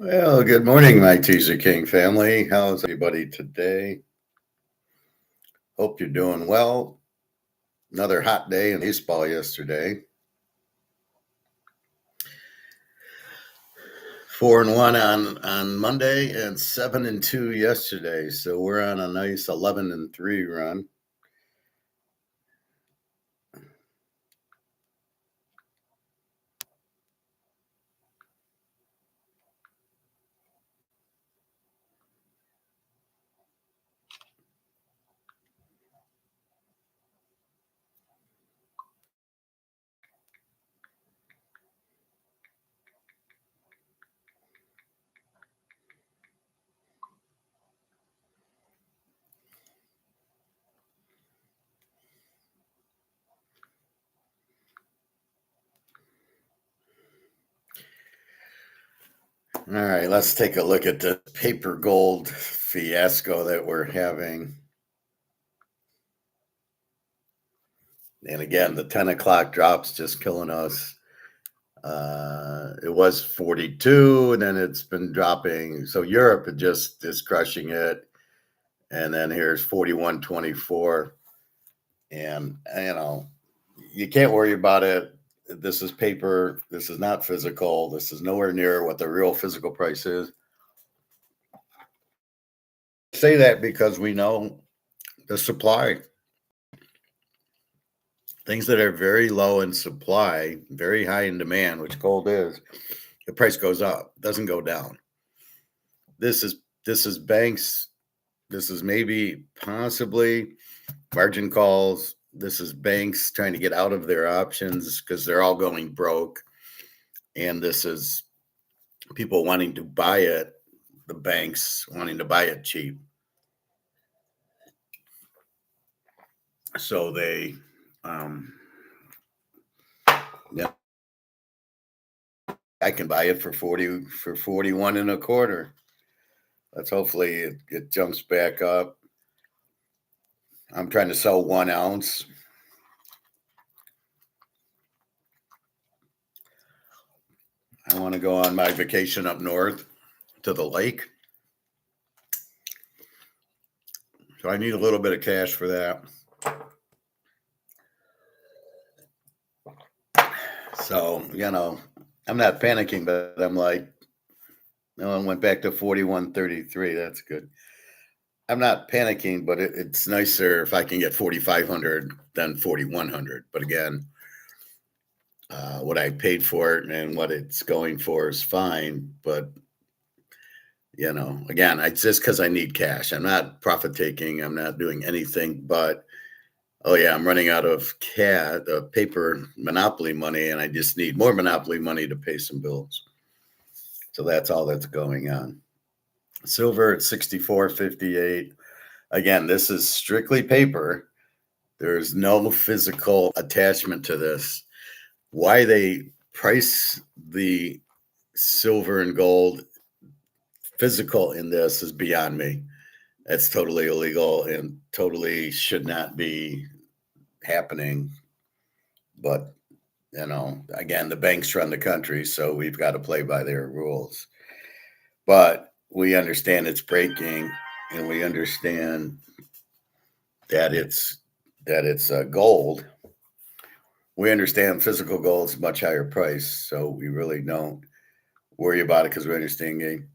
Well, good morning, my Teaser King family. How's everybody today? Hope you're doing well. Another hot day in baseball yesterday. 4-1 on Monday and 7-2 yesterday. So we're on a nice 11-3 run. All right, let's take a look at the paper gold fiasco that we're having. And again, the 10 o'clock drop's just killing us. It was 42, and then it's been dropping. So Europe just is crushing it. And then here's 41.24. And, you can't worry about it. This is paper. This is not physical. This is nowhere near what the real physical price is. I say that because we know the supply. Things that are very low in supply, very high in demand, which gold is, the price goes up, doesn't go down. This is banks. This is maybe possibly margin calls. This is banks trying to get out of their options because they're all going broke. And this is people wanting to buy it, the banks wanting to buy it cheap. So they, yeah, I can buy it for 41 and a quarter. Let's hopefully it jumps back up. I'm trying to sell 1 ounce. I want to go on my vacation up north to the lake. So I need a little bit of cash for that. So, I'm not panicking, but I'm like, no, I went back to 41.33. That's good. I'm not panicking, but it's nicer if I can get 4,500 than 4,100. But again, what I paid for it and what it's going for is fine. But, again, it's just because I need cash. I'm not profit taking. I'm not doing anything but, oh, yeah, I'm running out of paper monopoly money, and I just need more monopoly money to pay some bills. So that's all that's going on. Silver at 64.58. Again, this is strictly paper. There's no physical attachment to this. Why they price the silver and gold physical in this is beyond me. That's totally illegal and totally should not be happening. But, again, the banks run the country, so we've got to play by their rules. But we understand it's breaking, and we understand that it's gold. We understand physical gold is much higher price, so we really don't worry about it because we understand game.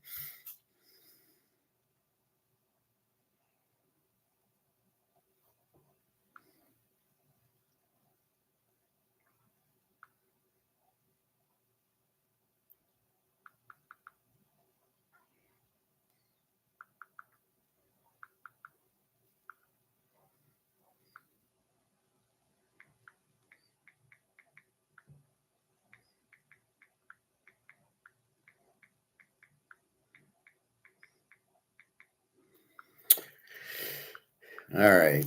All right.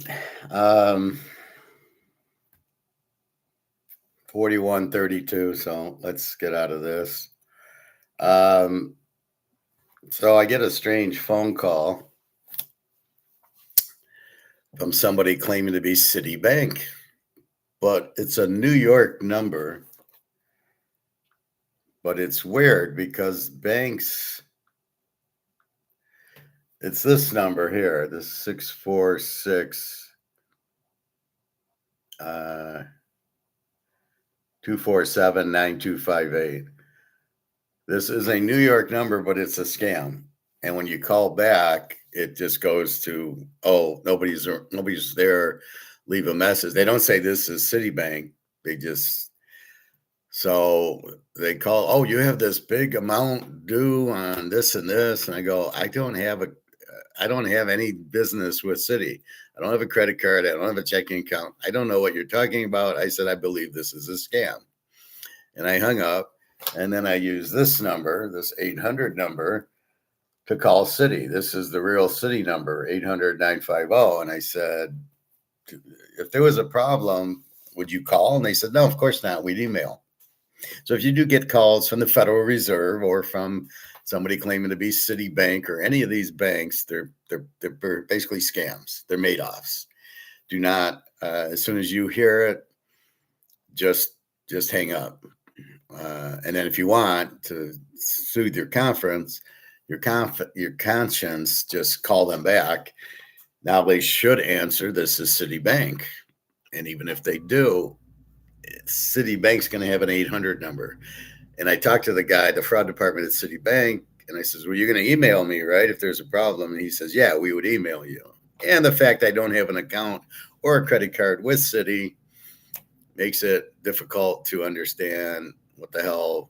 41.32. So let's get out of this. So I get a strange phone call from somebody claiming to be Citibank, but it's a New York number. But it's weird because banks It's this number here, this 646 247-9258. This is a New York number, but it's a scam. And when you call back, it just goes to, oh, nobody's there. Leave a message. They don't say this is Citibank. So they call, oh, you have this big amount due on this and this. And I go, I don't have any business with Citi. I don't have a credit card. I don't have a checking account. I don't know what you're talking about. I said, I believe this is a scam. And I hung up. And then I used this number, this 800 number, to call Citi. This is the real Citi number, 800-950. And I said, if there was a problem, would you call? And they said, no, of course not. We'd email. So if you do get calls from the Federal Reserve or from somebody claiming to be Citibank or any of these banks, they're basically scams. They're Madoffs. Do not, as soon as you hear it, just hang up. And then if you want to soothe your conscience, just call them back. Now they should answer, this is Citibank. And even if they do, Citibank's going to have an 800 number. And I talked to the guy, the fraud department at Citibank, and I says, well, you're going to email me, right, if there's a problem? And he says, yeah, we would email you. And the fact I don't have an account or a credit card with Citi makes it difficult to understand what the hell,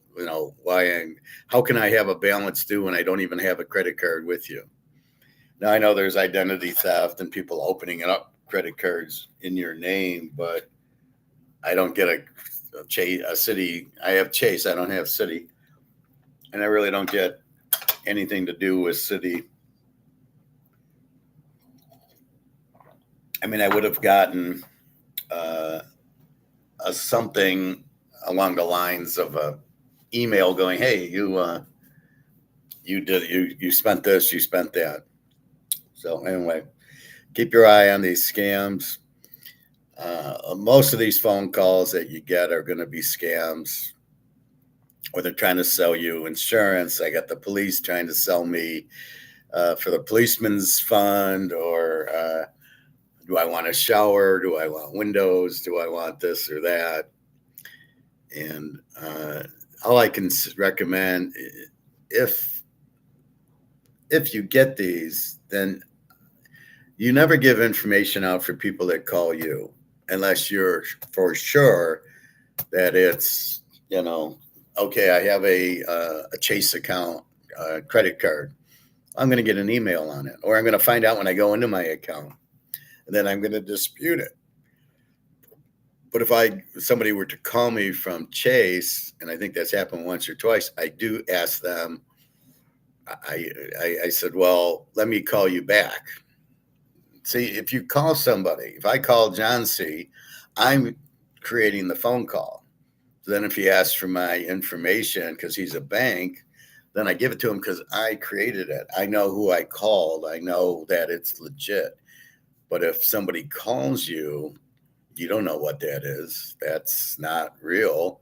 how can I have a balance due when I don't even have a credit card with you? Now, I know there's identity theft and people opening up credit cards in your name, but I don't get a Citi. I have Chase. I don't have Citi. And I really don't get anything to do with Citi. I mean, I would have gotten something along the lines of a email going, hey, you spent this, you spent that. So anyway, keep your eye on these scams. Most of these phone calls that you get are going to be scams, or they're trying to sell you insurance. I got the police trying to sell me for the policeman's fund, or do I want a shower? Do I want windows? Do I want this or that? And all I can recommend, if you get these, then you never give information out for people that call you unless you're for sure that it's, okay, I have a Chase account, credit card. I'm going to get an email on it, or I'm going to find out when I go into my account, and then I'm going to dispute it. But if somebody were to call me from Chase, and I think that's happened once or twice, I do ask them, I said, well, let me call you back. See, if you call somebody, if I call John C., I'm creating the phone call. So then if he asks for my information because he's a bank, then I give it to him because I created it. I know who I called. I know that it's legit. But if somebody calls you, you don't know what that is. That's not real.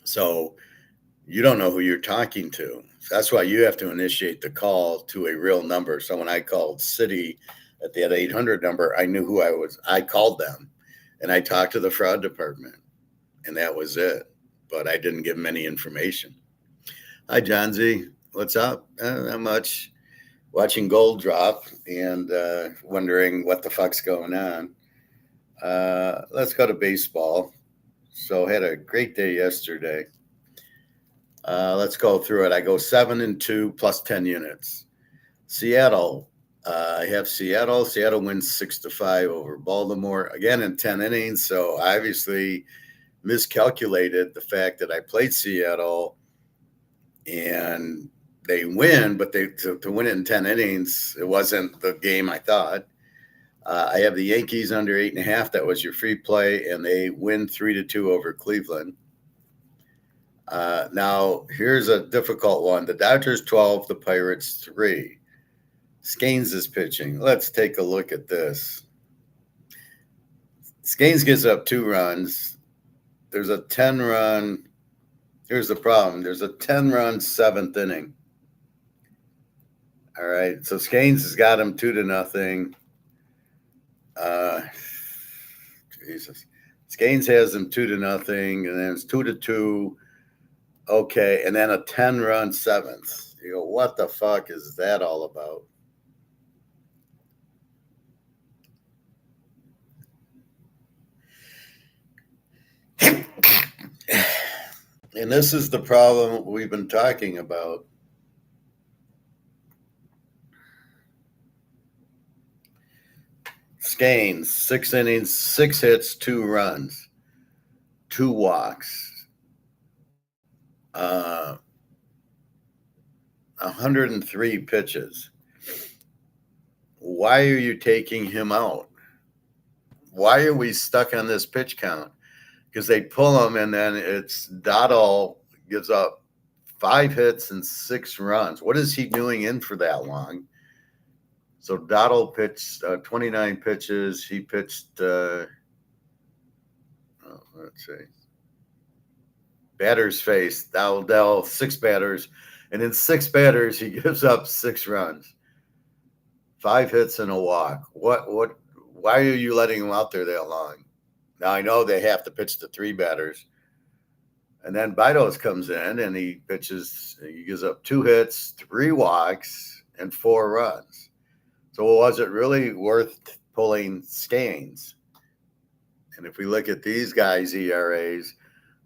So you don't know who you're talking to. That's why you have to initiate the call to a real number. So when I called Citi at that 800 number, I knew who I was. I called them and I talked to the fraud department, and that was it. But I didn't give them any information. Hi, John Z. What's up? Not much. Watching gold drop and wondering what the fuck's going on. Let's go to baseball. So had a great day yesterday. Let's go through it. I go 7-2 plus 10 units. Seattle. I have Seattle. Seattle wins 6-5 over Baltimore again in 10 innings. So I obviously miscalculated the fact that I played Seattle and they win, but to win it in 10 innings, it wasn't the game I thought. I have the Yankees under 8.5. That was your free play, and they win 3-2 over Cleveland. Now, here's a difficult one. The Dodgers 12, the Pirates 3. Skeens is pitching. Let's take a look at this. Skeens gives up 2 runs. There's a 10-run. Here's the problem. There's a 10-run 7th inning. All right. So Skeins has got him 2-0. Jesus. Skeins has him 2-0, and then it's 2-2. Okay, and then a 10-run seventh. You go, what the fuck is that all about? And this is the problem we've been talking about. Skeins, 6 innings, 6 hits, 2 runs, 2 walks, 103 pitches. Why are you taking him out? Why are we stuck on this pitch count? Because they pull him, and then it's Dottle gives up 5 hits and 6 runs. What is he doing in for that long? So Dottle pitched 29 pitches. He pitched, let's see, batters faced, Dowdell, 6 batters. And in 6 batters, he gives up 6 runs, 5 hits and a walk. Why are you letting him out there that long? Now, I know they have to pitch to 3 batters. And then Bidos comes in and he gives up 2 hits, 3 walks, and 4 runs. So was it really worth pulling Skeins? And if we look at these guys' ERAs,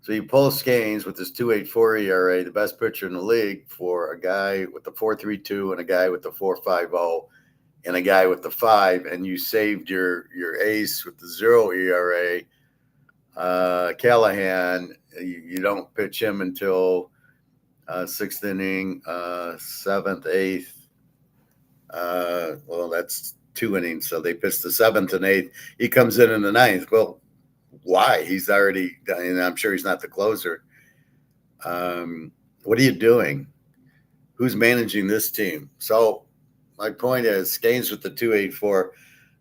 so you pull Skeins with this 2.84 ERA, the best pitcher in the league, for a guy with the 4.32 and a guy with the 4.50 and a guy with the 5, and you saved your ace with the 0 ERA. Callahan, you don't pitch him until 6th inning, 7th, 8th. Well, that's 2 innings. So they pitch the 7th and 8th. He comes in the 9th. Well, why? He's already, and I'm sure he's not the closer. What are you doing? Who's managing this team? So my point is, Skeins with the 2.84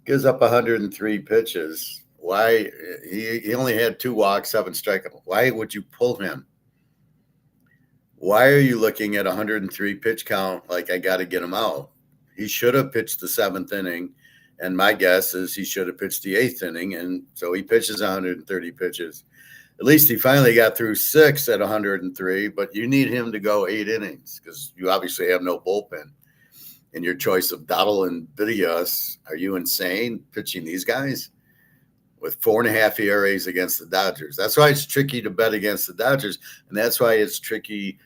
gives up 103 pitches. Why? He only had 2 walks, 7 strikeouts. Why would you pull him? Why are you looking at 103 pitch count like I got to get him out? He should have pitched the 7th inning, and my guess is he should have pitched the 8th inning, and so he pitches 130 pitches. At least he finally got through 6 at 103, but you need him to go 8 innings because you obviously have no bullpen. In your choice of Dottle and Vidias, are you insane pitching these guys with 4.5 ERAs against the Dodgers? That's why it's tricky to bet against the Dodgers, and that's why it's tricky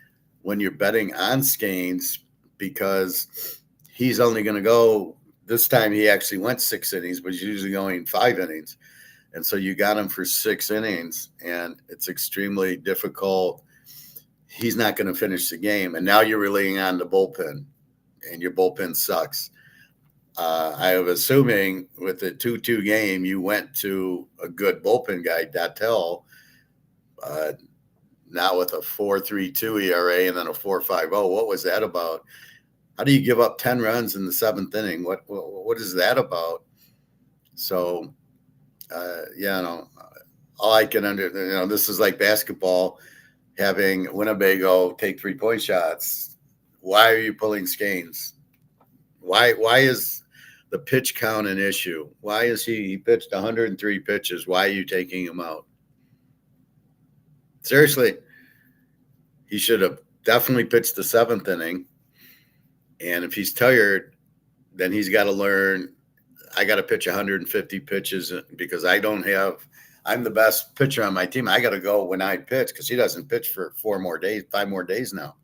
when you're betting on Skeins, because he's only going to go, this time he actually went 6 innings, but he's usually going 5 innings. And so you got him for 6 innings, and it's extremely difficult. He's not going to finish the game, and now you're relying on the bullpen, and your bullpen sucks. I was assuming with the 2-2 game, you went to a good bullpen guy, Dattel, not with a 4.32 ERA and then a 4.50. What was that about? How do you give up 10 runs in the 7th inning? What is that about? So, all I can this is like basketball, having Winnebago take 3-point shots. Why are you pulling Skeins? Why is the pitch count an issue? Why is he pitched 103 pitches? Why are you taking him out? Seriously, he should have definitely pitched the 7th inning. And if he's tired, then he's got to learn, I got to pitch 150 pitches because I'm the best pitcher on my team. I got to go when I pitch, because he doesn't pitch for 5 more days now,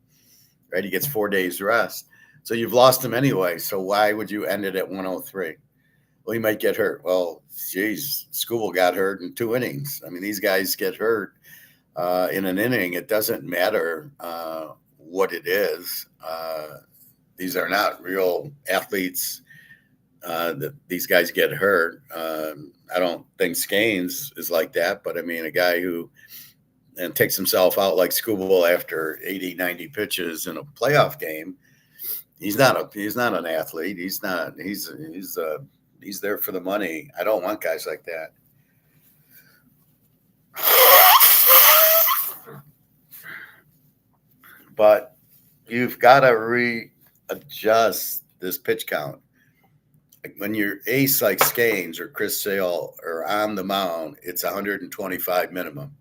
right? He gets 4 days rest. So you've lost him anyway. So why would you end it at 103? Well, he might get hurt. Well, geez, Skubal got hurt in 2 innings. I mean, these guys get hurt in an inning. It doesn't matter what it is. These are not real athletes. These guys get hurt. I don't think Skeins is like that, but I mean, a guy who takes himself out like Skubal after 80, 90 pitches in a playoff game, he's not an athlete. He's there for the money. I don't want guys like that. But you've got to readjust this pitch count. Like when your ace like Scanes or Chris Sale are on the mound, it's 125 minimum.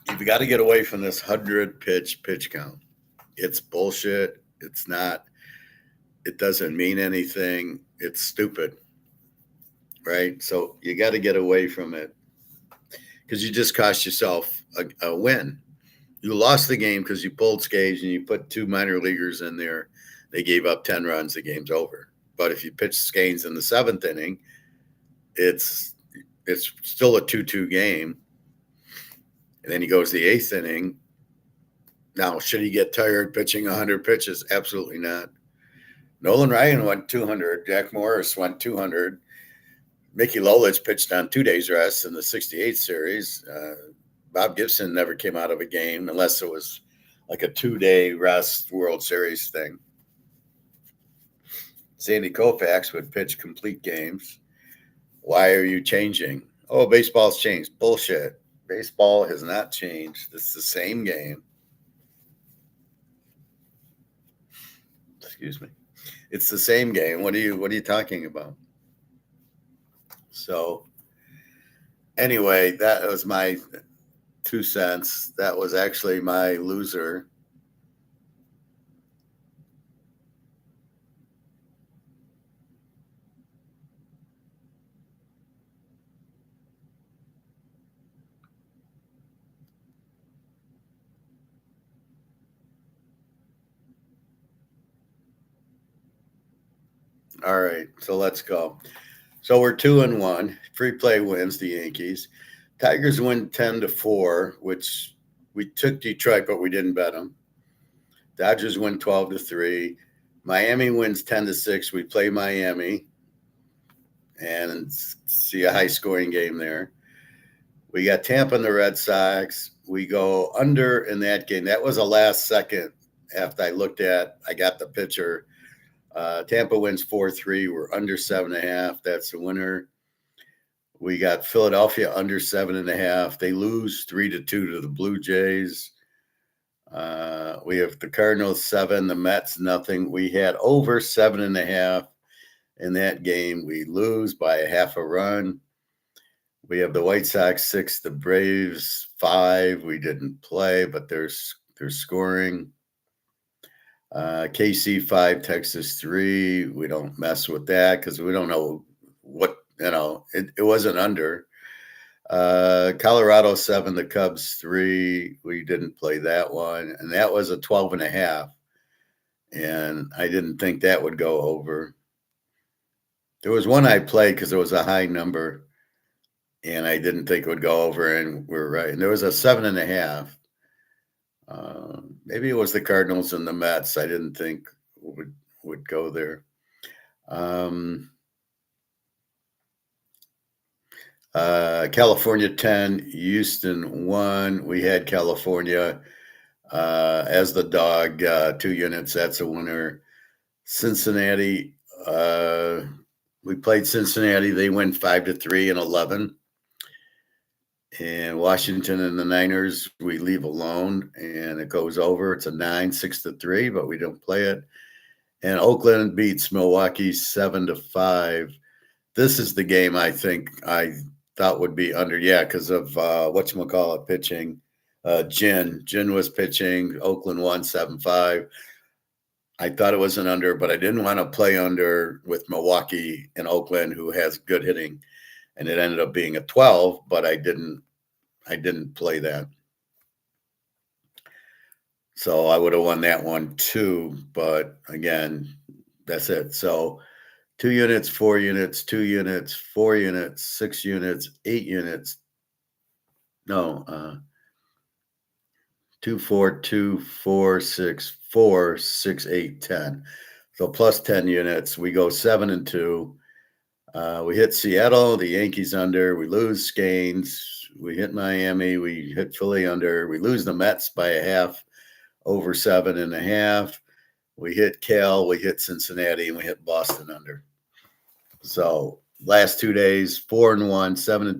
You've got to get away from this 100 pitch count. It's bullshit. It's not. It doesn't mean anything. It's stupid, right? So you got to get away from it because you just cost yourself a win. You lost the game because you pulled Skaves and you put two minor leaguers in there. They gave up 10 runs. The game's over. But if you pitch Skanes in the 7th inning, it's still a 2-2 game. And then he goes the 8th inning. Now, should he get tired pitching 100 pitches? Absolutely not. Nolan Ryan went 200. Jack Morris went 200. Mickey Lolich pitched on 2 days rest in the 68 series. Bob Gibson never came out of a game unless it was like a 2-day rest World Series thing. Sandy Koufax would pitch complete games. Why are you changing? Oh, baseball's changed. Bullshit. Baseball has not changed. It's the same game. Excuse me. It's the same game. What are you talking about? So anyway, that was my 2 cents. That was actually my loser. All right, so let's go. So we're 2-1. Free play wins the Yankees. Tigers win 10-4, which we took Detroit, but we didn't bet them. Dodgers win 12-3. Miami wins 10-6. We play Miami and see a high scoring game there. We got Tampa and the Red Sox. We go under in that game. That was a last second after I got the pitcher. Tampa wins 4-3. We're under 7.5. That's the winner. We got Philadelphia under 7.5. They lose 3-2 to the Blue Jays. We have the Cardinals 7, the Mets nothing. We had over 7.5 in that game. We lose by a half a run. We have the White Sox 6, the Braves 5. We didn't play, but they're scoring. KC 5, Texas 3. We don't mess with that because we don't know what, it wasn't under. Colorado 7, the Cubs 3. We didn't play that one. And that was a 12.5. And I didn't think that would go over. There was one I played because it was a high number. And I didn't think it would go over. And we're right. And there was a 7.5. Maybe it was the Cardinals and the Mets. I didn't think would go there. California 10, Houston 1. We had California as the dog, 2 units. That's a winner. Cincinnati, we played Cincinnati. They win 5-3 and 11. And Washington and the Niners, we leave alone, and it goes over. It's a 9, 6-3, but we don't play it. And Oakland beats Milwaukee 7-5. This is the game I think I thought would be under, because of whatchamacallit pitching. Jin was pitching. Oakland won 7-5. I thought it was an under, but I didn't want to play under with Milwaukee and Oakland, who has good hitting. And it ended up being a 12, but I didn't play that. So I would have won that one too. But again, that's it. So 2 units, 4 units, 2 units, 4 units, 6 units, 8 units. No, 2, 4, 2, 4, 6, 4, 6, 8, 10. So plus 10 units. We go 7-2. We hit Seattle, the Yankees under. We lose Scanes. We hit Miami. We hit Philly under. We lose the Mets by a half, over 7.5. We hit Cal. We hit Cincinnati, and we hit Boston under. So last 2 days, 4-1, 7-2,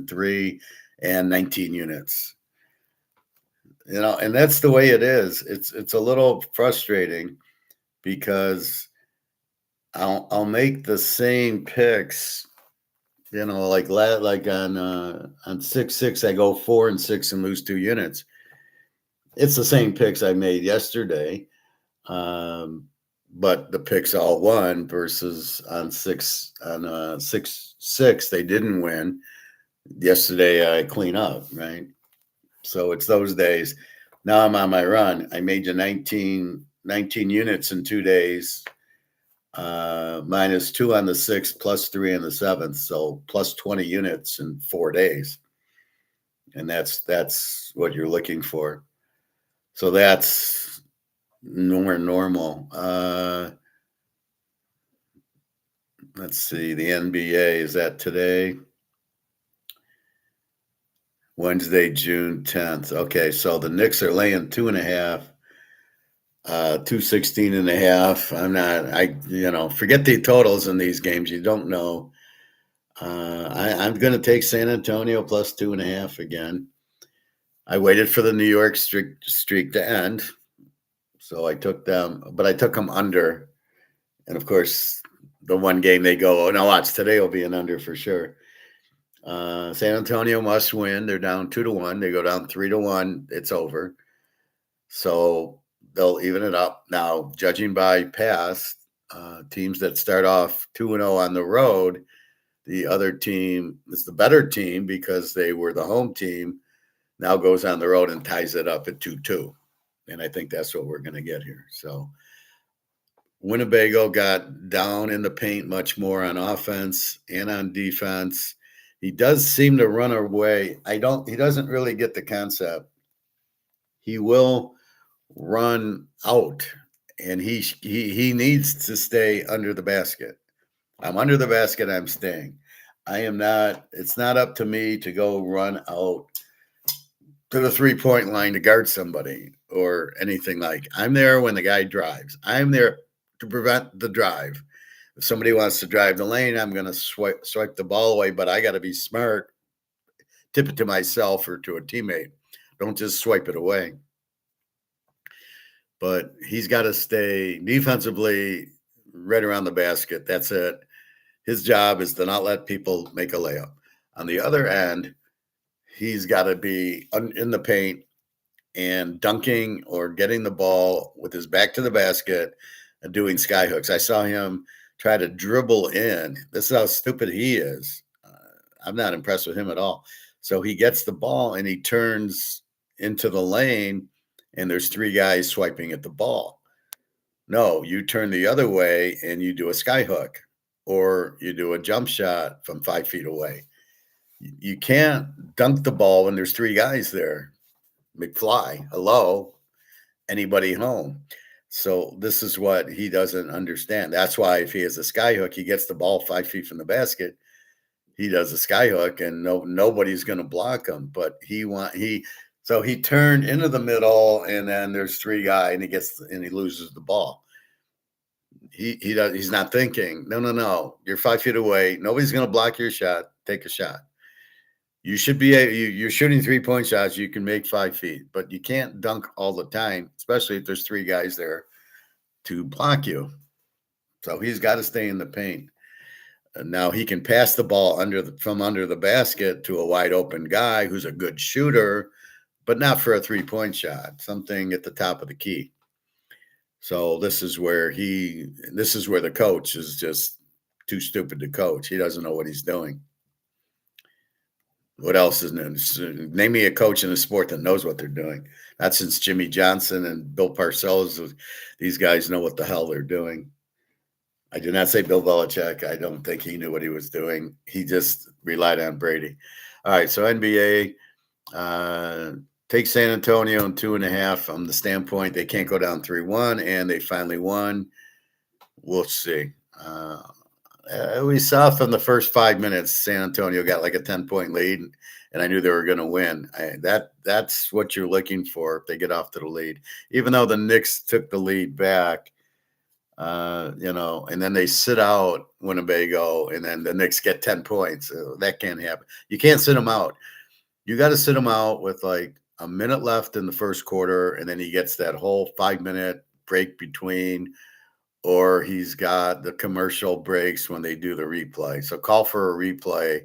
11-3, and 19 units. And that's the way it is. It's a little frustrating because I'll make the same picks, like on 6-6 I go 4-6 and lose 2 units. It's the same picks I made yesterday. But the picks all won versus on 6-6 they didn't win. Yesterday I clean up, right? So it's those days. Now I'm on my run. I made you 19 units in 2 days, -2 on the 6th, +3 on the 7th, so plus 20 units in 4 days. And that's what you're looking for. So that's more normal. Let's see, the NBA, is that today? Wednesday, June 10th. Okay, so the Knicks are laying 2.5, 216.5. Forget the totals in these games. You don't know. I'm going to take San Antonio plus 2.5 again. I waited for the New York streak to end, so I took them, but I took them under. And of course, the one game they go, oh no, watch, today will be an under for sure. San Antonio must win. They're down 2-1. They go down 3-1. It's over. So they'll even it up. Now, judging by past teams that start off 2-0 on the road, the other team is the better team because they were the home team. Now goes on the road and ties it up at 2-2. And I think that's what we're going to get here. So Winnebago got down in the paint much more on offense and on defense. He does seem to run away. He doesn't really get the concept. He will run out, and he needs to stay under the basket. I'm under the basket, I'm staying. I am not, it's not up to me to go run out to the 3-point line to guard somebody or anything like. I'm there when the guy drives. I'm there to prevent the drive. If somebody wants to drive the lane, I'm going to swipe the ball away, but I got to be smart, tip it to myself or to a teammate. Don't just swipe it away. But he's got to stay defensively right around the basket. That's it. His job is to not let people make a layup. On the other end, he's got to be in the paint and dunking or getting the ball with his back to the basket and doing sky hooks. I saw him try to dribble in. This is how stupid he is. I'm not impressed with him at all. So he gets the ball and he turns into the lane, and there's 3 guys swiping at the ball. No, you turn the other way and you do a sky hook, or you do a jump shot from 5 feet away. You can't dunk the ball when there's 3 guys there. McFly, hello, anybody home? So this is what he doesn't understand. That's why if he has a sky hook, he gets the ball 5 feet from the basket. He does a sky hook, and nobody's going to block him. But so he turned into the middle, and then there's 3 guys, and he loses the ball. He's not thinking. No. You're 5 feet away. Nobody's going to block your shot. Take a shot. You should be you're shooting 3-point shots. You can make 5 feet, but you can't dunk all the time, especially if there's 3 guys there to block you. So he's got to stay in the paint. And now he can pass the ball from under the basket to a wide open guy who's a good shooter, but not for a 3-point shot, something at the top of the key. So this is where the coach is just too stupid to coach. He doesn't know what he's doing. What else is new? Name me a coach in a sport that knows what they're doing. Not since Jimmy Johnson and Bill Parcells. These guys know what the hell they're doing. I do not say Bill Belichick. I don't think he knew what he was doing. He just relied on Brady. All right, so NBA take San Antonio in 2.5 from the standpoint they can't go down 3-1, and they finally won. We'll see. We saw from the first 5 minutes, San Antonio got like a 10-point lead, and I knew they were going to win. That's what you're looking for if they get off to the lead. Even though the Knicks took the lead back, and then they sit out Winnebago, and then the Knicks get 10 points. That can't happen. You can't sit them out. You got to sit them out with like a minute left in the first quarter, and then he gets that whole 5-minute break between, or he's got the commercial breaks when they do the replay. So call for a replay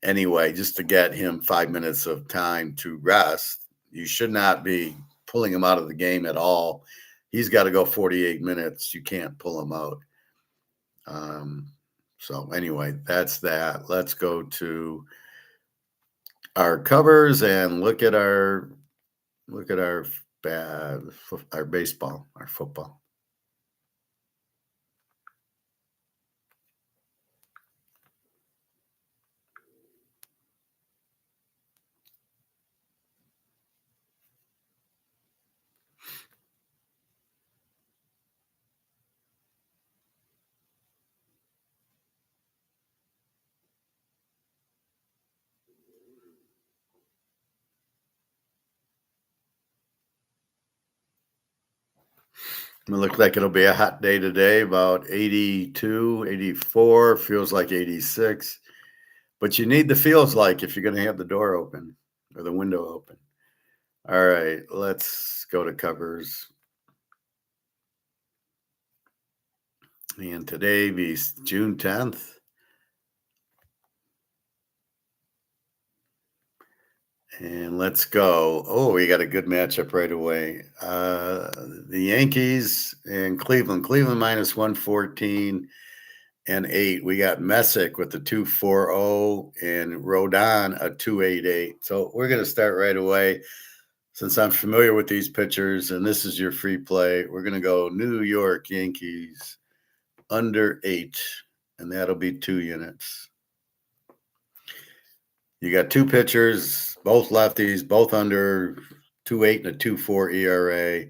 anyway, just to get him 5 minutes of time to rest. You should not be pulling him out of the game at all. He's got to go 48 minutes. You can't pull him out. So anyway, that's that. Let's go to our covers and look at our baseball, our football. It looks like it'll be a hot day today, about 82, 84, feels like 86. But you need the feels like if you're going to have the door open or the window open. All right, let's go to covers. And today be June 10th. And let's go. Oh, we got a good matchup right away. The Yankees and Cleveland. Cleveland minus 114 and 8. We got Messick with the 240 and Rodon a 288. So we're going to start right away. Since I'm familiar with these pitchers and this is your free play, we're going to go New York Yankees under 8, and that'll be 2 units. You got 2 pitchers, both lefties, both under 2.8 and a 2.4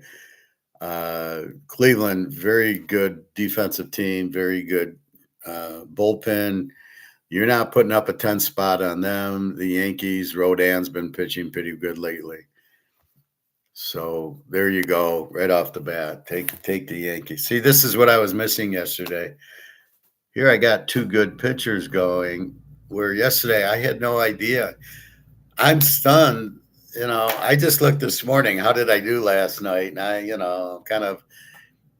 ERA. Cleveland, very good defensive team, very good bullpen. You're not putting up a 10 spot on them. The Yankees, Rodon's been pitching pretty good lately. So there you go, right off the bat. Take the Yankees. See, this is what I was missing yesterday. Here I got 2 good pitchers going, where yesterday I had no idea. I'm stunned. I just looked this morning. How did I do last night? And I, kind of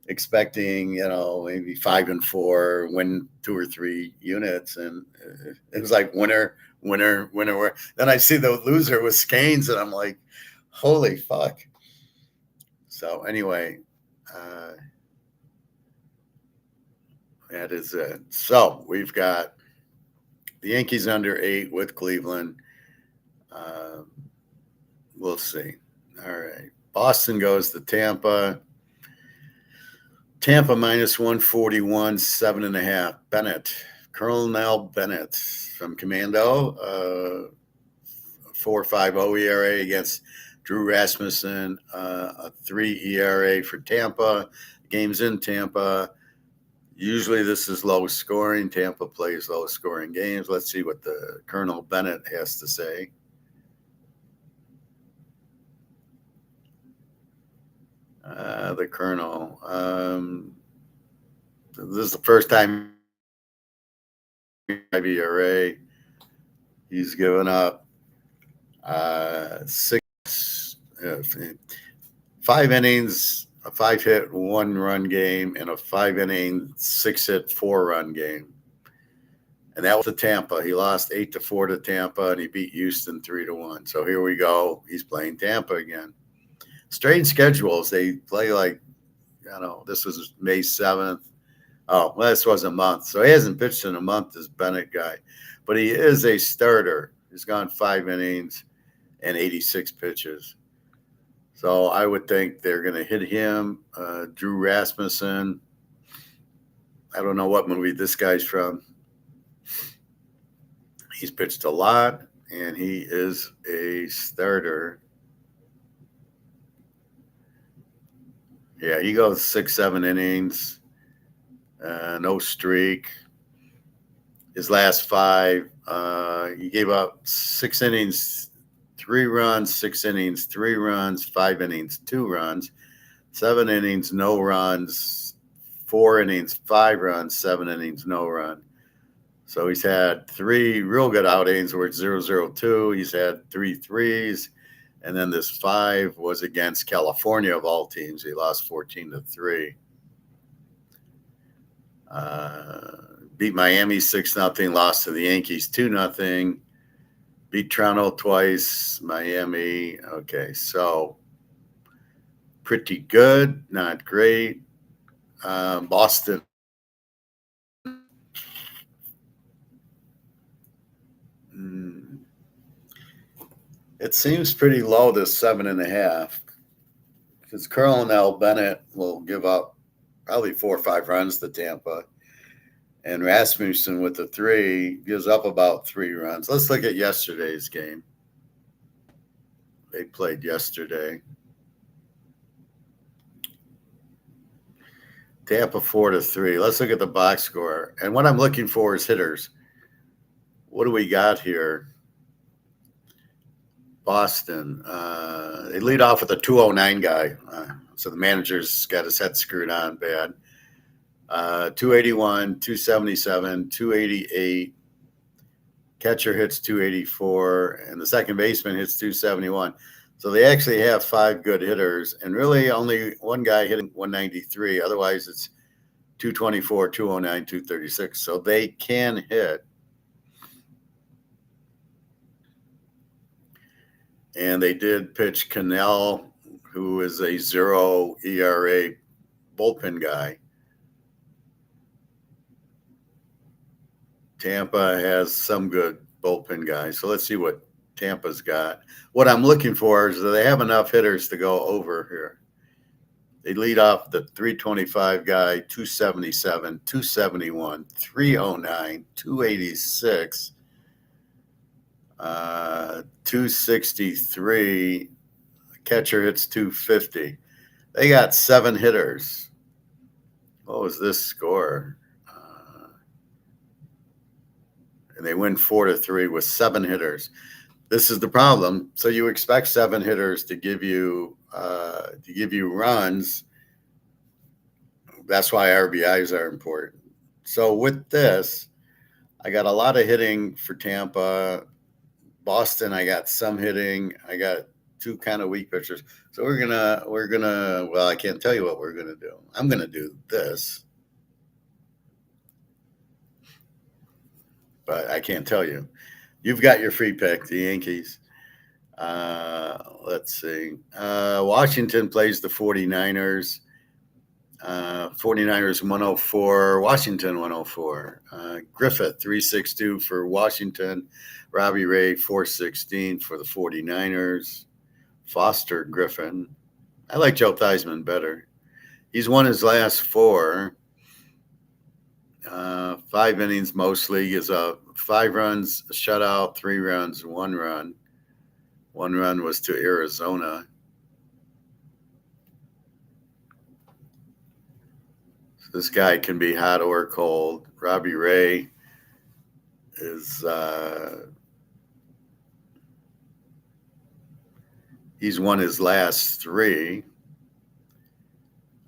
expecting, maybe 5 and 4, win 2 or 3 units. And it was like winner. Then I see the loser was Scanes, and I'm like, holy fuck. So anyway, that is it. So we've got the Yankees under 8 with Cleveland. We'll see. All right. Boston goes to Tampa. Tampa minus 141, 7.5. Bennett. Colonel Bennett from Commando. 4.50 ERA against Drew Rasmussen. A 3 ERA for Tampa. Game's in Tampa. Usually this is low scoring. Tampa plays low scoring games. Let's see what the Colonel Bennett has to say. The Colonel. This is the first time ERA. He's given up 5 innings, a 5-hit, 1-run game, and a 5-inning, 6-hit, 4-run game. And that was to Tampa. He lost 8-4 to Tampa, and he beat Houston 3-1. So here we go. He's playing Tampa again. Strange schedules. They play this was May 7th. Oh, well, this was a month. So he hasn't pitched in a month, this Bennett guy. But he is a starter. He's gone 5 innings and 86 pitches. So I would think they're going to hit him. Drew Rasmussen. I don't know what movie this guy's from. He's pitched a lot, and he is a starter. Yeah, he goes 6-7 innings. No streak. His last 5, he gave up 6 innings, 3 runs, 6 innings, 3 runs, 5 innings, 2 runs, 7 innings, no runs, 4 innings, 5 runs, 7 innings, no run. So he's had 3 real good outings where it's 0-0-2. He's had 3 threes, And then this 5 was against California of all teams. He lost 14-3. Beat Miami 6-0. Lost to the Yankees 2-0. Beat Toronto twice. Miami. Okay, so pretty good, not great. Boston. It seems pretty low, this 7.5, because Colonel Bennett will give up probably 4 or 5 runs to Tampa, and Rasmussen with the 3 gives up about 3 runs. Let's look at yesterday's game. They played yesterday. Tampa 4-3. Let's look at the box score. And what I'm looking for is hitters. What do we got here? Boston. They lead off with a 209 guy. So the manager's got his head screwed on bad. 281, 277, 288. Catcher hits 284, and the second baseman hits 271. So they actually have 5 good hitters, and really only one guy hitting 193. Otherwise, it's 224, 209, 236. So they can hit. And they did pitch Cannell, who is a 0 ERA bullpen guy. Tampa has some good bullpen guys. So let's see what Tampa's got. What I'm looking for is that they have enough hitters to go over here. They lead off the 325 guy, 277, 271, 309, 286, 263. Catcher hits 250. They got 7 hitters. What was this score? And they win 4-3 with 7 hitters. This is the problem. So you expect 7 hitters to give you runs. That's why RBIs are important. So with this, I got a lot of hitting for Tampa. Boston, I got some hitting. I got 2 kind of weak pitchers. So we're gonna. Well, I can't tell you what we're gonna do. I'm gonna do this, but I can't tell you. You've got your free pick, the Yankees. Let's see. Washington plays the 49ers. 49ers 104, Washington 104. Griffith 362 for Washington. Robbie Ray 416 for the 49ers. Foster Griffin. I like Joe Theismann better. He's won his last 4. 5 innings mostly. Is 5 runs, a shutout, 3 runs, 1 run. 1 run was to Arizona. So this guy can be hot or cold. Robbie Ray is he's won his last 3.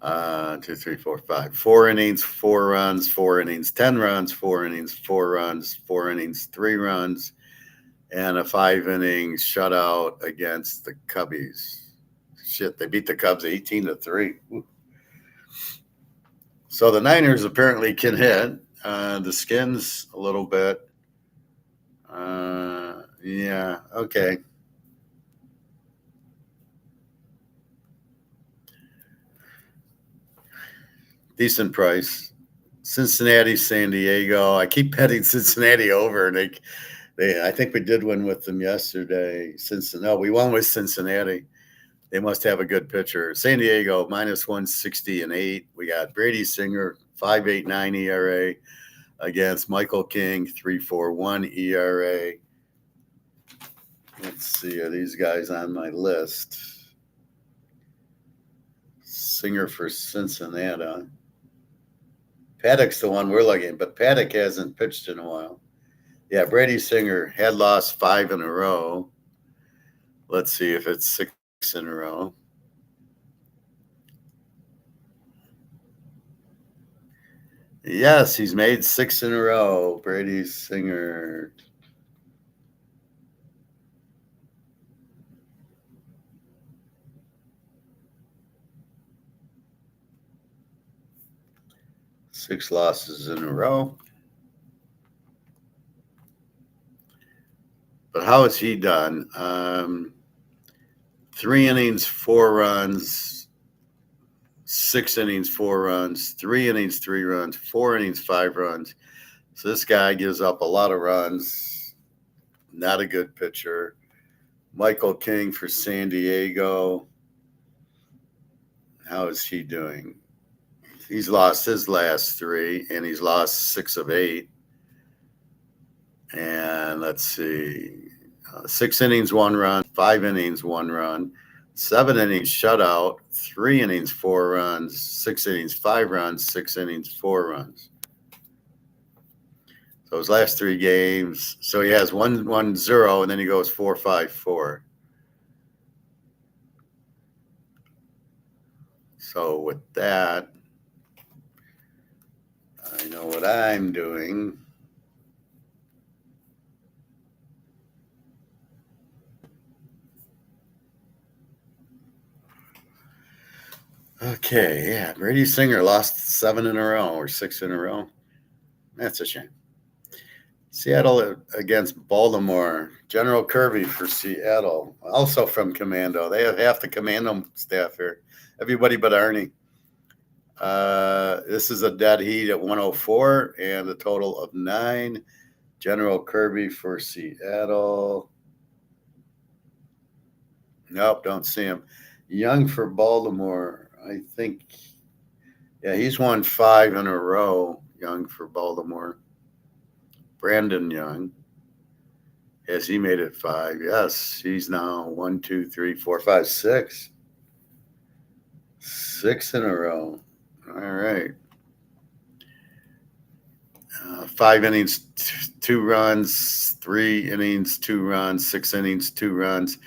2, 3, 4, 5. 4 innings, 4 runs, 4 innings, 10 runs, 4 innings, 4 runs, 4 innings, 3 runs, and a 5-inning shutout against the Cubbies. Shit, they beat the Cubs 18-3. Ooh. So the Niners apparently can hit. The Skins a little bit. Yeah, okay. Decent price. Cincinnati, San Diego. I keep betting Cincinnati over, and I think we did win with them yesterday. No, we won with Cincinnati. They must have a good pitcher. San Diego minus 160 and 8. We got Brady Singer 5.89 ERA against Michael King 3.41 ERA. Let's see, are these guys on my list? Singer for Cincinnati. Paddock's the one we're looking at, but Paddock hasn't pitched in a while. Yeah, Brady Singer had lost 5 in a row. Let's see if it's 6 in a row. Yes, he's made 6 in a row. Brady Singer. 6 losses in a row. But how has he done? 3 innings, 4 runs, 6 innings, 4 runs, 3 innings, 3 runs, 4 innings, 5 runs. So this guy gives up a lot of runs. Not a good pitcher. Michael King for San Diego. How is he doing? He's lost his last 3, and he's lost 6 of 8. And let's see, 6 innings, 1 run, 5 innings, 1 run, 7 innings shutout, 3 innings, 4 runs, 6 innings, 5 runs, 6 innings, 4 runs. So his last 3 games, so he has 1-1-0, and then he goes 4-5-4. So with that, I know what I'm doing. Okay, yeah, Brady Singer lost 7 in a row or 6 in a row. That's a shame. Seattle against Baltimore. General Kirby for Seattle, also from Commando. They have half the Commando staff here. Everybody but Arnie. This is a dead heat at 104 and a total of 9. General Kirby for Seattle. Nope, don't see him. Young for Baltimore. I think, yeah, he's won 5 in a row. Young for Baltimore. Brandon Young. Has he made it 5? Yes, he's now 1, 2, 3, 4, 5, 6. 6 in a row. All right. 5 innings, 2 runs, 3 innings, 2 runs, 6 innings, 2 runs,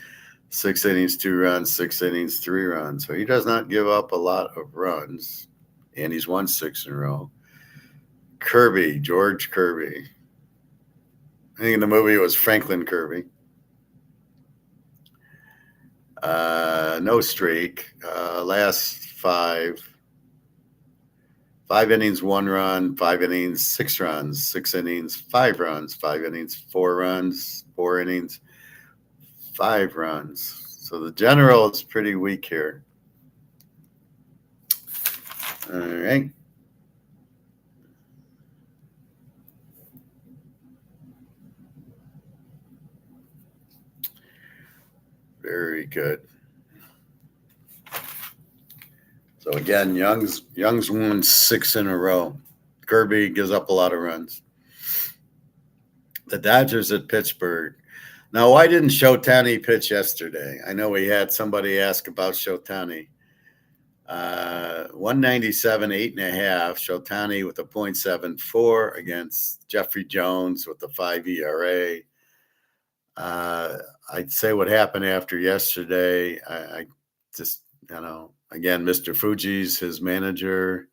6 innings, 2 runs, 6 innings, 3 runs. So he does not give up a lot of runs, and he's won 6 in a row. Kirby, George Kirby. I think in the movie it was Franklin Kirby. No streak. Last 5. 5 innings, 1 run, 5 innings, 6 runs, 6 innings, 5 runs, 5 innings, 4 runs, 4 innings, 5 runs. So the general is pretty weak here. All right. Very good. So again, Young's won 6 in a row. Kirby gives up a lot of runs. The Dodgers at Pittsburgh. Now, why didn't Shotani pitch yesterday? I know we had somebody ask about Shotani. 197, 8.5. Shotani with a .74 against Jeffrey Jones with a 5 ERA. I'd say what happened after yesterday. I just, again, Mr. Fuji's his manager.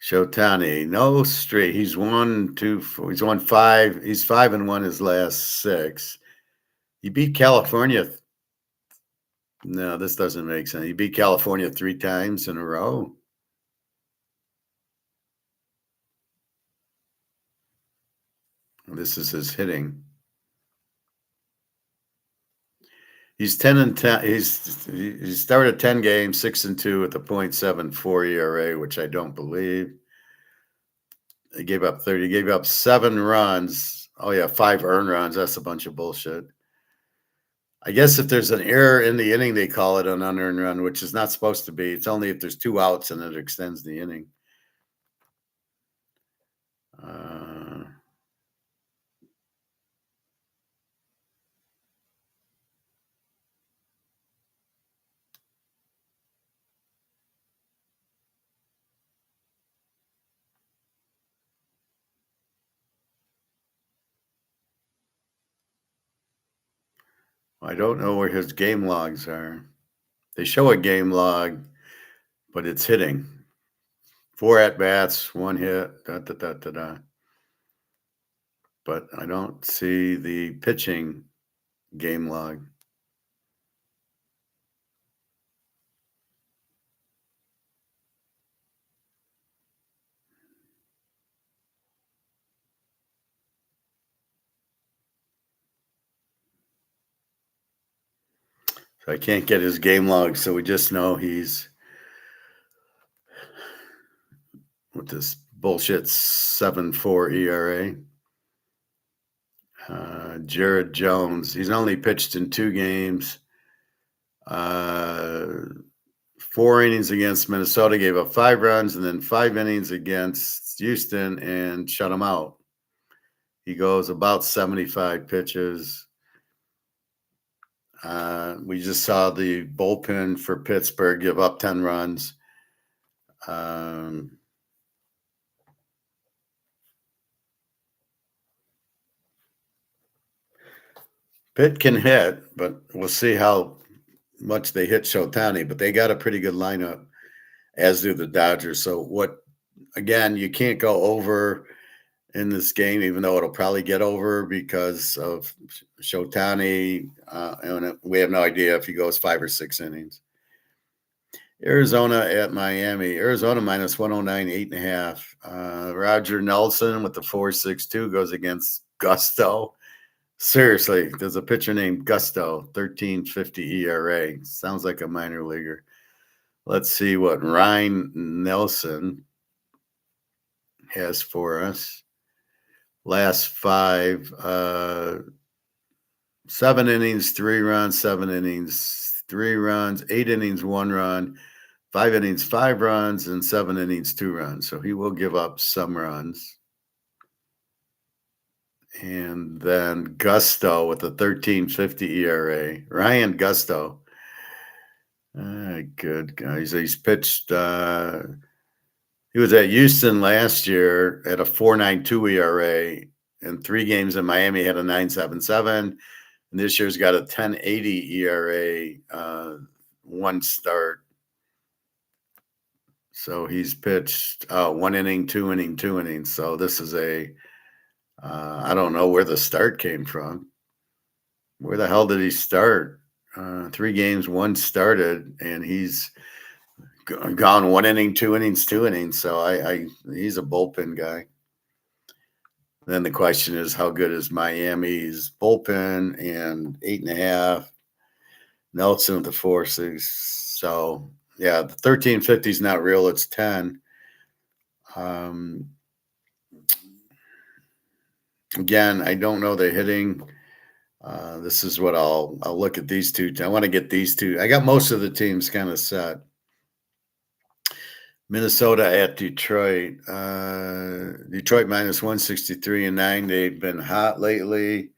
Shotani, no straight. He's 1, 2, 4. He's won 5. He's 5-1 his last 6. He beat California. No, this doesn't make sense. He beat California 3 times in a row. This is his hitting. He's 10-10. He started 10 games, 6-2 with a .74 ERA, which I don't believe. He gave up 30. He gave up 7 runs. Oh yeah, 5 earned runs. That's a bunch of bullshit. I guess if there's an error in the inning, they call it an unearned run, which is not supposed to be. It's only if there's 2 outs and it extends the inning. I don't know where his game logs are. They show a game log, but it's hitting. 4 at-bats, 1 hit, but I don't see the pitching game log. So I can't get his game log, so we just know he's with this bullshit 7.4 ERA. Jared Jones, he's only pitched in 2 games. 4 innings against Minnesota, gave up 5 runs, and then 5 innings against Houston and shut him out. He goes about 75 pitches. We just saw the bullpen for Pittsburgh give up 10 runs. Pitt can hit, but we'll see how much they hit Shotani. But they got a pretty good lineup, as do the Dodgers. So again, you can't go over in this game, even though it'll probably get over because of Shotani. And we have no idea if he goes 5 or 6 innings. Arizona at Miami. Arizona minus 109, 8.5. Roger Nelson with the 4.62 goes against Gusto. Seriously, there's a pitcher named Gusto, 13.50 ERA. Sounds like a minor leaguer. Let's see what Ryan Nelson has for us. Last 5, 7 innings, 3 runs, 7 innings, 3 runs, 8 innings, 1 run, 5 innings, 5 runs, and 7 innings, 2 runs. So he will give up some runs. And then Gusto with a 13.50 ERA. Ryan Gusto. Good guys. He's pitched. He was at Houston last year at a 4.92 ERA. In 3 games in Miami, had a 9.77. And this year's got a 10.80 ERA, 1 start. So he's pitched 1 inning, 2 inning, 2 innings. So this is I don't know where the start came from. Where the hell did he start? 3 games, 1 started, and he's gone 1 inning, 2 innings, 2 innings. So he's a bullpen guy. Then the question is, how good is Miami's bullpen? And 8.5. Nelson with the 4.6. So yeah, the 13.50 is not real. It's 10. Again, I don't know the hitting. This is what I'll look at these two. I want to get these two. I got most of the teams kind of set. Minnesota at Detroit. Detroit minus 163.9. They've been hot lately.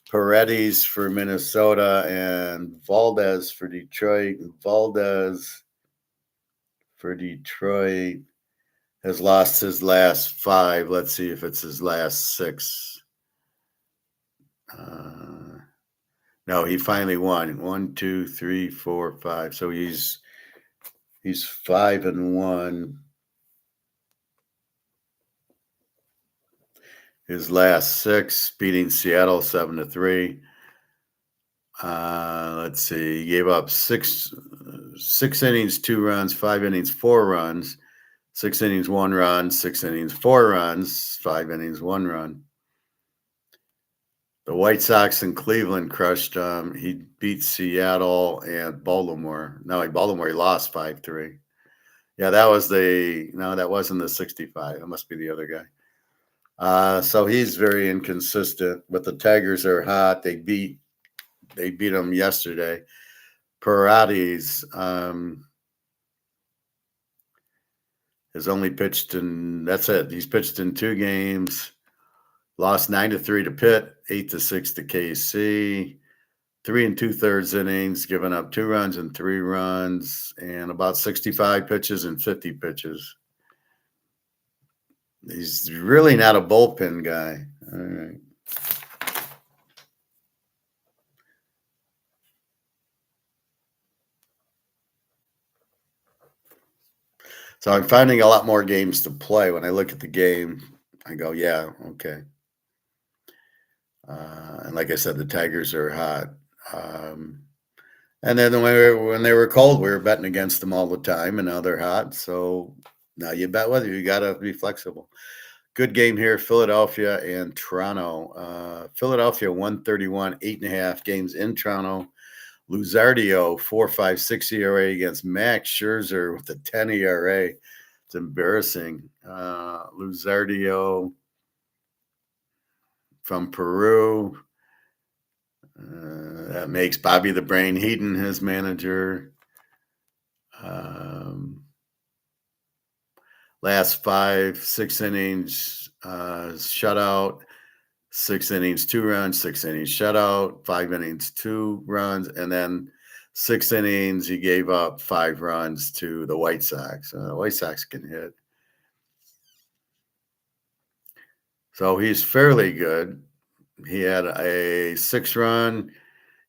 Paredes for Minnesota and Valdez for Detroit. Valdez for Detroit has lost his last 5. Let's see if it's his last 6. No, he finally won. 1, 2, 3, 4, 5. So he's 5-1. His last 6, beating Seattle 7-3. Let's see. He gave up 6 innings, 2 runs, 5 innings, 4 runs, 6 innings, 1 run, 6 innings, 4 runs, 5 innings, 1 run. The White Sox in Cleveland crushed him. He beat Seattle and Baltimore. No, Baltimore, he lost 5-3. Yeah, that wasn't the 65. That must be the other guy. So he's very inconsistent. But the Tigers are hot. They beat them yesterday. Paredes has only pitched in. That's it. He's pitched in 2 games. Lost 9-3 to Pitt, 8-6 to KC. 3 2/3 innings, giving up 2 runs and 3 runs, and about 65 pitches and 50 pitches. He's really not a bullpen guy. All right. So I'm finding a lot more games to play. When I look at the game, I go, yeah, okay. And like I said, the Tigers are hot. Um, and then when they were cold, we were betting against them all the time, and now they're hot. So now you bet whether you got to be flexible. Good game here, Philadelphia and Toronto. Philadelphia 131, 8.5 games in Toronto. Luzardio 4.56 ERA against Max Scherzer with a 10 ERA. It's embarrassing. Luzardio from Peru. That makes Bobby the Brain Heaton his manager. Last 6 innings, shutout. 6 innings, 2 runs, 6 innings, shutout, 5 innings, 2 runs, and then 6 innings, he gave up 5 runs to the White Sox. The White Sox can hit. So he's fairly good. He had a 6-run,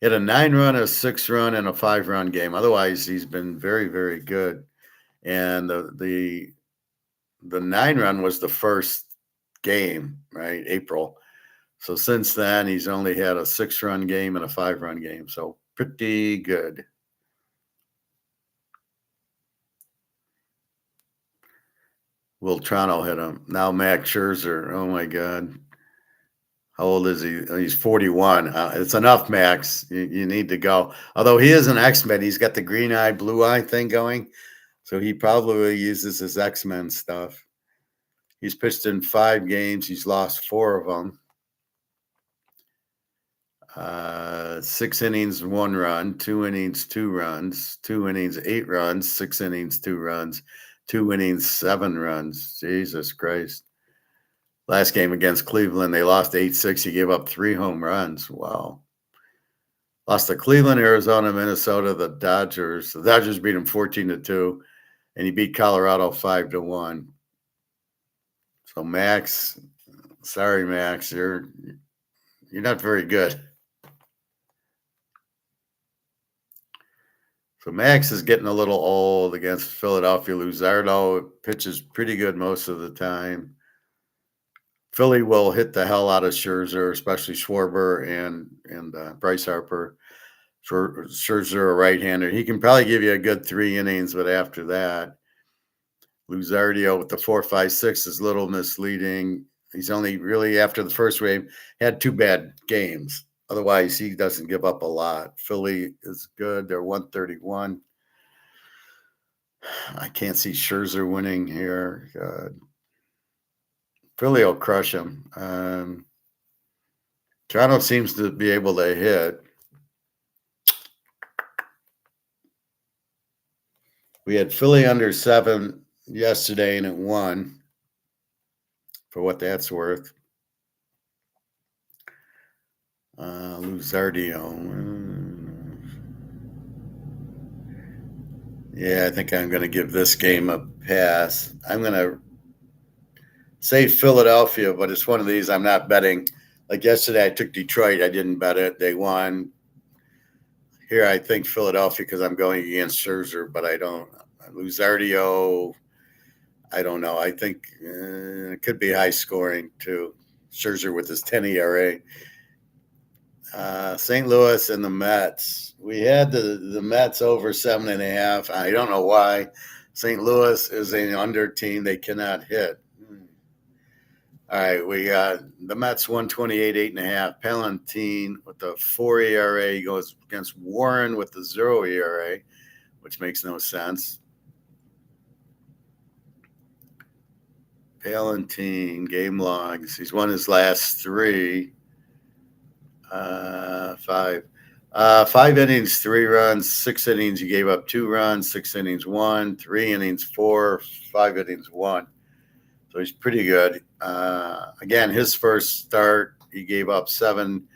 he had a 9-run, a 6-run, and a 5-run game. Otherwise, he's been very, very good. And the 9-run was the first game, right? April. So since then, he's only had a 6-run game and a 5-run game. So pretty good. Will Toronto hit him? Now Max Scherzer. Oh, my God. How old is he? He's 41. It's enough, Max. You need to go. Although he is an X-Men. He's got the green eye, blue eye thing going. So he probably uses his X-Men stuff. He's pitched in 5 games. He's lost 4 of them. 6 innings, 1 run, 2 innings, 2 runs, 2 innings, 8 runs, 6 innings, 2 runs, 2 innings, 7 runs. Jesus Christ. Last game against Cleveland, they lost 8-6. He gave up 3 home runs. Wow. Lost to Cleveland, Arizona, Minnesota, the Dodgers. The Dodgers beat him 14-2, and he beat Colorado 5-1. So Max, sorry, Max, you're not very good. So Max is getting a little old against Philadelphia. Luzardo pitches pretty good most of the time. Philly will hit the hell out of Scherzer, especially Schwarber and Bryce Harper. Scherzer, a right-hander. He can probably give you a good 3 innings, but after that, Luzardio with the 4.56 is a little misleading. He's only really, after the first wave, had 2 bad games. Otherwise, he doesn't give up a lot. Philly is good. They're 131. I can't see Scherzer winning here. Philly will crush him. Toronto seems to be able to hit. We had Philly under 7 yesterday, and it won, for what that's worth. Luzardio. Yeah, I think I'm going to give this game a pass. I'm going to say Philadelphia, but it's one of these I'm not betting. Like yesterday, I took Detroit. I didn't bet it. They won. Here, I think Philadelphia because I'm going against Scherzer, but I don't. Luzardio, I don't know. I think it could be high scoring too. Scherzer with his 10 ERA. St. Louis and the Mets. We had the Mets over 7.5. I don't know why. St. Louis is an under team. They cannot hit. All right, we got the Mets 128, 8.5. Palantine with the 4 ERA goes against Warren with the 0 ERA, which makes no sense. Palantine game logs. He's won his last 3. 5. 5 innings, 3 runs. 6 innings, he gave up 2 runs. 6 innings, 1. 3 innings, 4. 5 innings, 1. So he's pretty good. Again, his first start, he gave up 7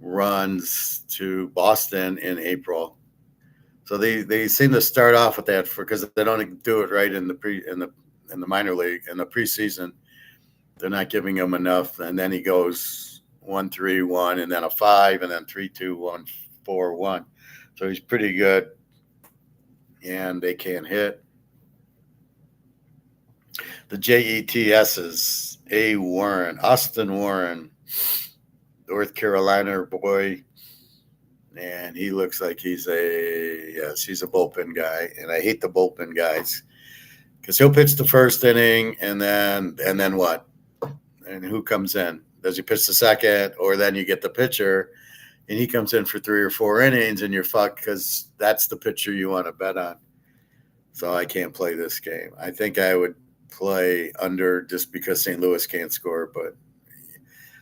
runs to Boston in April. So they seem to start off with that because they don't do it right in the minor league in the preseason. They're not giving him enough, and then he goes 1-3-1, and then a 5, and then 3-2-1, 4-1. So he's pretty good, and they can't hit. The JETSs, Austin Warren, North Carolina boy, and he looks like he's a bullpen guy, and I hate the bullpen guys because he'll pitch the first inning, and then what? And who comes in? Does he pitch the second, or then you get the pitcher, and he comes in for 3 or 4 innings, and you're fucked because that's the pitcher you want to bet on. So I can't play this game. I think I would play under just because St. Louis can't score, but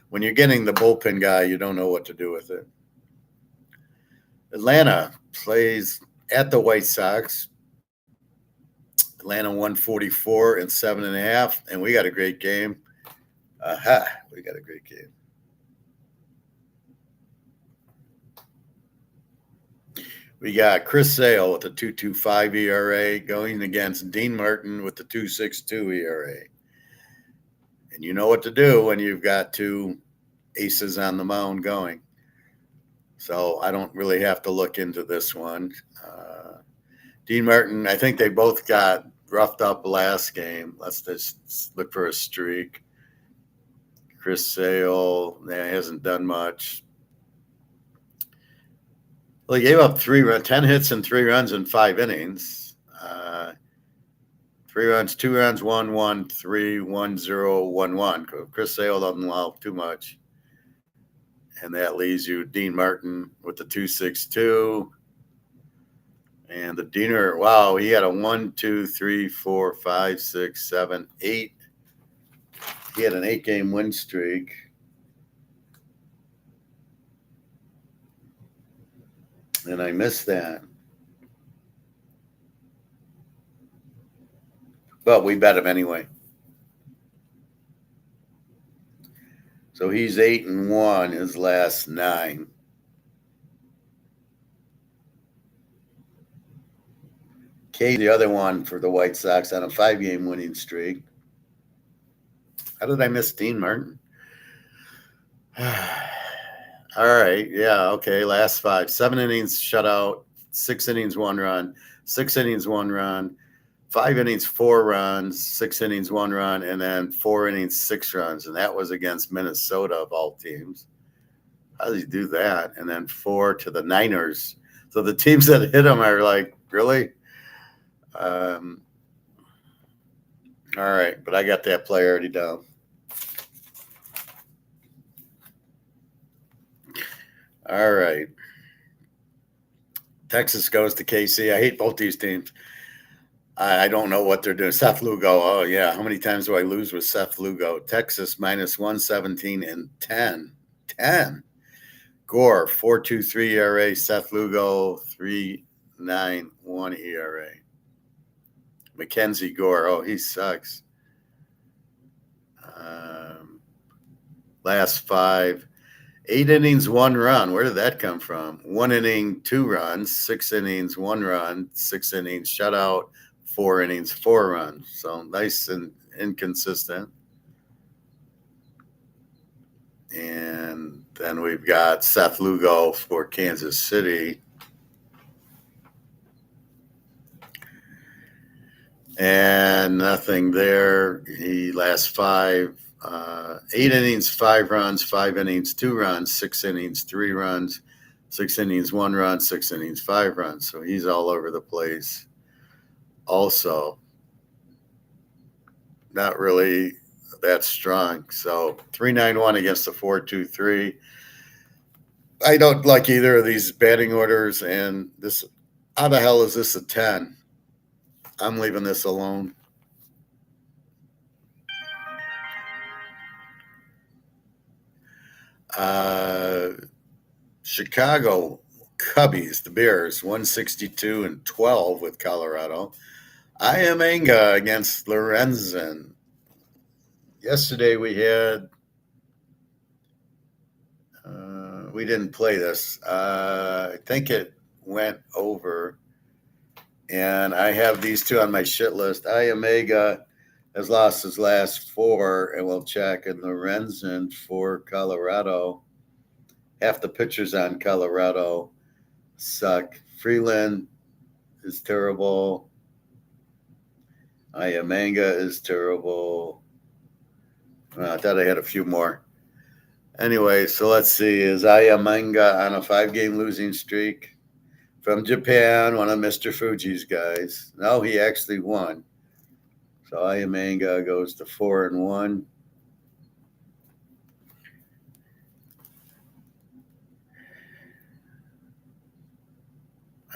when you're getting the bullpen guy, you don't know what to do with it. Atlanta plays at the White Sox. Atlanta 144 and 7.5, and we got a great game. We got a great game. We got Chris Sale with a 2.25 ERA going against Dean Martin with the 2.62 ERA. And you know what to do when you've got two aces on the mound going. So I don't really have to look into this one. Dean Martin, I think they both got roughed up last game. Let's just look for a streak. Chris Sale, hasn't done much. Well, he gave up 10 hits and 3 runs in 5 innings. 3 runs, 2 runs, 1-1, 3-1-0, 1-1. Chris Sale doesn't allow too much. And that leaves you Dean Martin with the 2.62. And the Diener, wow, he had a 1, 2, 3, 4, 5, 6, 7, 8. He had an 8-game win streak. And I missed that. But we bet him anyway. So he's 8-1 his last 9. K, the other one for the White Sox on a 5-game winning streak. How did I miss Dean Martin? All right. Yeah. Okay. Last 5. 7 innings shutout. 6 innings, 1 run. 6 innings, 1 run. 5 innings, 4 runs. 6 innings, 1 run. And then 4 innings, 6 runs. And that was against Minnesota of all teams. How did he do that? And then 4 to the Niners. So the teams that hit him are like, really? All right. But I got that play already down. All right. Texas goes to KC. I hate both these teams. I don't know what they're doing. Seth Lugo. Oh, yeah. How many times do I lose with Seth Lugo? Texas minus 117 and 10. 10. Gore, 4.23 ERA. Seth Lugo, 3.91 ERA. Mackenzie Gore. Oh, he sucks. Last 5. 8 innings, 1 run. Where did that come from? 1 inning, 2 runs. 6 innings, 1 run. 6 innings, shutout. 4 innings, 4 runs. So nice and inconsistent. And then we've got Seth Lugo for Kansas City. And nothing there. He last 5. 8 innings, 5 runs, 5 innings, 2 runs, 6 innings, 3 runs, 6 innings, 1 run, 6 innings, 5 runs. So he's all over the place. Also, not really that strong. So 3.91 against the 4.23. I don't like either of these batting orders. And this, how the hell is this a 10? I'm leaving this alone. Chicago Cubbies, the Bears, 162 and 12 with Colorado. Iamanga against Lorenzen. Yesterday we had, we didn't play this. I think it went over. And I have these two on my shit list. Iamanga has lost his last 4, and we'll check. And Lorenzen for Colorado. Half the pitchers on Colorado suck. Freeland is terrible. Iamanga is terrible. I thought I had a few more. Anyway, so let's see. Is Aya Manga on a 5-game losing streak? From Japan, one of Mr. Fuji's guys. No, he actually won. So Aya Manga goes to 4-1.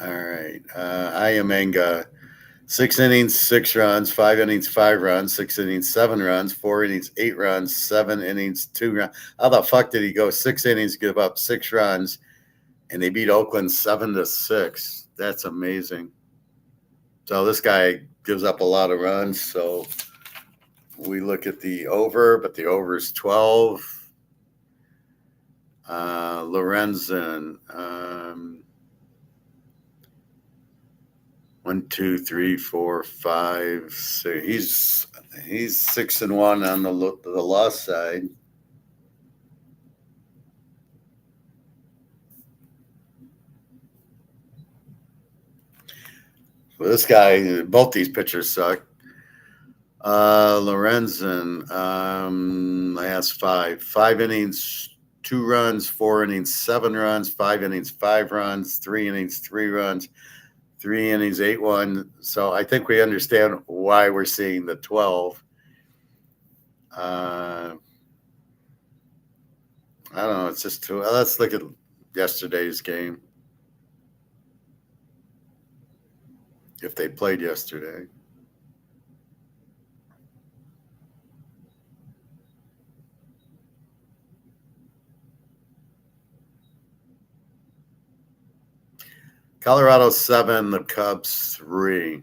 All right. Aya Manga. 6 innings, 6 runs, 5 innings, 5 runs, 6 innings, 7 runs, 4 innings, 8 runs, 7 innings, 2 runs. How the fuck did he go 6 innings, give up 6 runs, and they beat Oakland 7-6? That's amazing. So this guy gives up a lot of runs. So we look at the over, but the over is 12. Lorenzen. 1, 2, 3, 4, 5, 6. He's 6-1 on the loss side. Well, this guy, both these pitchers suck. Lorenzen, last 5 innings, 2 runs, 4 innings, 7 runs, 5 innings, 5 runs, 3 innings, 3 runs, 3 innings, 8-1. So I think we understand why we're seeing the 12. I don't know. It's just too. Let's look at yesterday's game. If they played yesterday. Colorado 7, the Cubs 3.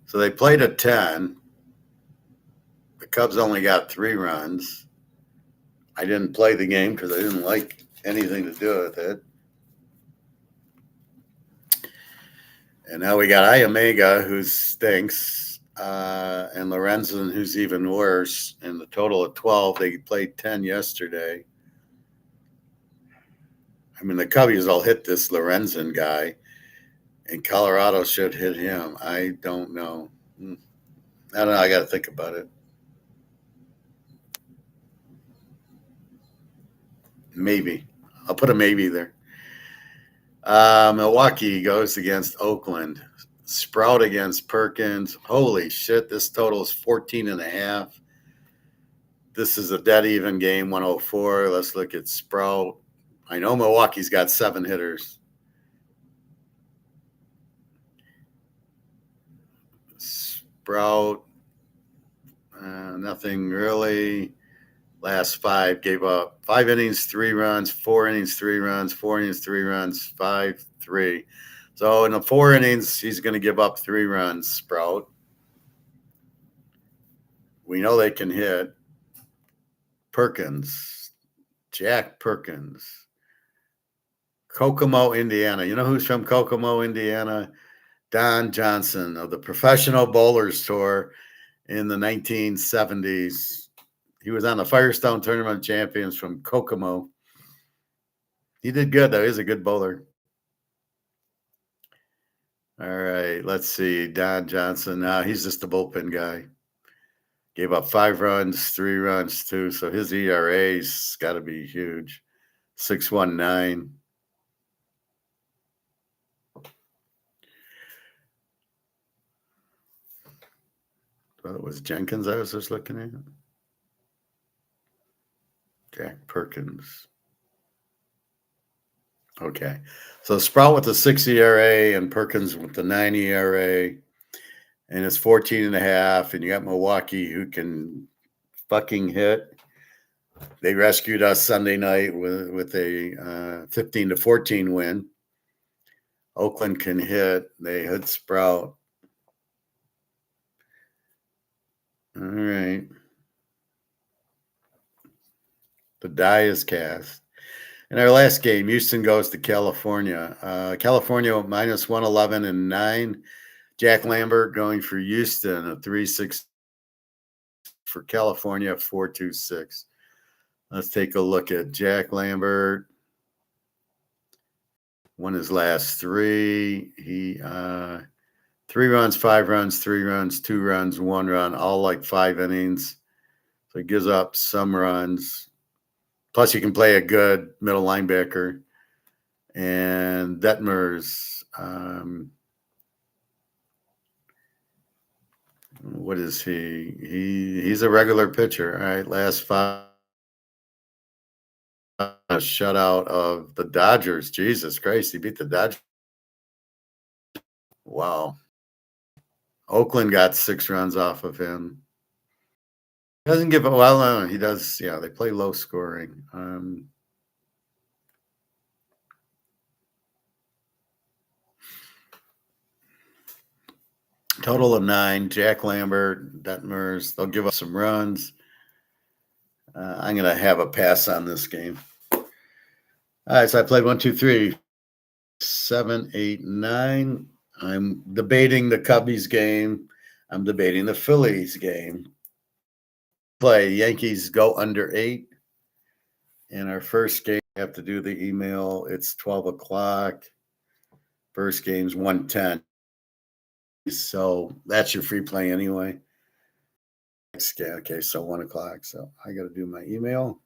So they played at 10. The Cubs only got 3 runs. I didn't play the game because I didn't like anything to do with it. And now we got Iomega, who stinks, and Lorenzen, who's even worse. And the total of 12. They played 10 yesterday. I mean, the Cubbies will hit this Lorenzen guy, and Colorado should hit him. I don't know. I don't know. I got to think about it. Maybe. I'll put a maybe there. Milwaukee goes against Oakland. Sprout against Perkins. Holy shit, this total is 14.5. This is a dead even game, 104. Let's look at Sprout. I know Milwaukee's got 7 hitters. Sprout, nothing really. Last 5 gave up 5 innings, 3 runs, 4 innings, 3 runs, 4 innings, 3 runs, 5, 3. So in the 4 innings, he's going to give up 3 runs, Sprout. We know they can hit. Perkins, Jack Perkins, Kokomo, Indiana. You know who's from Kokomo, Indiana? Don Johnson of the Professional Bowlers Tour in the 1970s. He was on the Firestone Tournament Champions from Kokomo. He did good, though. He's a good bowler. All right, let's see. Don Johnson. He's just a bullpen guy. Gave up 5 runs, 3 runs, 2. So his ERA's got to be huge. 6.19. Well, it was Jenkins I was just looking at. Jack Perkins. Okay. So Sprout with the 6 ERA and Perkins with the 9 ERA. And it's 14.5. And you got Milwaukee who can fucking hit. They rescued us Sunday night with a 15-14 win. Oakland can hit. They hit Sprout. All right. The die is cast. In our last game, Houston goes to California. California minus 111 and 9. Jack Lambert going for Houston, a 3.6 for California, 4.26. Let's take a look at Jack Lambert. Won his last 3. He 3 runs, 5 runs, 3 runs, 2 runs, 1 run, all like 5 innings. So it gives up some runs. Plus, you can play a good middle linebacker. And Detmer's, what is he? He's a regular pitcher. All right, last 5, a shutout of the Dodgers. Jesus Christ, he beat the Dodgers. Wow. Oakland got 6 runs off of him. Doesn't give a well. He does. Yeah, they play low scoring. Total of 9. Jack Lambert, Detmers. They'll give us some runs. I'm gonna have a pass on this game. All right, so I played 1, 2, 3, 7, 8, 9. I'm debating the Cubbies game. I'm debating the Phillies game. Play Yankees go under 8. In our first game, I have to do the email. It's 12 o'clock. First game's 1:10. So that's your free play anyway. Okay, so 1 o'clock. So I got to do my email.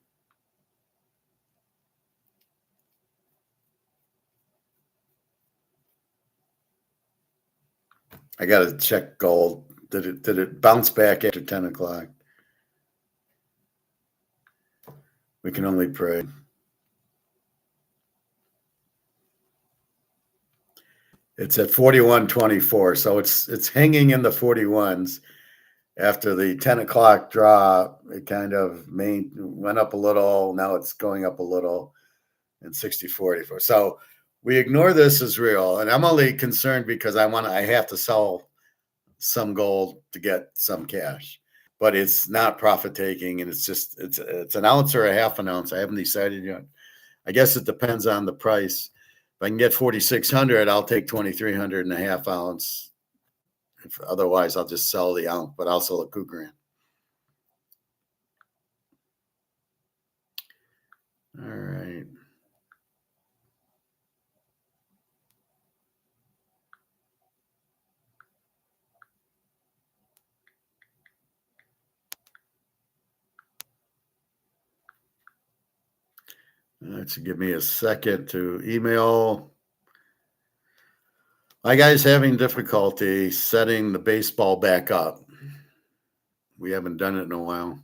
I got to check gold. Did it bounce back after 10 o'clock? We can only pray. It's at 41.24, so it's hanging in the 41s. After the 10 o'clock drop, it kind of went up a little. Now it's going up a little in 60.44. So we ignore this as real, and I'm only concerned because I have to sell some gold to get some cash, but it's not profit taking, and it's an ounce or a half an ounce. I haven't decided yet. I guess it depends on the price. If I can get 4,600, I'll take 2,300 and a half ounce. Otherwise, I'll just sell the ounce, but I'll sell a $2,000. All right. Let's give me a second to email. My guy's having difficulty setting the baseball back up. We haven't done it in a while.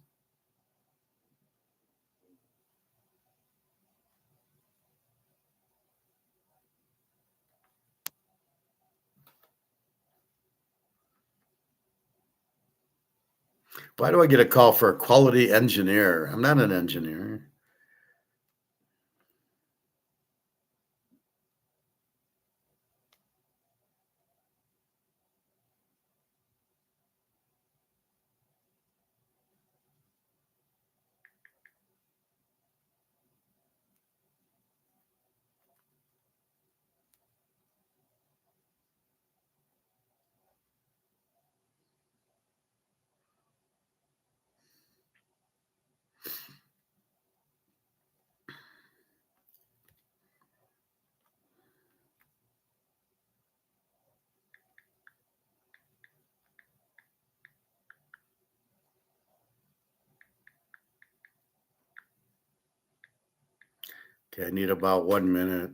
Why do I get a call for a quality engineer? I'm not an engineer. Okay, I need about 1 minute.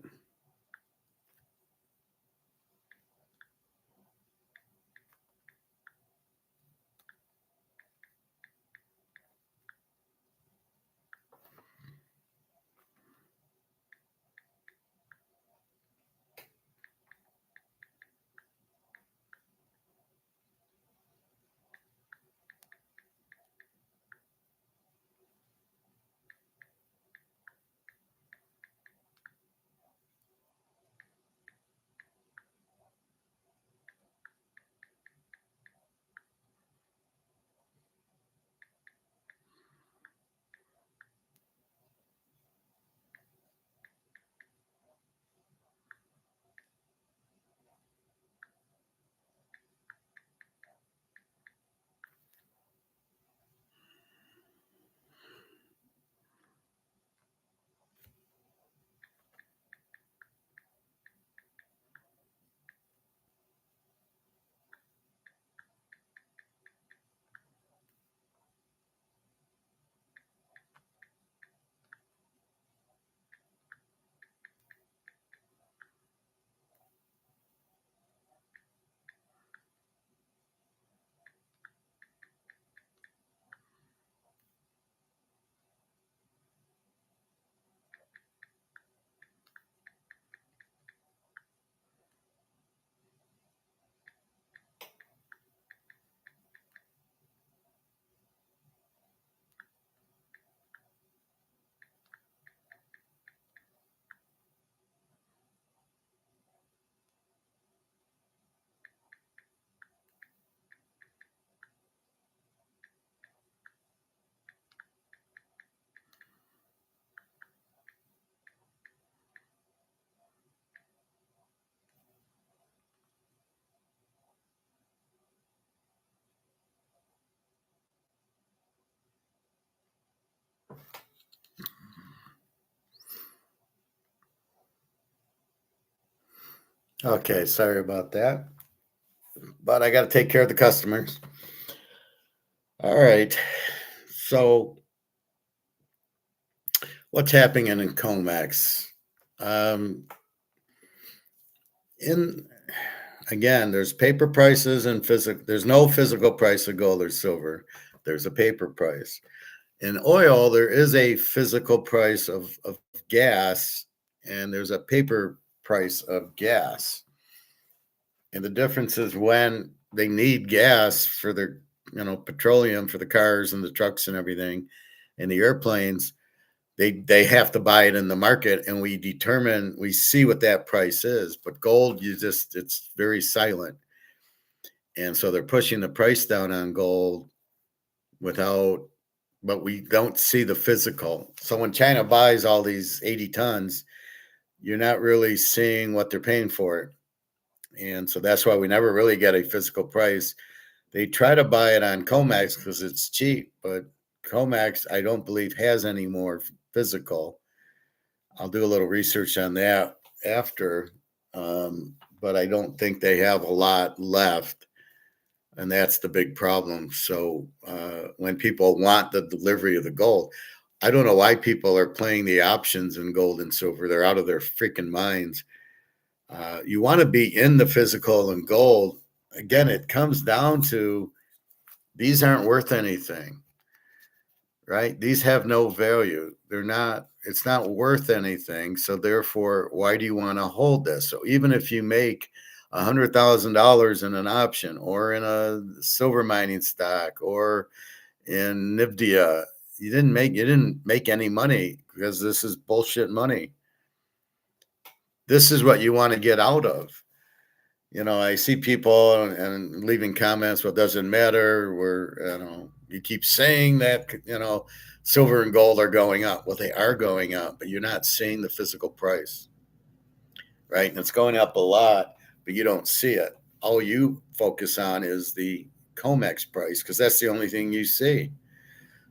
Okay, sorry about that, but I got to take care of the customers. All right. So, what's happening in comex? Um, in Again, there's paper prices and physical. There's no physical price of gold or silver. There's a paper price. In oil, there is a physical price of gas, and there's a paper price of gas. And the difference is when they need gas for their, petroleum for the cars and the trucks and everything, and the airplanes, they have to buy it in the market, and we see what that price is. But gold, it's very silent, and so they're pushing the price down on gold without, but we don't see the physical. So when China buys all these 80 tons, you're not really seeing what they're paying for it. And so that's why we never really get a physical price. They try to buy it on Comex because it's cheap, but Comex, I don't believe, has any more physical. I'll do a little research on that after, but I don't think they have a lot left. And that's the big problem. So when people want the delivery of the gold, I don't know why people are playing the options in gold and silver. They're out of their freaking minds. You want to be in the physical and gold. Again, it comes down to these aren't worth anything, right? These have no value. It's not worth anything. So therefore, why do you want to hold this? So even if you make $100,000 in an option or in a silver mining stock or in Nvidia, you didn't make any money because this is bullshit money. This is what you want to get out of. I see people and leaving comments, well, it doesn't matter. You keep saying that, silver and gold are going up. Well, they are going up, but you're not seeing the physical price, right? And it's going up a lot, but you don't see it. All you focus on is the COMEX price because that's the only thing you see.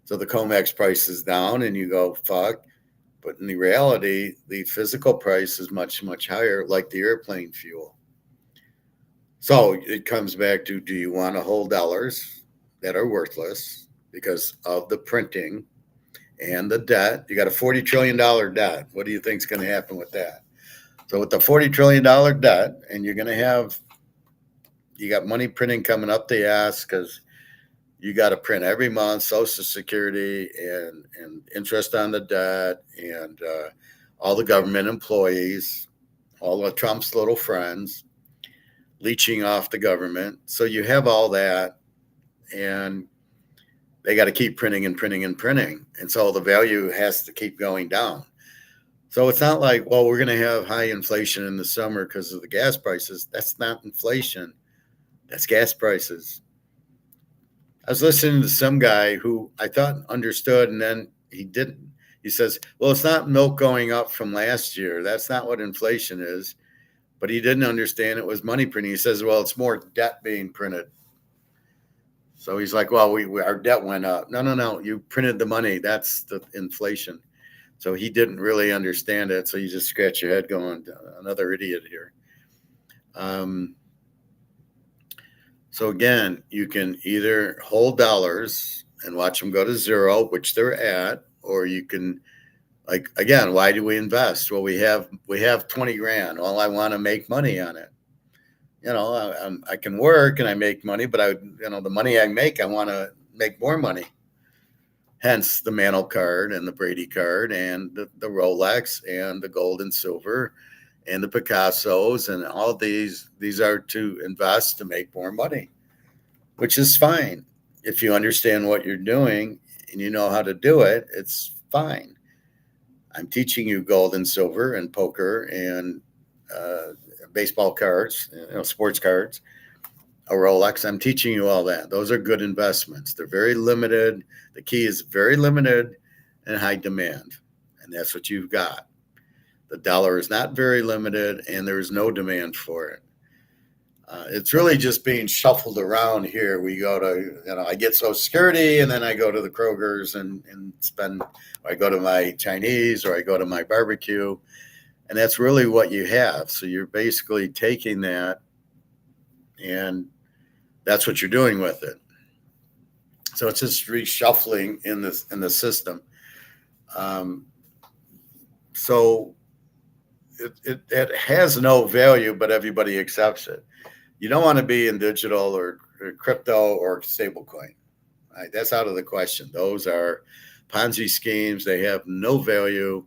So the COMEX price is down and you go, fuck. But in the reality, the physical price is much, much higher, like the airplane fuel. So it comes back to, do you want to hold dollars that are worthless because of the printing and the debt? You got a $40 trillion debt. What do you think is going to happen with that? So with the $40 trillion debt, and you got money printing coming up the ass because you got to print every month, Social Security and interest on the debt and all the government employees, all of Trump's little friends leeching off the government. So you have all that, and they got to keep printing and printing and printing. And so the value has to keep going down. So it's not like, well, we're going to have high inflation in the summer because of the gas prices. That's not inflation. That's gas prices. I was listening to some guy who I thought understood, and then he didn't. He says, well, it's not milk going up from last year. That's not what inflation is. But he didn't understand it was money printing. He says, well, it's more debt being printed. So he's like, well, our debt went up. No. You printed the money. That's the inflation. So he didn't really understand it. So you just scratch your head going, another idiot here. So again, you can either hold dollars and watch them go to zero, which they're at, or you can, like, again, why do we invest? Well, we have 20 grand. Well, I want to make money on it. I can work and I make money, but the money I make, I want to make more money. Hence the Mantle card and the Brady card and the Rolex and the gold and silver and the Picassos and all these are to invest to make more money, which is fine. If you understand what you're doing and you know how to do it, it's fine. I'm teaching you gold and silver and poker and baseball cards, sports cards, a Rolex. I'm teaching you all that. Those are good investments. They're very limited. The key is very limited and high demand. And that's what you've got. The dollar is not very limited and there is no demand for it. It's really just being shuffled around here. We go to, I get Social Security and then I go to the Kroger's and spend, or I go to my Chinese or I go to my barbecue. And that's really what you have. So you're basically taking that, and that's what you're doing with it. So it's just reshuffling in the system. Um, so it has no value, but everybody accepts it. You don't want to be in digital or crypto or stablecoin. Right? That's out of the question. Those are Ponzi schemes. They have no value.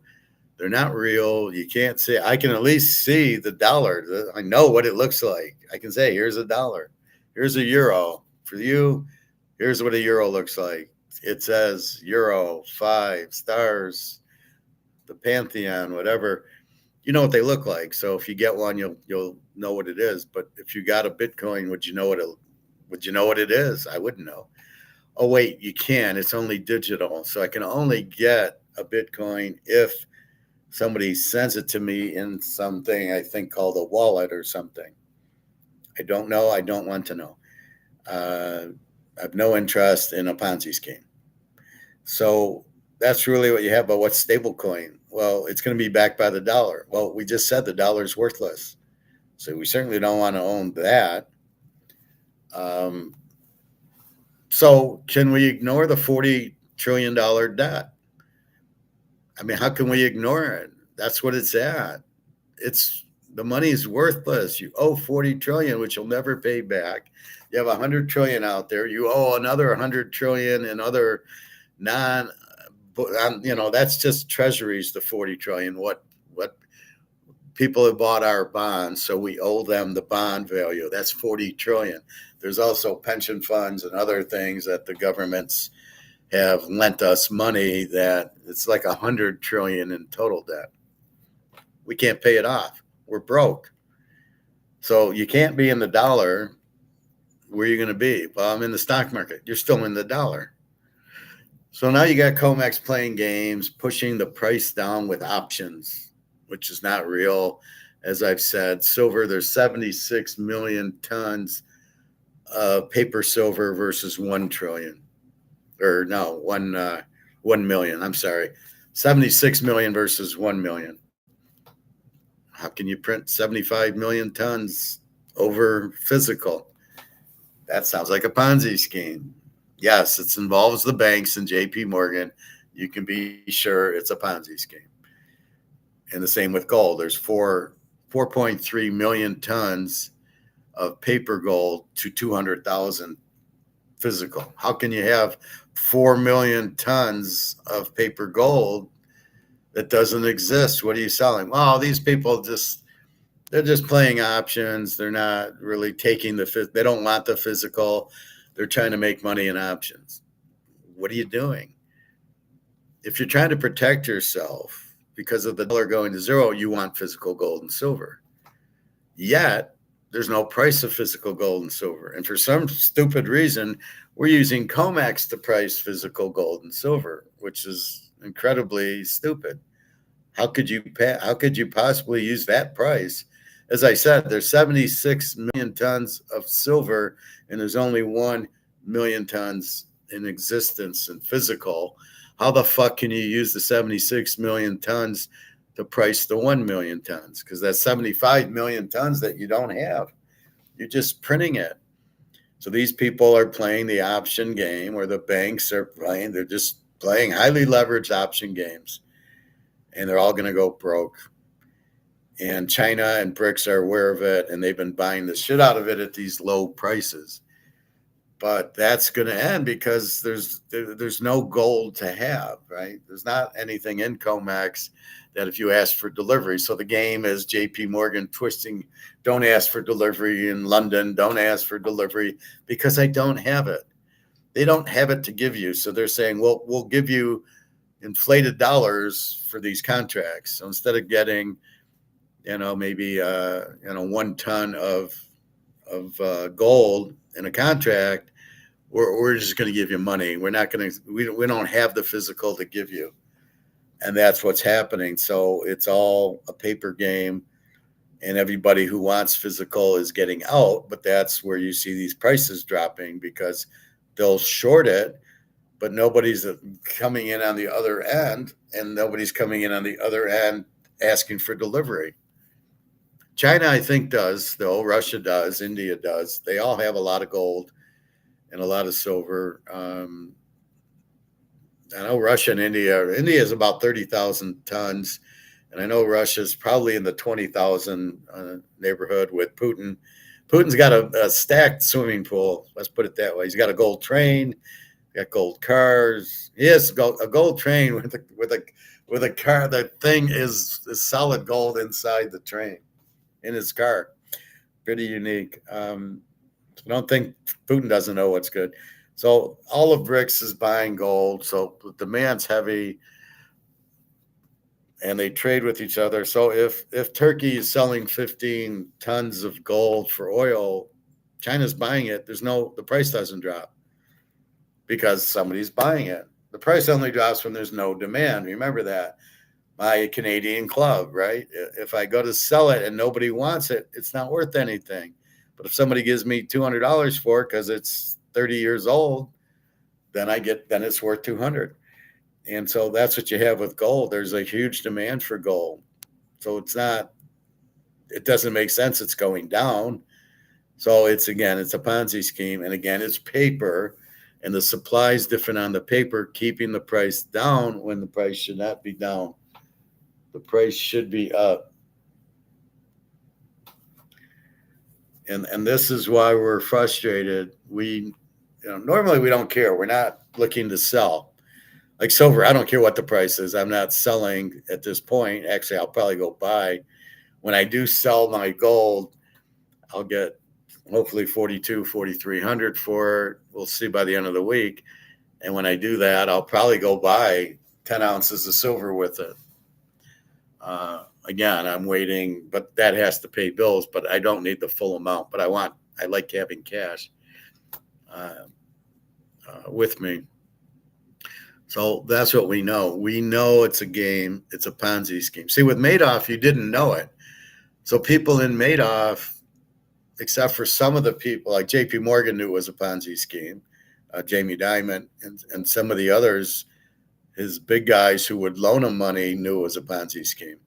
They're not real. You can't see. I can at least see the dollar. I know what it looks like. I can say, here's a dollar. Here's a euro. For you, here's what a euro looks like. It says euro, 5 stars, the Pantheon, whatever. You know what they look like. So if you get one, you'll know what it is. But if you got a Bitcoin, would you know what it is? I wouldn't know. Oh wait, you can. It's only digital. So I can only get a Bitcoin if somebody sends it to me in something I think called a wallet or something. I don't know. I don't want to know. I have no interest in a Ponzi scheme. So that's really what you have. But what's stablecoin? Well, it's going to be backed by the dollar. Well, we just said the dollar is worthless. So we certainly don't want to own that. Um, so can we ignore the $40 trillion debt? I mean, how can we ignore it? That's what it's at. It's the money is worthless. You owe 40 trillion, which you'll never pay back. You have 100 trillion out there. You owe another 100 trillion in other non, that's just treasuries, the 40 trillion. What people have bought our bonds, so we owe them the bond value. That's 40 trillion. There's also pension funds and other things that the governments have lent us money that it's like 100 trillion in total debt. We can't pay it off. We're broke. So you can't be in the dollar. Where are you going to be? Well, I'm in the stock market. You're still in the dollar. So now you got comex playing games, pushing the price down with options, which is not real. As I've said, silver, there's 76 million tons of paper silver versus 1 trillion. Or no, 1 million. I'm sorry. 76 million versus 1 million. How can you print 75 million tons over physical? That sounds like a Ponzi scheme. Yes, it involves the banks and JP Morgan. You can be sure it's a Ponzi scheme. And the same with gold. There's 4.3 million tons of paper gold to 200,000 physical. How can you have 4 million tons of paper gold that doesn't exist? What are you selling? Well, these people they're just playing options. They're not really taking they don't want the physical. They're trying to make money in options. What are you doing? If you're trying to protect yourself because of the dollar going to zero, you want physical gold and silver. Yet there's no price of physical gold and silver. And for some stupid reason, we're using comex to price physical gold and silver, which is incredibly stupid. How could you possibly use that price? As I said, there's 76 million tons of silver, and there's only 1 million tons in existence in physical. How the fuck can you use the 76 million tons to price the 1 million tons? Because that's 75 million tons that you don't have. You're just printing it. So these people are playing the option game, or the banks are playing. They're just playing highly leveraged option games, and they're all going to go broke. And China and BRICS are aware of it, and they've been buying the shit out of it at these low prices. But that's going to end because there's no gold to have, right? There's not anything in comex that if you ask for delivery. So the game is JP Morgan twisting, don't ask for delivery in London, don't ask for delivery because I don't have it. They don't have it to give you. So they're saying, well, we'll give you inflated dollars for these contracts. So instead of getting, maybe 1 ton of gold in a contract, we're just going to give you money. We're not going to. We don't have the physical to give you, and that's what's happening. So it's all a paper game, and everybody who wants physical is getting out. But that's where you see these prices dropping because they'll short it, but nobody's coming in on the other end, and nobody's coming in on the other end asking for delivery. China, I think, does, though. Russia does. India does. They all have a lot of gold and a lot of silver. I know Russia and India. India is about 30,000 tons, and I know Russia's probably in the 20,000 neighborhood with Putin. Putin's got a stacked swimming pool. Let's put it that way. He's got a gold train, got gold cars. Yes, a gold train with a car. The thing is solid gold inside the train in his car. Pretty unique. I don't think Putin doesn't know what's good. So all of BRICS is buying gold. So the demand's heavy, and they trade with each other. So if Turkey is selling 15 tons of gold for oil, China's buying it. The price doesn't drop because somebody's buying it. The price only drops when there's no demand. Remember that. My Canadian club, right? If I go to sell it and nobody wants it, it's not worth anything. But if somebody gives me $200 for it because it's 30 years old, then it's worth 200. And so that's what you have with gold. There's a huge demand for gold. So it doesn't make sense. It's going down. So it's a Ponzi scheme. And again, it's paper, and the supply is different on the paper, keeping the price down when the price should not be down. The price should be up. And this is why we're frustrated. Normally we don't care. We're not looking to sell. Like silver, I don't care what the price is. I'm not selling at this point. Actually, I'll probably go buy. When I do sell my gold, I'll get hopefully 4,300 for it. We'll see by the end of the week. And when I do that, I'll probably go buy 10 ounces of silver with it. Again, I'm waiting, but that has to pay bills, but I don't need the full amount. But I like having cash with me. So that's what we know. We know it's a game. It's a Ponzi scheme. See, with Madoff, you didn't know it. So people in Madoff, except for some of the people, like J.P. Morgan knew it was a Ponzi scheme, Jamie Dimon, and some of the others, his big guys who would loan him money knew it was a Ponzi scheme.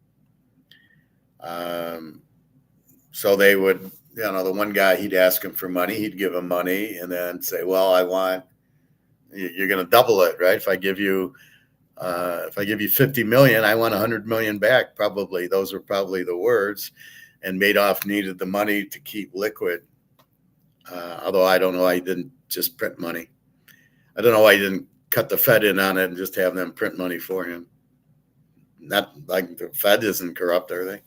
So they would, the one guy, he'd ask him for money, he'd give him money, and then say, well, you're going to double it, right? If I give you 50 million, I want 100 million back. Probably those were probably the words. And Madoff needed the money to keep liquid. Although I don't know why he didn't just print money. I don't know why he didn't cut the Fed in on it and just have them print money for him. Not like the Fed isn't corrupt, are they?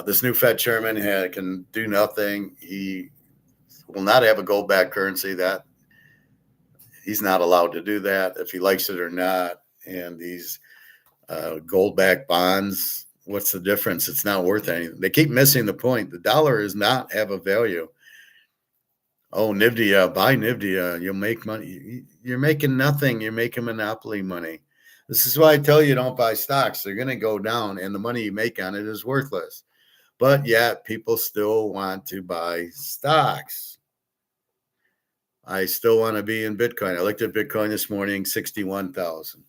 This new Fed chairman can do nothing. He will not have a gold-backed currency. That he's not allowed to do that if he likes it or not. And these gold-backed bonds, what's the difference? It's not worth anything. They keep missing the point. The dollar does not have a value. Oh, NVIDIA, buy NVIDIA. You'll make money. You're making nothing. You're making monopoly money. This is why I tell you don't buy stocks. They're going to go down, and the money you make on it is worthless. But yet people still want to buy stocks. I still want to be in Bitcoin. I looked at Bitcoin this morning, 61,000.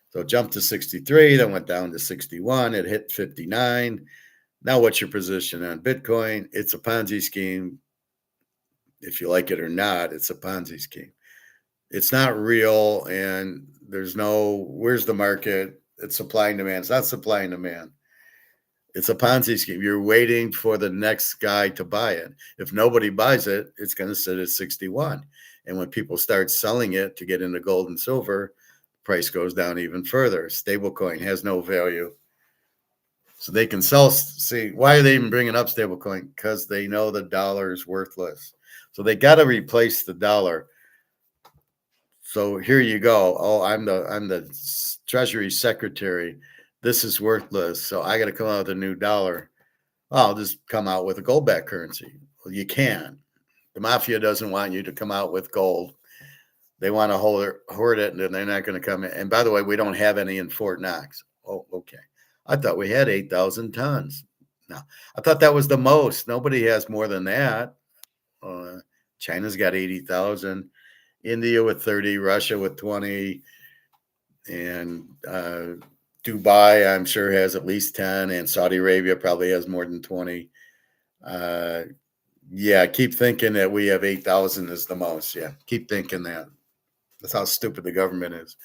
So it jumped to 63, then went down to 61. It hit 59. Now what's your position on Bitcoin? It's a Ponzi scheme. If you like it or not, it's a Ponzi scheme. It's not real, and where's the market? It's supply and demand. It's not supply and demand. It's a Ponzi scheme. You're waiting for the next guy to buy it. If nobody buys it, it's going to sit at 61. And when people start selling it to get into gold and silver, price goes down even further. Stablecoin has no value. So they can sell. See, why are they even bringing up stablecoin? Because they know the dollar is worthless. So they got to replace the dollar. So here you go. Oh, I'm the Treasury Secretary. This is worthless. So I got to come out with a new dollar. I'll just come out with a gold-backed currency. Well, you can. The mafia doesn't want you to come out with gold. They want to hoard it, and they're not going to come in. And by the way, we don't have any in Fort Knox. Oh, okay. I thought we had 8,000 tons. No, I thought that was the most. Nobody has more than that. China's got 80,000. India with 30, Russia with 20, and Dubai, I'm sure, has at least 10, and Saudi Arabia probably has more than 20. Uh, yeah, keep thinking that we have 8,000 is the most. Yeah, keep thinking that. That's how stupid the government is.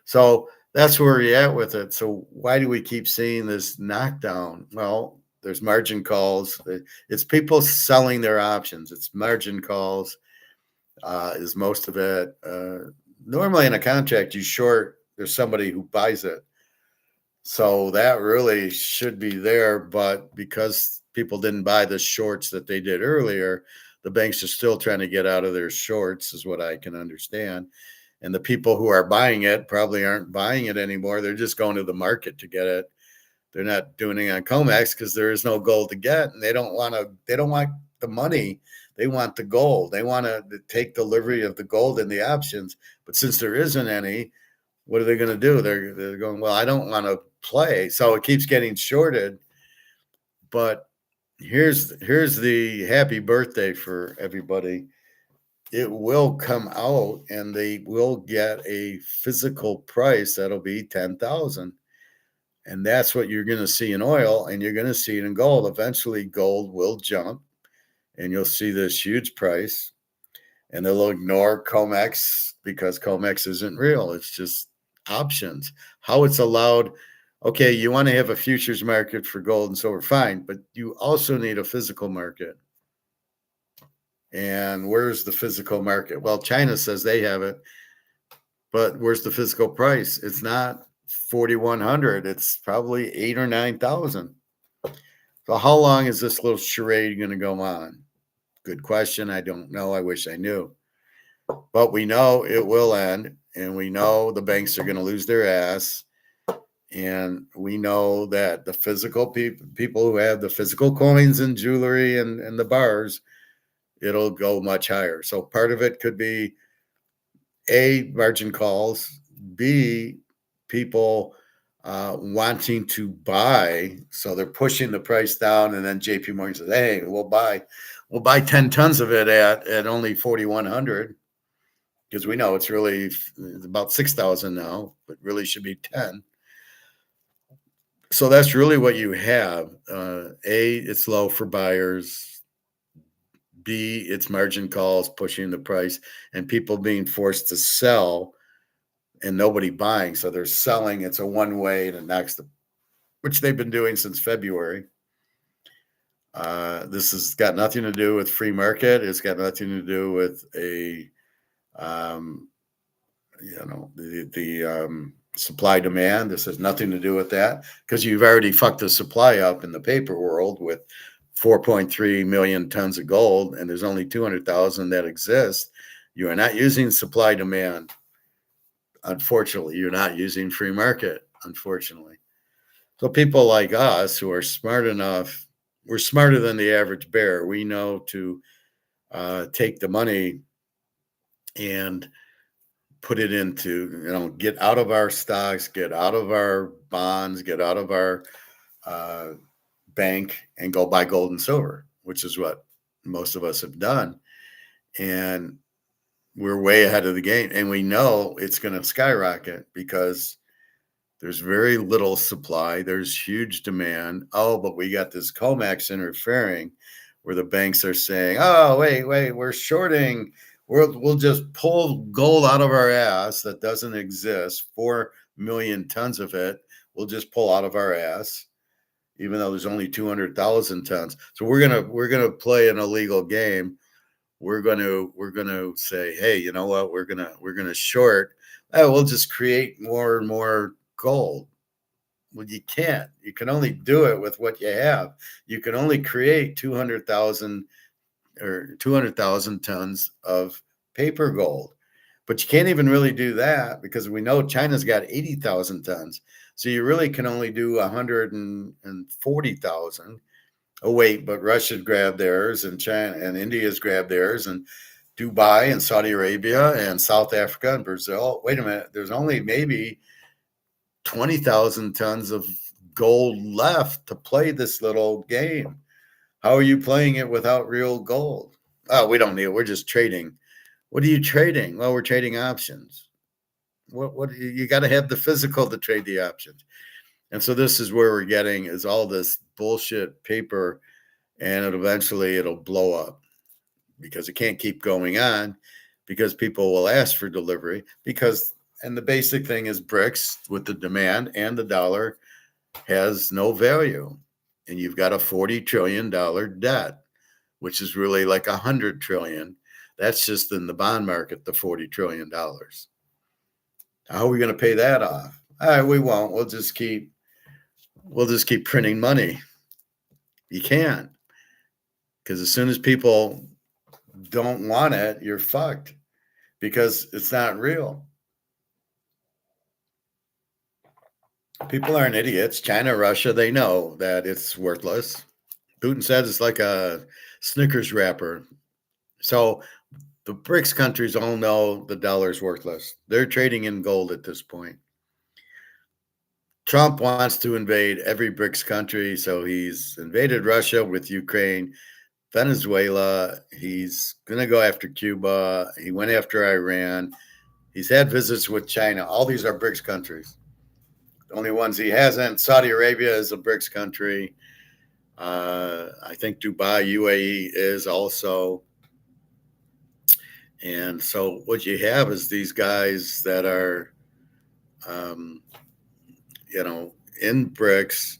So that's where we're at with it. So why do we keep seeing this knockdown? Well, there's margin calls. It's people selling their options. It's margin calls is most of it. Normally in a contract, you short, there's somebody who buys it. So that really should be there. But because people didn't buy the shorts that they did earlier, the banks are still trying to get out of their shorts, is what I can understand. And the people who are buying it probably aren't buying it anymore. They're just going to the market to get it. They're not doing it on Comex because there is no gold to get, and they don't want the money. They want the gold. They want to take delivery of the gold and the options. But since there isn't any, what are they going to do? They're going, well, I don't want to play. So it keeps getting shorted. But here's the happy birthday for everybody. It will come out and they will get a physical price that'll be 10,000. And that's what you're going to see in oil, and you're going to see it in gold. Eventually gold will jump and you'll see this huge price, and they'll ignore comex because comex isn't real. It's just options. How it's allowed. Okay, you want to have a futures market for gold and silver, fine, but you also need a physical market. And where's the physical market? Well, China says they have it, but where's the physical price? It's not 4,100. It's probably 8 or 9,000. So how long is this little charade going to go on? Good question. I don't know. I wish I knew. But we know it will end, and we know the banks are going to lose their ass. And we know that the physical people who have the physical coins and jewelry and the bars, it'll go much higher. So part of it could be A, margin calls, B, people wanting to buy. So they're pushing the price down, and then JP Morgan says, hey, we'll buy 10 tons of it at only 4,100. Because we know it's about 6,000 now, but really should be 10. So that's really what you have. A, it's low for buyers. B, it's margin calls pushing the price, and people being forced to sell and nobody buying. So they're selling. It's a one way to next, which they've been doing since February. This has got nothing to do with free market. It's got nothing to do with the supply demand. This has nothing to do with that because you've already fucked the supply up in the paper world with 4.3 million tons of gold, and there's only 200,000 that exist. You are not using supply demand. Unfortunately, you're not using free market, unfortunately. So people like us who are smart enough, we're smarter than the average bear. We know to take the money and put it into, get out of our stocks, get out of our bonds, get out of our bank and go buy gold and silver, which is what most of us have done. And we're way ahead of the game. And we know it's going to skyrocket because there's very little supply. There's huge demand. Oh, but we got this COMEX interfering where the banks are saying, oh, wait, we're shorting. We'll just pull gold out of our ass that doesn't exist. 4 million tons of it. We'll just pull out of our ass, even though there's only 200,000 tons. So we're gonna play an illegal game. We're gonna say, hey, you know what? We're gonna short. Oh, we'll just create more and more gold. Well, you can't. You can only do it with what you have. You can only create 200,000 tons of paper gold. But you can't even really do that because we know China's got 80,000 tons. So you really can only do 140,000. Oh, wait, but Russia grabbed theirs, and China and India's grabbed theirs, and Dubai and Saudi Arabia and South Africa and Brazil. Wait a minute. There's only maybe 20,000 tons of gold left to play this little game. How are you playing it without real gold? Oh, we don't need it. We're just trading. What are you trading? Well, we're trading options. What you got to have the physical to trade the options. And so this is where we're getting is all this bullshit paper, and eventually it'll blow up because it can't keep going on, because people will ask for delivery and the basic thing is bricks with the demand and the dollar has no value. And you've got a $40 trillion debt, which is really like 100 trillion. That's just in the bond market, the $40 trillion. How are we going to pay that off? All right, we won't. We'll just keep printing money. You can't, because as soon as people don't want it, you're fucked, because it's not real. People aren't idiots. China, Russia, they know that it's worthless. Putin said it's like a Snickers wrapper. So the BRICS countries all know the dollar's worthless. They're trading in gold at this point. Trump wants to invade every BRICS country. So he's invaded Russia with Ukraine, Venezuela. He's going to go after Cuba. He went after Iran. He's had visits with China. All these are BRICS countries. The only ones he hasn't, Saudi Arabia is a BRICS country. I think Dubai, UAE is also. And so what you have is these guys that are, in BRICS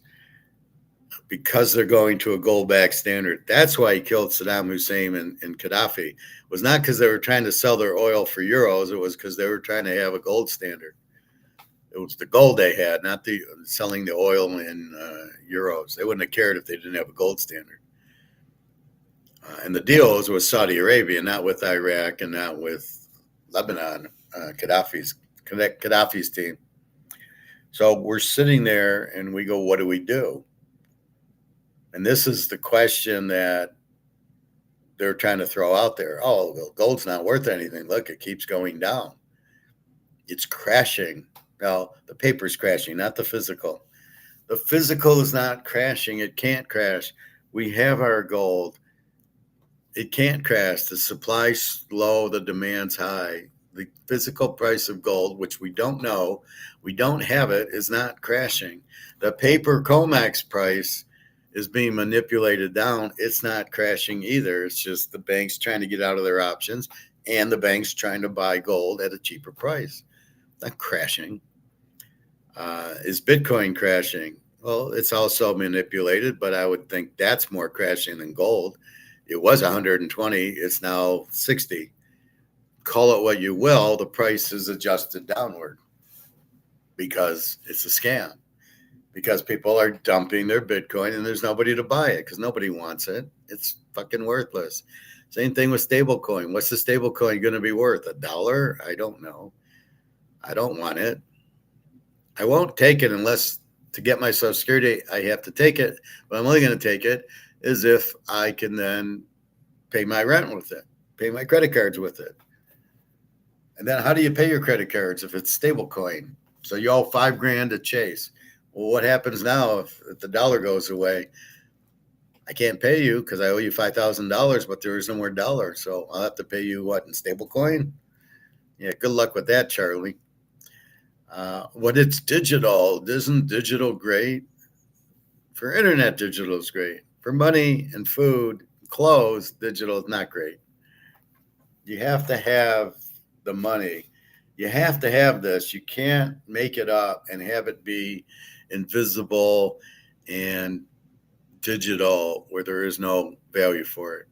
because they're going to a gold-backed standard. That's why he killed Saddam Hussein and Gaddafi. It was not because they were trying to sell their oil for euros. It was because they were trying to have a gold standard. It was the gold they had, not the selling the oil in euros. They wouldn't have cared if they didn't have a gold standard. And the deal was with Saudi Arabia, not with Iraq and not with Lebanon, Gaddafi's team. So we're sitting there and we go, what do we do? And this is the question that they're trying to throw out there. Oh, well, gold's not worth anything. Look, it keeps going down. It's crashing. Well, the paper's crashing, not the physical. The physical is not crashing. It can't crash. We have our gold. It can't crash. The supply's low, the demand's high. The physical price of gold, which we don't know, we don't have it, is not crashing. The paper comex price is being manipulated down. It's not crashing either. It's just the banks trying to get out of their options and the banks trying to buy gold at a cheaper price. It's not crashing. Is Bitcoin crashing? Well, it's also manipulated, but I would think that's more crashing than gold. It was 120. It's now 60. Call it what you will. The price is adjusted downward because it's a scam. Because people are dumping their Bitcoin and there's nobody to buy it because nobody wants it. It's fucking worthless. Same thing with stablecoin. What's the stablecoin going to be worth? $1? I don't know. I don't want it. I won't take it unless to get my Social Security, I have to take it. But I'm only going to take it as if I can then pay my rent with it, pay my credit cards with it. And then how do you pay your credit cards if it's stablecoin? So you owe $5,000 to Chase. Well, what happens now if the dollar goes away? I can't pay you because I owe you $5,000, but there is no more dollar. So I'll have to pay you what, in stablecoin? Yeah, good luck with that, Charlie. When it's digital, isn't digital great? For internet, digital is great. For money and food, clothes, digital is not great. You have to have the money. You have to have this. You can't make it up and have it be invisible and digital where there is no value for it.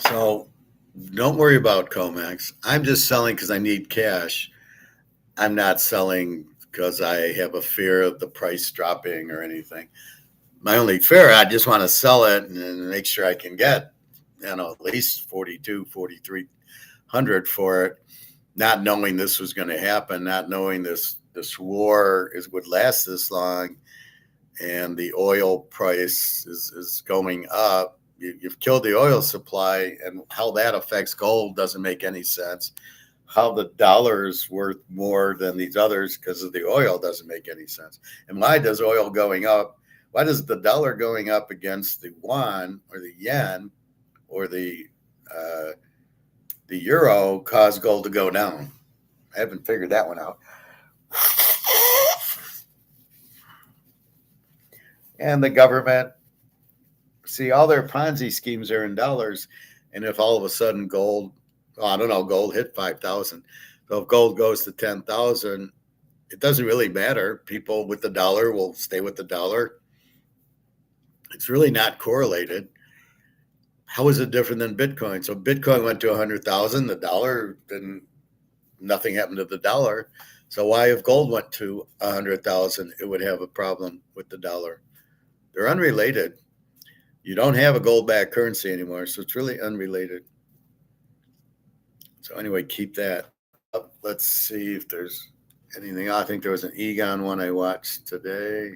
So don't worry about comex. I'm just selling because I need cash. I'm not selling because I have a fear of the price dropping or anything. My only fear, I just want to sell it and make sure I can get, at least 42, 4,300 for it, not knowing this was going to happen, not knowing this war would last this long, and the oil price is going up. You've killed the oil supply, and how that affects gold doesn't make any sense. How the dollar is worth more than these others because of the oil doesn't make any sense. And why does oil going up? Why does the dollar going up against the yuan or the yen or the euro caused gold to go down. I haven't figured that one out. And the government, see, all their Ponzi schemes are in dollars. And if all of a sudden gold, well, I don't know, gold hit 5,000. So if gold goes to 10,000, it doesn't really matter. People with the dollar will stay with the dollar. It's really not correlated. How is it different than Bitcoin? So Bitcoin went to 100,000, the dollar didn't, nothing happened to the dollar. So why, if gold went to 100,000, it would have a problem with the dollar? They're unrelated. You don't have a gold-backed currency anymore, so it's really unrelated. So anyway, keep that up. Let's see if there's anything. I think there was an Egon one I watched today.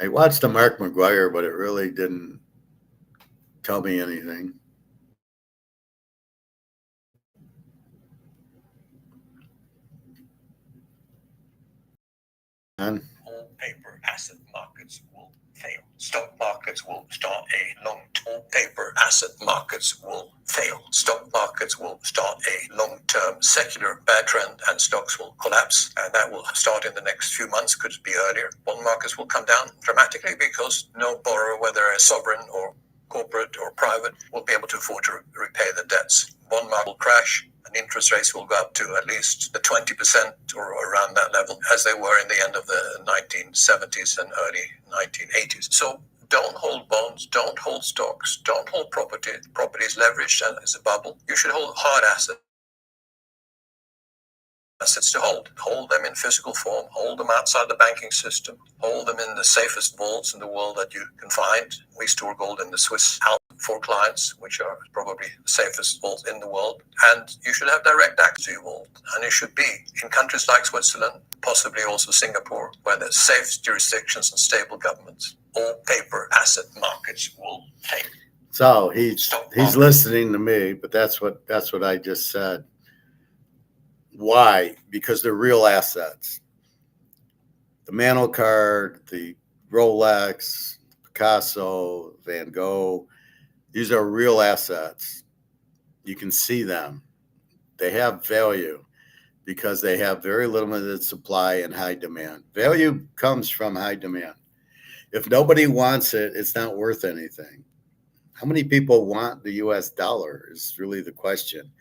I watched the Mark McGuire, but it really didn't tell me anything. All paper asset markets will fail. Stock markets will start a long-term. Paper asset markets will fail. Stock markets will start a long-term secular bad trend, and stocks will collapse. And that will start in the next few months. Could be earlier. Bond markets will come down dramatically because no borrower, whether a sovereign or corporate or private, will be able to afford to repay the debts. Bond market will crash. And interest rates will go up to at least the 20% or around that level, as they were in the end of the 1970s and early 1980s. So don't hold bonds, don't hold stocks, don't hold property. Property is leveraged and is a bubble. You should hold hard assets to hold them in physical form, hold them outside the banking system, hold them in the safest vaults in the world that you can find. We store gold in the Swiss Alps for clients, which are probably the safest vaults in the world. And you should have direct access to your vault. And it should be in countries like Switzerland, possibly also Singapore, where there's safe jurisdictions and stable governments. All paper asset markets will fail. So he's listening to me, but that's what I just said. Why? Because they're real assets. The Mantle card, the Rolex, Picasso, Van Gogh, these are real assets. You can see them. They have value because they have very limited supply and high demand. Value comes from high demand. If nobody wants it, it's not worth anything. How many people want the US dollar is really the question.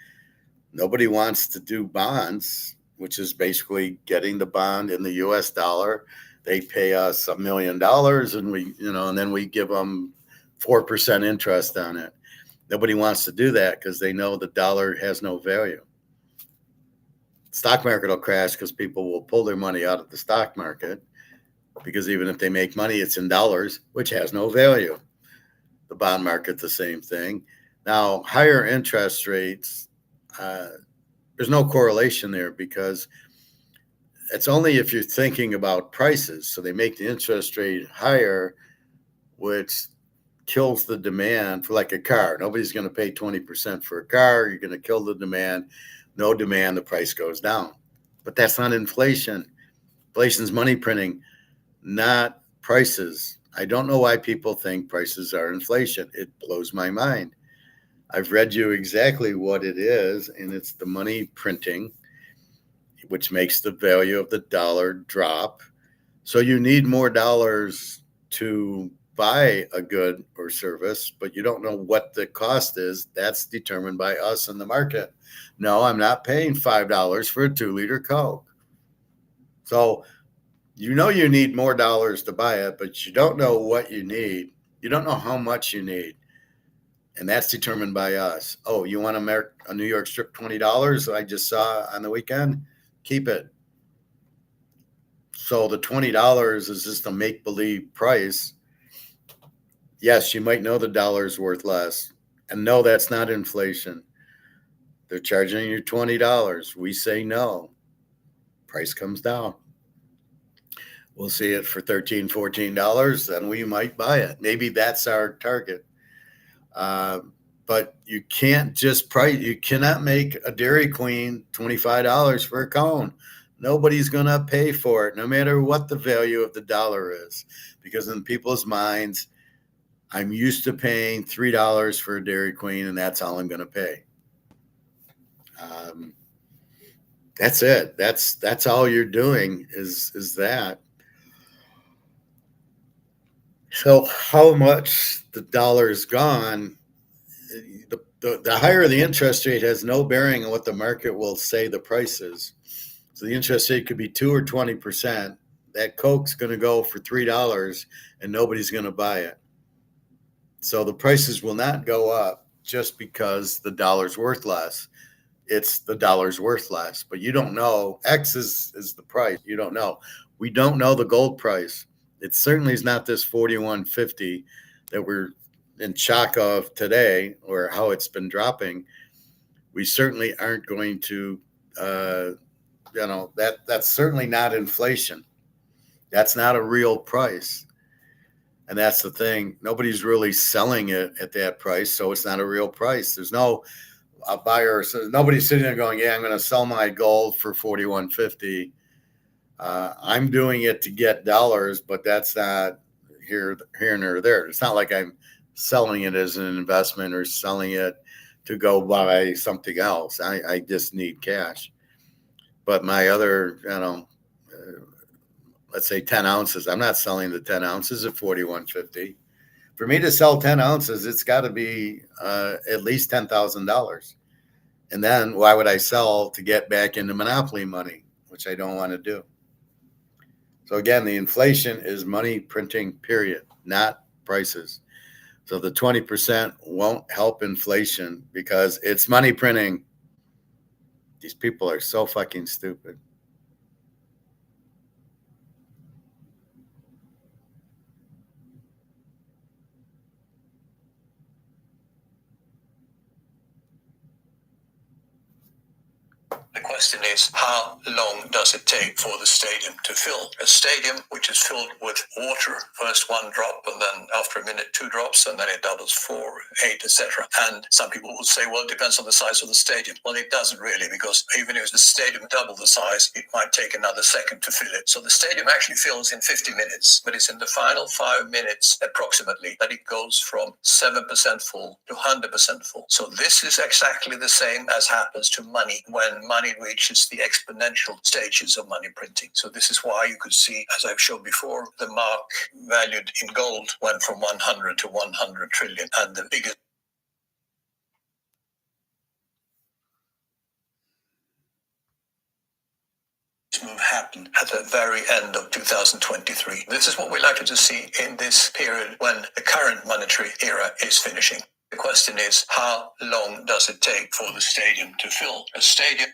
Nobody wants to do bonds, which is basically getting the bond in the US dollar. They pay us $1 million and then we give them 4% interest on it. Nobody wants to do that because they know the dollar has no value. Stock market will crash because people will pull their money out of the stock market because even if they make money, it's in dollars, which has no value. The bond market, the same thing. Now, higher interest rates, there's no correlation there because it's only if you're thinking about prices. So they make the interest rate higher, which kills the demand for like a car. Nobody's going to pay 20% for a car. You're going to kill the demand. No demand, the price goes down. But that's not inflation. Inflation's money printing, not prices. I don't know why people think prices are inflation. It blows my mind. I've read you exactly what it is, and it's the money printing, which makes the value of the dollar drop. So you need more dollars to buy a good or service, but you don't know what the cost is. That's determined by us in the market. No, I'm not paying $5 for a 2-liter Coke. So you know you need more dollars to buy it, but you don't know what you need. You don't know how much you need. And that's determined by us. Oh, you want a New York strip $20 I just saw on the weekend? Keep it. So the $20 is just a make-believe price. Yes, you might know the dollar is worth less. And no, that's not inflation. They're charging you $20. We say no. Price comes down. We'll see it for $13, $14, then we might buy it. Maybe that's our target. But you can't just price. You cannot make a Dairy Queen $25 for a cone. Nobody's going to pay for it, no matter what the value of the dollar is, because in people's minds, I'm used to paying $3 for a Dairy Queen, and that's all I'm going to pay. That's it. That's all you're doing is that. So how much the dollar is gone, the higher the interest rate has no bearing on what the market will say the price is. So the interest rate could be 2 or 20%. That Coke's going to go for $3 and nobody's going to buy it. So the prices will not go up just because the dollar's worth less. It's the dollar's worth less, but you don't know. X is the price. You don't know. We don't know the gold price. It certainly is not this 41.50 that we're in shock of today, or how it's been dropping. We certainly aren't going to, that's certainly not inflation. That's not a real price. And that's the thing. Nobody's really selling it at that price, so it's not a real price. There's no a buyer. So nobody's sitting there going, "Yeah, I'm going to sell my gold for 41.50." I'm doing it to get dollars, but that's not here nor there. It's not like I'm selling it as an investment or selling it to go buy something else. I just need cash. But my other, let's say 10 ounces, I'm not selling the 10 ounces at 41.50. For me to sell 10 ounces, it's got to be at least $10,000. And then why would I sell to get back into monopoly money, which I don't want to do? So again, the inflation is money printing, period, not prices. So the 20% won't help inflation because it's money printing. These people are so fucking stupid. The question is, how long does it take for the stadium to fill? A stadium which is filled with water, first one drop, and then after a minute, 2 drops, and then it doubles 4, 8, etc. And some people will say, well, it depends on the size of the stadium. Well, it doesn't really, because even if the stadium double the size, it might take another second to fill it. So the stadium actually fills in 50 minutes, but it's in the final 5 minutes approximately that it goes from 7% full to 100% full. So this is exactly the same as happens to money when money reaches the exponential stages of money printing. So this is why you could see, as I've showed before, the mark valued in gold went from 100 to 100 trillion, and the biggest move happened at the very end of 2023. This is what we're likely to see in this period when the current monetary era is finishing. The question is, how long does it take for the stadium to fill? A stadium.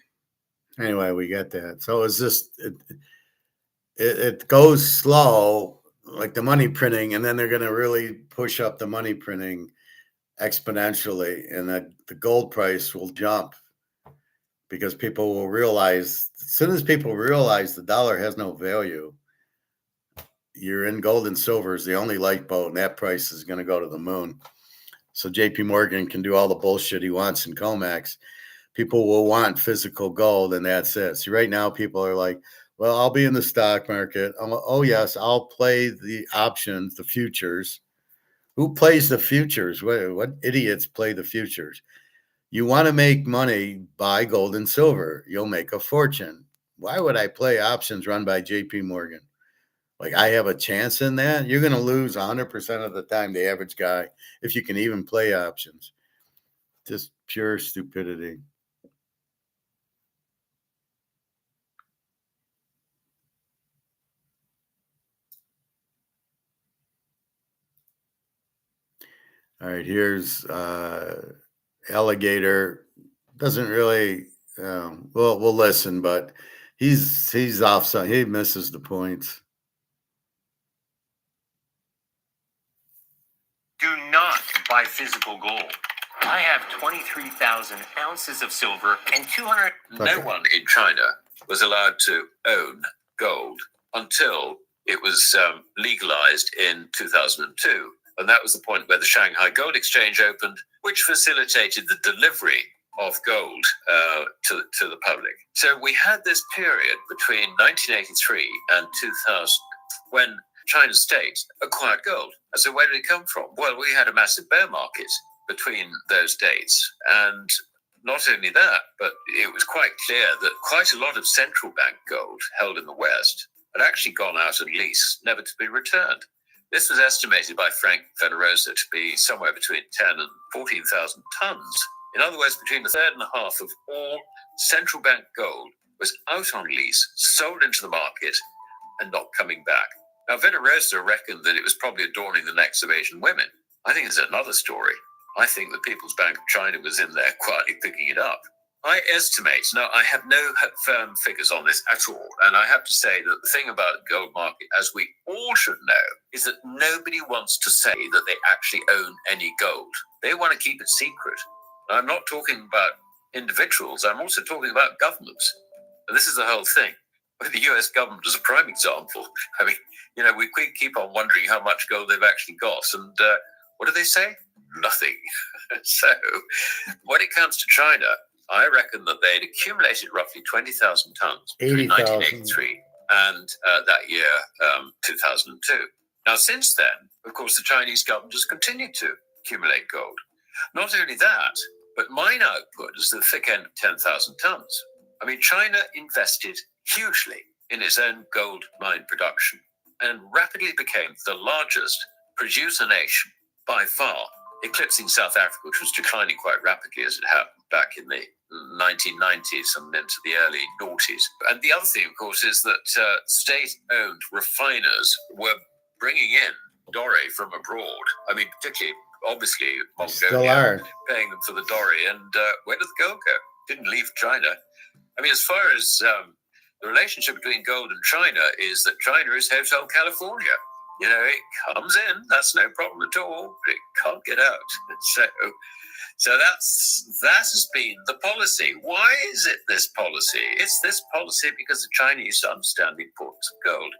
Anyway, we get that. So it's just it goes slow, like the money printing, and then they're going to really push up the money printing exponentially, and that the gold price will jump because people will realize, as soon as people realize the dollar has no value, you're in gold and silver is the only lifeboat, and that price is going to go to the moon. So JP Morgan can do all the bullshit he wants in comex. People will want physical gold, and that's it. See, right now people are like, well, I'll be in the stock market. Oh yes, I'll play the options, the futures. Who plays the futures? What idiots play the futures? You want to make money, buy gold and silver. You'll make a fortune. Why would I play options run by JP Morgan? Like, I have a chance in that? You're going to lose 100% of the time, the average guy, if you can even play options. Just pure stupidity. All right, here's Alligator. Doesn't really, we'll listen, but he's off. So he misses the points. Do not buy physical gold. I have 23,000 ounces of silver and 200. No one in China was allowed to own gold until it was legalized in 2002. And that was the point where the Shanghai Gold Exchange opened, which facilitated the delivery of gold to the public. So we had this period between 1983 and 2000 when China state acquired gold. And so where did it come from? Well, we had a massive bear market between those dates. And not only that, but it was quite clear that quite a lot of central bank gold held in the West had actually gone out on lease, never to be returned. This was estimated by fr4ee to be somewhere between 10 and 14,000 tons. In other words, between a third and a half of all central bank gold was out on lease, sold into the market, and not coming back. Now, fr4ee reckoned that it was probably adorning the necks of Asian women. I think it's another story. I think the People's Bank of China was in there quietly picking it up. I estimate, now I have no firm figures on this at all, and I have to say that the thing about the gold market, as we all should know, is that nobody wants to say that they actually own any gold. They want to keep it secret. I'm not talking about individuals, I'm also talking about governments. And this is the whole thing. The US government is a prime example. I mean, we keep on wondering how much gold they've actually got, and what do they say? Nothing. So when it comes to China, I reckon that they'd accumulated roughly 20,000 tons between 1983 and that year, 2002. Now, since then, of course, the Chinese government has continued to accumulate gold. Not only that, but mine output is the thick end of 10,000 tons. I mean, China invested hugely in its own gold mine production and rapidly became the largest producer nation by far, eclipsing South Africa, which was declining quite rapidly as it happened back in the 1990s and into the early noughties. And the other thing, of course, is that state-owned refiners were bringing in doré from abroad. I mean, particularly, obviously, Mongolia, paying them for the doré. And where did the gold go? Didn't leave China. I mean, as far as the relationship between gold and China is that China is Hotel California. It comes in, that's no problem at all, but it can't get out. So that has been the policy. Why is it this policy? It's this policy because the Chinese understand the importance of gold.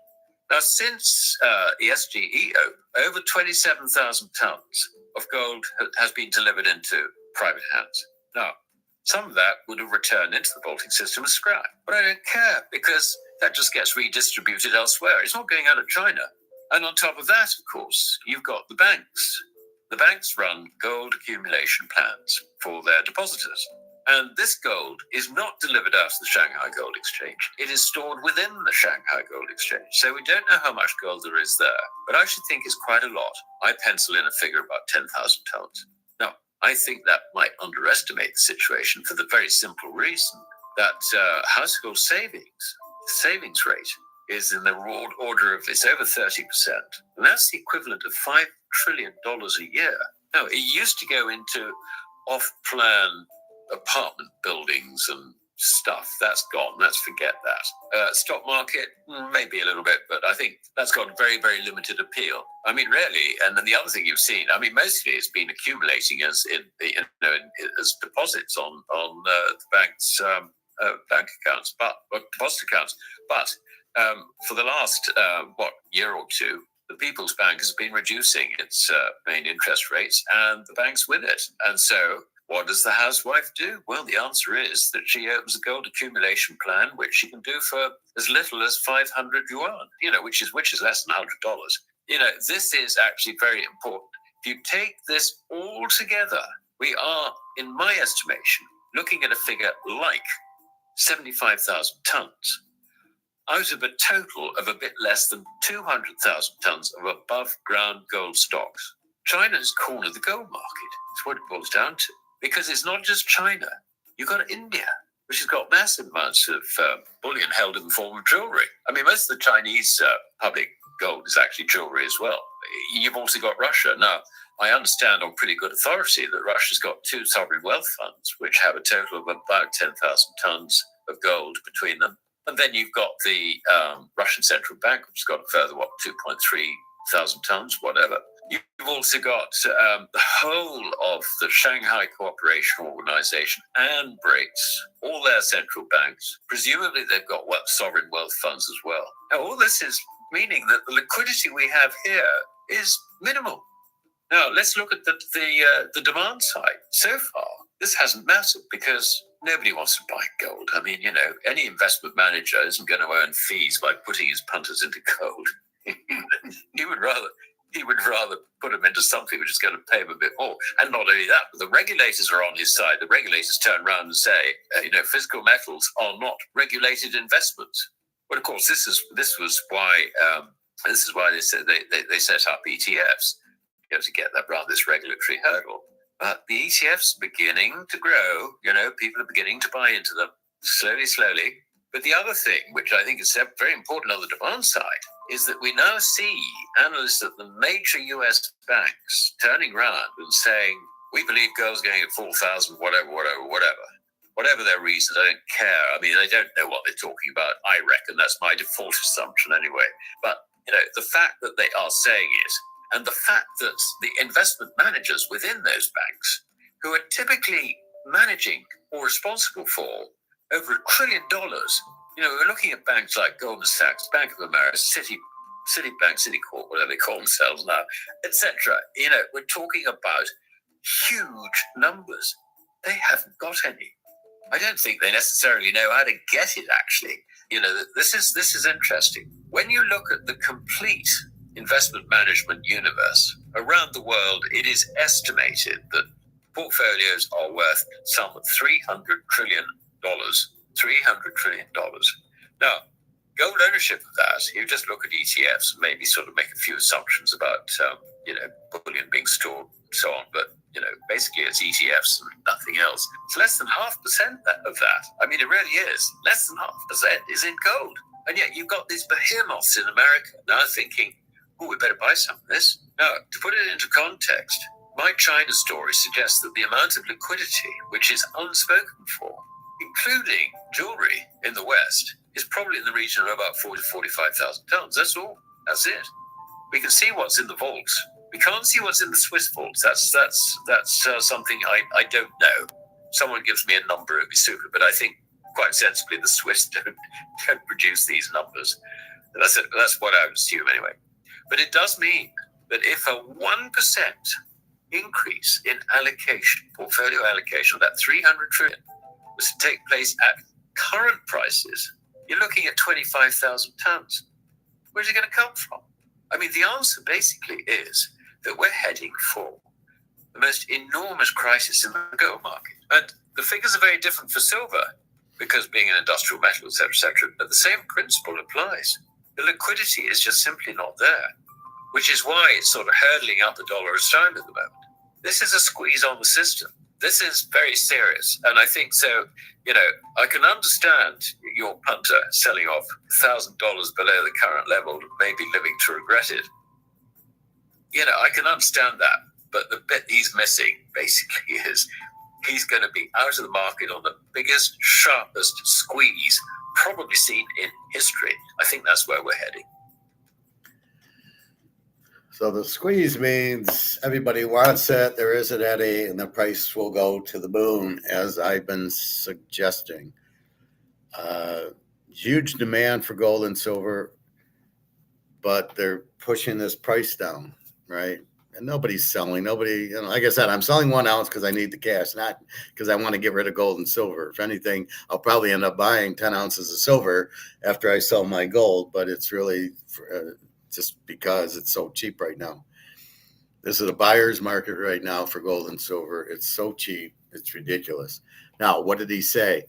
Now, since the SGEO, over 27,000 tons of gold has been delivered into private hands. Now, some of that would have returned into the Baltic system as scrap. But I don't care, because that just gets redistributed elsewhere. It's not going out of China. And on top of that, of course, you've got the banks. The banks run gold accumulation plans for their depositors. And this gold is not delivered out of the Shanghai Gold Exchange. It is stored within the Shanghai Gold Exchange. So we don't know how much gold there is there, but I should think it's quite a lot. I pencil in a figure about 10,000 tons. Now, I think that might underestimate the situation for the very simple reason that household savings rate is in the order of, it's over 30%. And that's the equivalent of $5 trillion a year. Now, it used to go into off-plan apartment buildings and stuff. That's gone. Let's forget that. Stock market, maybe a little bit, but I think that's got very, very limited appeal. I mean, really, and then the other thing you've seen, I mean, mostly it's been accumulating as as deposits on the bank's bank accounts, but deposit accounts. But for the last year or two, the People's Bank has been reducing its main interest rates, and the bank's with it. And so, what does the housewife do? Well, the answer is that she opens a gold accumulation plan, which she can do for as little as 500 yuan, which is less than $100. This is actually very important. If you take this all together, we are, in my estimation, looking at a figure like 75,000 tons out of a total of a bit less than 200,000 tons of above ground gold stocks. China's cornered the gold market. That's what it boils down to. Because it's not just China. You've got India, which has got massive amounts of bullion held in the form of jewelry. I mean, most of the Chinese public gold is actually jewelry as well. You've also got Russia. Now, I understand on pretty good authority that Russia's got 2 sovereign wealth funds, which have a total of about 10,000 tons of gold between them. And then you've got the Russian Central Bank, which has got a further, 2.3 thousand tons, whatever. You've also got the whole of the Shanghai Cooperation Organization and BRICS, all their central banks. Presumably they've got sovereign wealth funds as well. Now, all this is meaning that the liquidity we have here is minimal. Now, let's look at the demand side. So far, this hasn't mattered because nobody wants to buy gold. I mean, any investment manager isn't going to earn fees by putting his punters into gold. he would rather put them into something which is going to pay him a bit more. And not only that, but the regulators are on his side. The regulators turn around and say, physical metals are not regulated investments. Well, of course, this was why they said they set up ETFs, to get that around this regulatory hurdle. But the ETFs are beginning to grow. People are beginning to buy into them slowly. But the other thing, which I think is very important on the demand side, is that we now see analysts at the major US banks turning around and saying, we believe gold's going at 4,000, whatever their reasons, I don't care. I mean, they don't know what they're talking about. I reckon that's my default assumption anyway. But, the fact that they are saying it, and the fact that the investment managers within those banks, who are typically managing or responsible for over $1 trillion, we're looking at banks like Goldman Sachs, Bank of America, Citibank, Citicorp, whatever they call themselves now, etc. We're talking about huge numbers. They haven't got any. I don't think they necessarily know how to get it, actually. This is interesting. When you look at the complete investment management universe around the world, it is estimated that portfolios are worth some $300 trillion. $300 trillion. Now, gold ownership of that, you just look at ETFs and maybe sort of make a few assumptions about, bullion being stored and so on. But, basically it's ETFs and nothing else. It's less than 0.5% of that. I mean, it really is. Less than 0.5% is in gold. And yet you've got these behemoths in America now thinking, we better buy some of this. Now, to put it into context, my China story suggests that the amount of liquidity, which is unspoken for, including jewelry in the West, is probably in the region of about 40,000 to 45,000 tons. That's all. That's it. We can see what's in the vaults. We can't see what's in the Swiss vaults. That's something I don't know. Someone gives me a number, it'd be super. But I think quite sensibly the Swiss don't produce these numbers. That's what I would assume anyway. But it does mean that if a 1% increase in allocation, portfolio allocation of that 300 trillion was to take place at current prices, you're looking at 25,000 tons. Where's it going to come from? I mean, the answer basically is that we're heading for the most enormous crisis in the gold market. And the figures are very different for silver because being an industrial metal, et cetera, but the same principle applies. The liquidity is just simply not there, which is why it's sort of hurtling up $1 a time at the moment. This is a squeeze on the system. This is very serious. And I think so, I can understand your punter selling off $1,000 below the current level, maybe living to regret it. I can understand that. But the bit he's missing basically is he's going to be out of the market on the biggest, sharpest squeeze probably seen in history. I think that's where we're heading. So the squeeze means everybody wants it, there isn't any, and the price will go to the moon, as I've been suggesting. Huge demand for gold and silver, but they're pushing this price down, right? And nobody's selling. Nobody, like I said, I'm selling 1 ounce because I need the cash, not because I want to get rid of gold and silver. If anything, I'll probably end up buying 10 ounces of silver after I sell my gold, but it's really just because it's so cheap right now. This is a buyer's market right now for gold and silver. It's so cheap. It's ridiculous. Now, what did he say?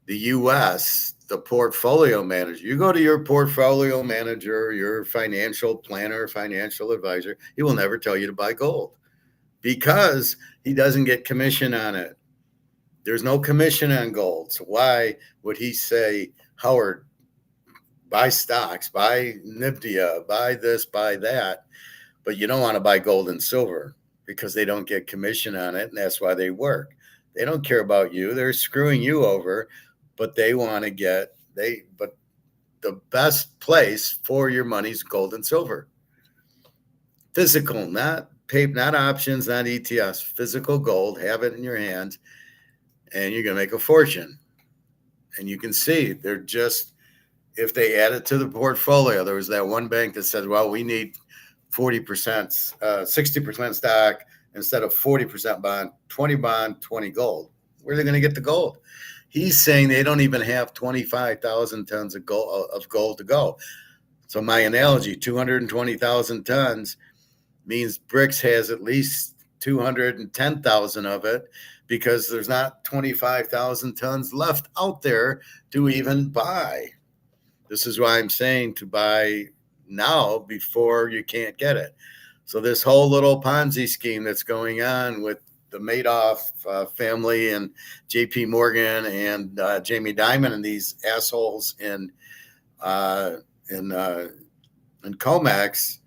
The U.S., the portfolio manager, you go to your portfolio manager, your financial planner, financial advisor, he will never tell you to buy gold because he doesn't get commission on it. There's no commission on gold. So why would he say, Howard, buy stocks, buy NVIDIA, buy this, buy that, but you don't want to buy gold and silver because they don't get commission on it, and that's why they work. They don't care about you. They're screwing you over, but they want to get but the best place for your money is gold and silver. Physical, not paper, not options, not ETFs, physical gold, have it in your hands, and you're going to make a fortune. And you can see they're just, if they add it to the portfolio, there was that one bank that said, well, we need 40%, 60% stock instead of 40% bond, 20 gold. Where are they going to get the gold? He's saying they don't even have 25,000 tons of gold to go. So my analogy, 220,000 tons means BRICS has at least 210,000 of it, because there's not 25,000 tons left out there to even buy. This is why I'm saying to buy now before you can't get it. So this whole little Ponzi scheme that's going on with the Madoff family and J.P. Morgan and Jamie Dimon and these assholes in comex,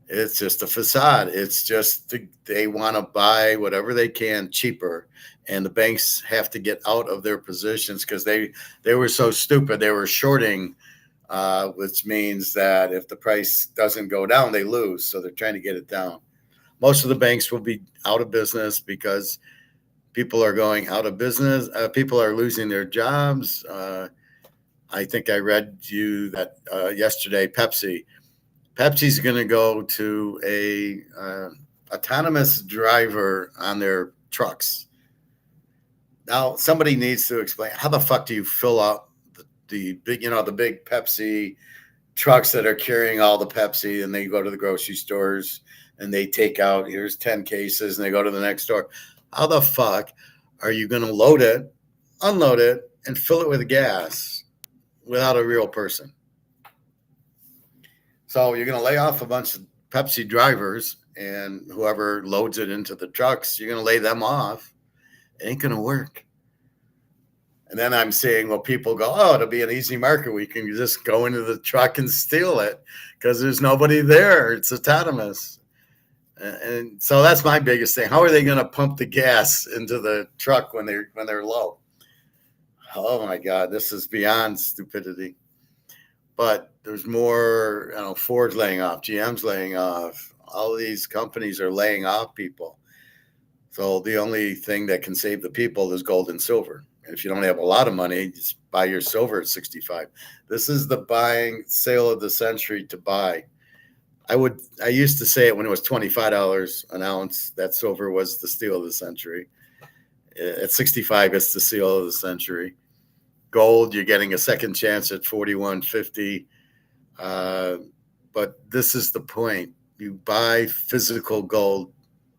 it's just a facade. It's just they want to buy whatever they can cheaper, and the banks have to get out of their positions because they were so stupid. They were shorting, which means that if the price doesn't go down, they lose. So they're trying to get it down. Most of the banks will be out of business because people are going out of business. People are losing their jobs. I think I read you that yesterday, Pepsi's going to go to a autonomous driver on their trucks. Now, somebody needs to explain, how the fuck do you fill up the big Pepsi trucks that are carrying all the Pepsi, and they go to the grocery stores and they take out, here's 10 cases, and they go to the next store. How the fuck are you going to load it, unload it, and fill it with gas without a real person? So you're going to lay off a bunch of Pepsi drivers, and whoever loads it into the trucks, you're going to lay them off. It ain't going to work. And then I'm saying, well, people go, oh, it'll be an easy market. We can just go into the truck and steal it because there's nobody there. It's autonomous. And so that's my biggest thing. How are they going to pump the gas into the truck when they're low? Oh my God, this is beyond stupidity. But there's more, Ford's laying off, GM's laying off. All of these companies are laying off people. So the only thing that can save the people is gold and silver. And if you don't have a lot of money, just buy your silver at 65. This is the sale of the century to buy. I used to say it when it was $25 an ounce, that silver was the steal of the century. At 65, it's the steal of the century. Gold, you're getting a second chance at 41.50. But this is the point. You buy physical gold,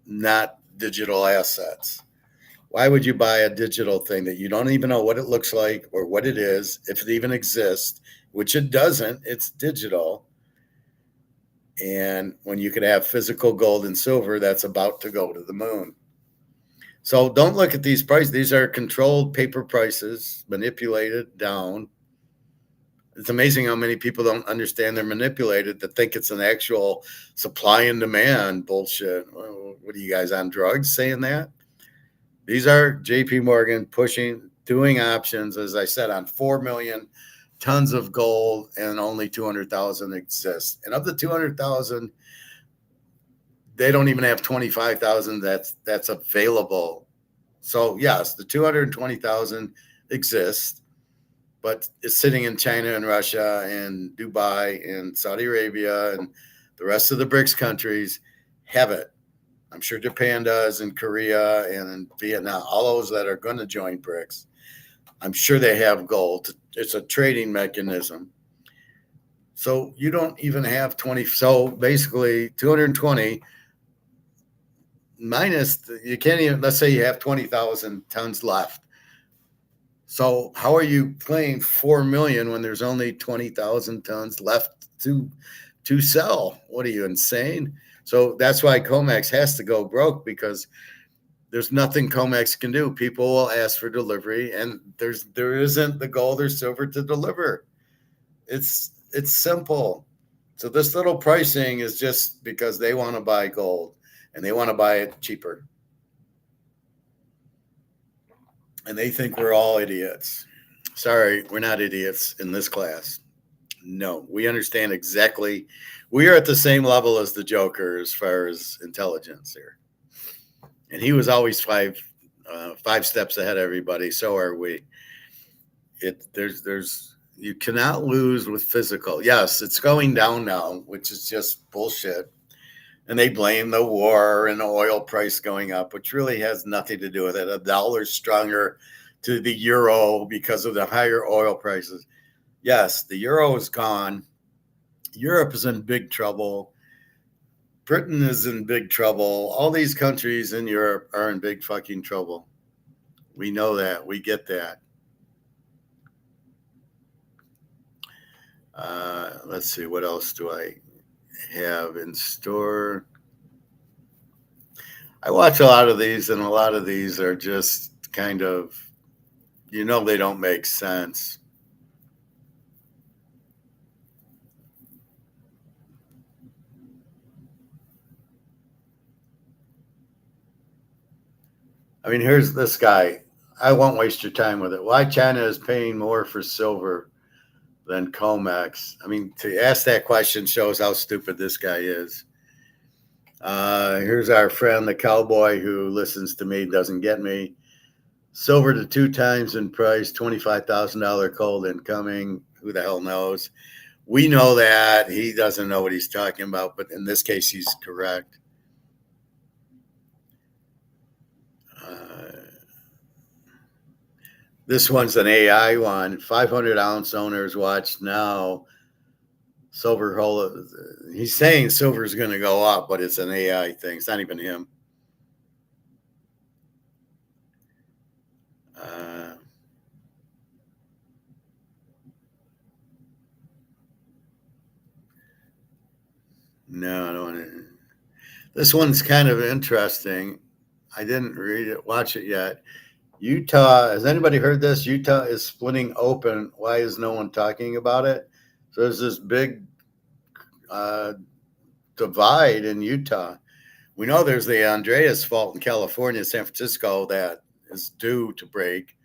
not digital assets. Why would you buy a digital thing that you don't even know what it looks like or what it is, if it even exists, which it doesn't? It's digital. And when you could have physical gold and silver that's about to go to the moon. So don't look at these prices. These are controlled paper prices, manipulated down. It's amazing how many people don't understand they're manipulated, to think it's an actual supply and demand bullshit. What are you guys on drugs saying that? These are J.P. Morgan doing options, as I said, on 4 million tons of gold, and only 200,000 exist. And of the 200,000, they don't even have 25,000 that's available. So yes, the 220,000 exists, but it's sitting in China and Russia and Dubai and Saudi Arabia, and the rest of the BRICS countries have it. I'm sure Japan does, and Korea and Vietnam, all those that are going to join BRICS. I'm sure they have gold. It's a trading mechanism. So you don't even have 20. So basically 220 minus, you can't even, let's say you have 20,000 tons left. So how are you playing 4 million when there's only 20,000 tons left to sell? What are you, insane? So that's why COMEX has to go broke, because there's nothing COMEX can do. People will ask for delivery, and there isn't the gold or silver to deliver. It's simple. So this little pricing is just because they want to buy gold, and they want to buy it cheaper. And they think we're all idiots. Sorry, we're not idiots in this class. No, we understand exactly. We are at the same level as the Joker as far as intelligence here. And he was always five steps ahead of everybody. So are we. You cannot lose with physical. Yes, it's going down now, which is just bullshit. And they blame the war and the oil price going up, which really has nothing to do with it. A dollar's stronger to the euro because of the higher oil prices. Yes, the euro is gone. Europe is in big trouble. Britain is in big trouble. All these countries in Europe are in big fucking trouble. We know that. We get that. Let's see. What else do I have in store? I watch a lot of these, and a lot of these are just kind of, they don't make sense. I mean, here's this guy. I won't waste your time with it. Why China is paying more for silver than comex? I mean, to ask that question shows how stupid this guy is. Here's our friend, the cowboy, who listens to me, doesn't get me. Silver to 2 times in price, $25,000 cold incoming. Who the hell knows? We know that. He doesn't know what he's talking about, but in this case, he's correct. This one's an AI one. 500-ounce owners watch now. Silver hole. He's saying silver is going to go up, but it's an AI thing. It's not even him. No, I don't want to. This one's kind of interesting. I didn't watch it yet. Utah, has anybody heard this? Utah is splitting open. Why is no one talking about it? So there's this big divide in Utah. We know there's the Andreas Fault in California, San Francisco, that is due to break.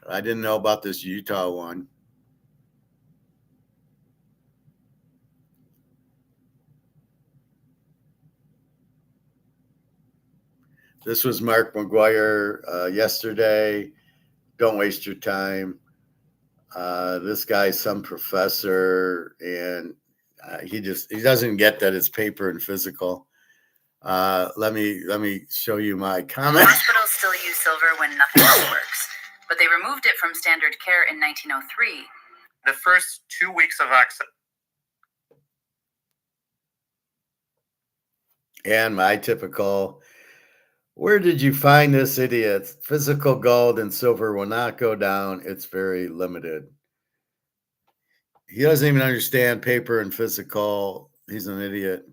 I didn't know about this Utah one. This was Mark McGuire yesterday. Don't waste your time. This guy's some professor, and he doesn't get that it's paper and physical. Let me show you my comment. Hospitals still use silver when nothing else works, but they removed it from standard care in 1903. The first 2 weeks of access. And my typical, where did you find this idiot? Physical gold and silver will not go down. It's very limited. He doesn't even understand paper and physical. He's an idiot.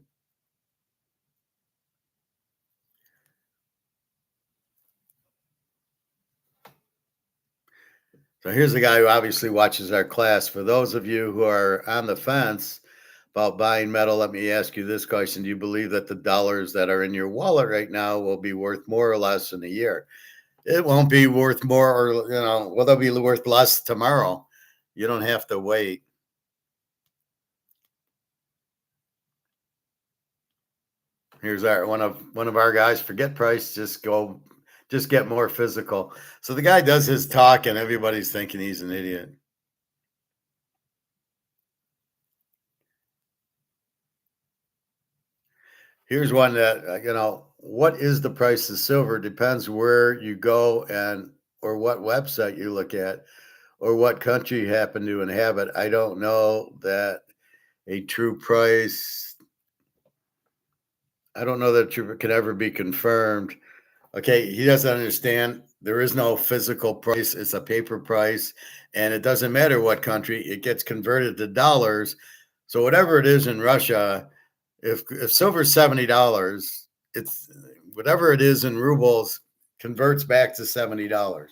So here's a guy who obviously watches our class. For those of you who are on the fence about buying metal, let me ask you this question. Do you believe that the dollars that are in your wallet right now will be worth more or less in a year? It won't be worth more, or, will they be worth less tomorrow? You don't have to wait. Here's one of our guys. Forget price. Just get more physical. So the guy does his talk, and everybody's thinking he's an idiot. Here's one that, what is the price of silver? Depends where you go or what website you look at or what country you happen to inhabit. I don't know that a true price. I don't know that it could ever be confirmed. Okay, he doesn't understand. There is no physical price. It's a paper price, and it doesn't matter what country. It gets converted to dollars. So whatever it is in Russia, if silver's $70, it's whatever it is in rubles converts back to $70.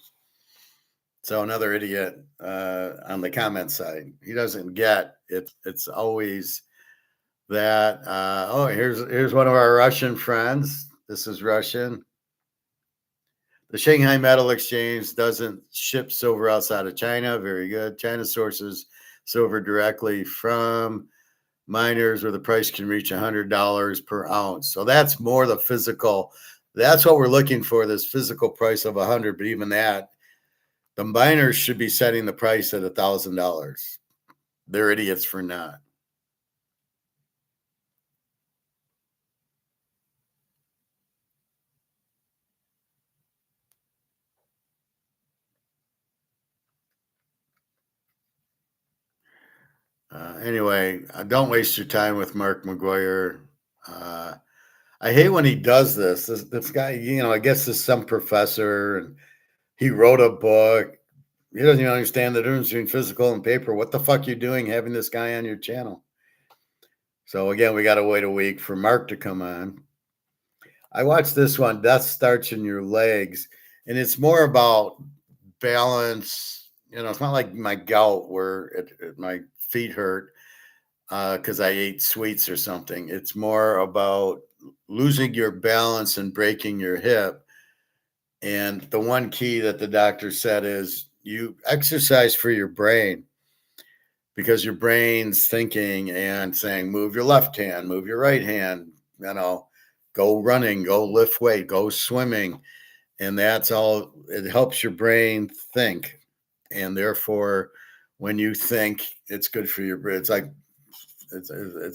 So another idiot on the comment side. He doesn't get it. It's always that. Here's one of our Russian friends. This is Russian. The Shanghai Metal Exchange doesn't ship silver outside of China. Very good. China sources silver directly from miners where the price can reach $100 per ounce. So that's more the physical. That's what we're looking for, this physical price of 100. But even that, the miners should be setting the price at $1,000. They're idiots for not. Anyway, don't waste your time with Mark McGuire. I hate when he does this. This guy, I guess is some professor, and he wrote a book. He doesn't even understand the difference between physical and paper. What the fuck you doing having this guy on your channel? So again, we got to wait a week for Mark to come on. I watched this one, Death Starts in Your Legs, and it's more about balance. It's not like my gout where my feet hurt because I ate sweets or something. It's more about losing your balance and breaking your hip. And the one key that the doctor said is you exercise for your brain, because your brain's thinking and saying, move your left hand, move your right hand, go running, go lift weight, go swimming. And that's all. It helps your brain think. And therefore, when you think, it's good for your brain. It's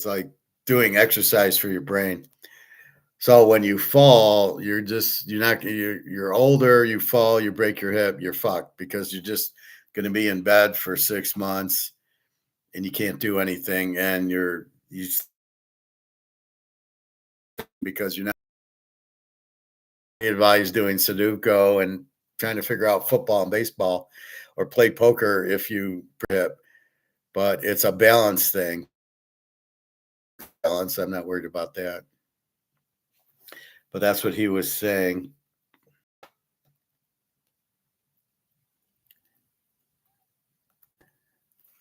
like doing exercise for your brain. So when you fall, you're older, you fall, you break your hip, you're fucked, because you're just going to be in bed for 6 months and you can't do anything, and because you're not advised doing Sudoku and trying to figure out football and baseball or play poker if you hip. But it's a balance thing. Balance, I'm not worried about that. But that's what he was saying.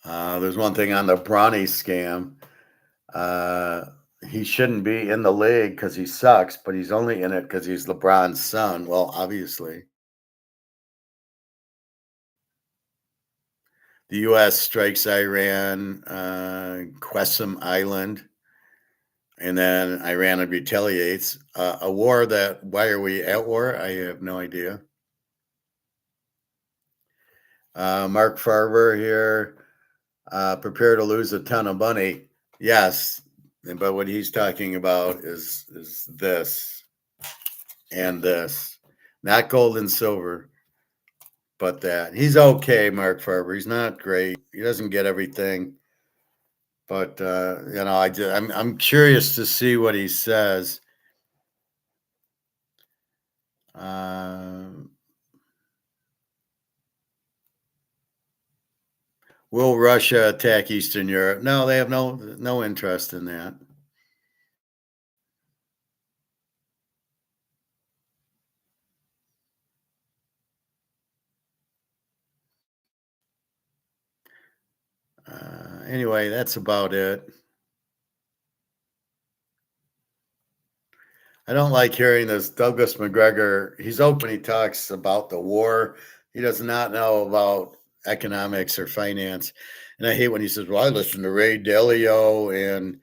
There's one thing on the Bronny scam. He shouldn't be in the league because he sucks, but he's only in it because he's LeBron's son. Well, obviously. The U.S. strikes Iran, Qasem Island, and then Iran retaliates. A war why are we at war? I have no idea. Mark Farber here, prepare to lose a ton of money. Yes, but what he's talking about is this and this, not gold and silver, but that. He's okay, Mark Farber. He's not great. He doesn't get everything. But I'm curious to see what he says. Will Russia attack Eastern Europe? No, they have no interest in that. Anyway, that's about it. I don't like hearing this Douglas McGregor. He's open. He talks about the war. He does not know about economics or finance. And I hate when he says, well, I listen to Ray Dalio and